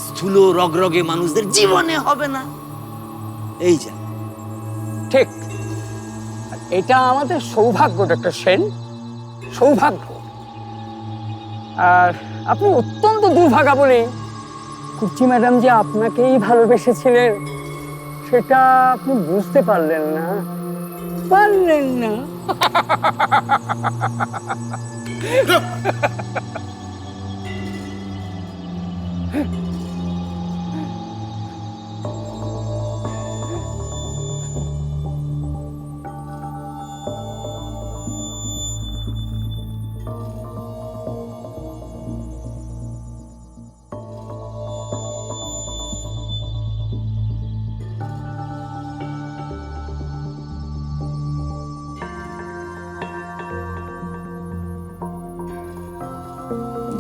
স্থূল রগরগে মানুষদের জীবনে হবে না। এই যা ঠিক, এটা আমাদের সৌভাগ্য ডক্টর সেন, সৌভাগ্য। আর আপনি অত্যন্ত দুর্ভাগা বলে কুচি ম্যাডাম যে আপনাকেই ভালোবেসেছিলেন সেটা আপনি বুঝতে পারলেন না, পারলেন না।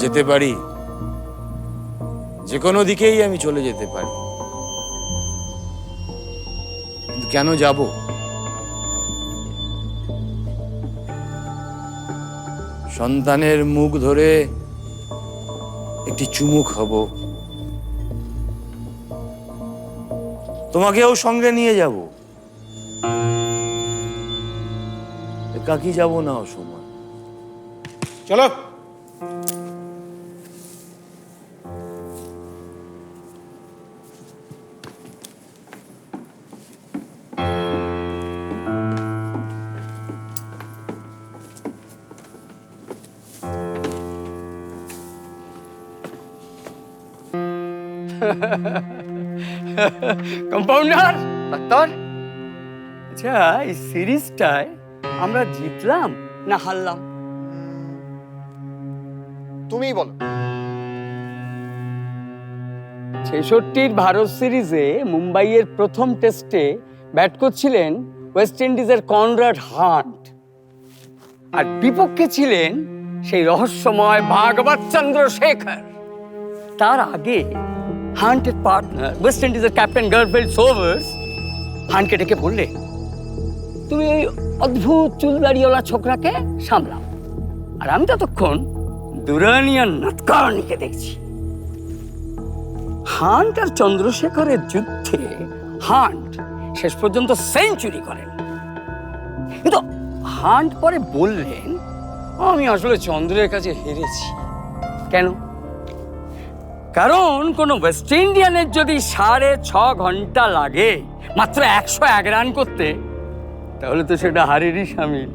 যেতে পারি, যে কোনো দিকেই আমি চলে যেতে পারি, কিন্তু কেন যাব? সন্তানের মুখ ধরে একটি চুমু খাবো, তোমাকেও সঙ্গে নিয়ে যাব, একাকি যাব না অসময়। চলো। কম্পাউন্ডার, ডাক্তার, আচ্ছা এই সিরিজটায় আমরা জিতলাম না হারলাম? তুমিই বলো। 66 ভারত সিরিজে মুম্বাইয়ের প্রথম টেস্টে ব্যাট করছিলেন ওয়েস্ট ইন্ডিজের কনরাড হান্ট, আর বিপক্ষে ছিলেন সেই রহস্যময় ভাগবত চন্দ্রশেখর। তার আগে হান্টের পার্টনার ওয়েস্ট ইন্ডিজের ক্যাপ্টেন গারফিল্ড সোভার্স হান্টকে ডেকে বললে, তুমি ওই অদ্ভুত চুলদাড়িওয়ালা ছোকরাকে সামলাও, আর আমি ততক্ষণ দুরানিয়ান নৎকারণীকে দেখছি। হান্ট আর চন্দ্রশেখরের যুদ্ধে হান্ট শেষ পর্যন্ত সেঞ্চুরি করেন, কিন্তু হান্ট পরে বললেন, আমি আসলে চন্দ্রের কাছে হেরেছি। কেন? কারণ কোন ওয়েস্ট ইন্ডিয়ানের যদি 6.5 ঘন্টা লাগে মাত্র 101 রান করতে, তাহলে তো সেটা হারেরই সামিল।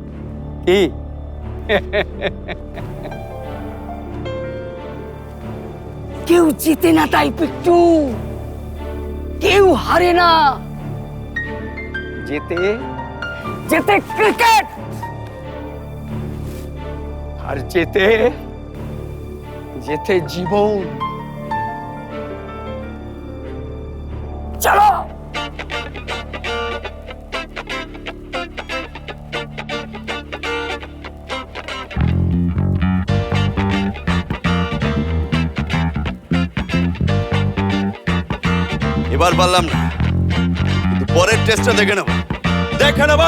কি কেউ জিতে না তাই পিট্টু, কেউ হারে না। যেতে যেতে ক্রিকেট, আর যেতে যেতে জীবন। চলো। এবার পারলাম না, কিন্তু পরের টেস্টটা দেখে নেব।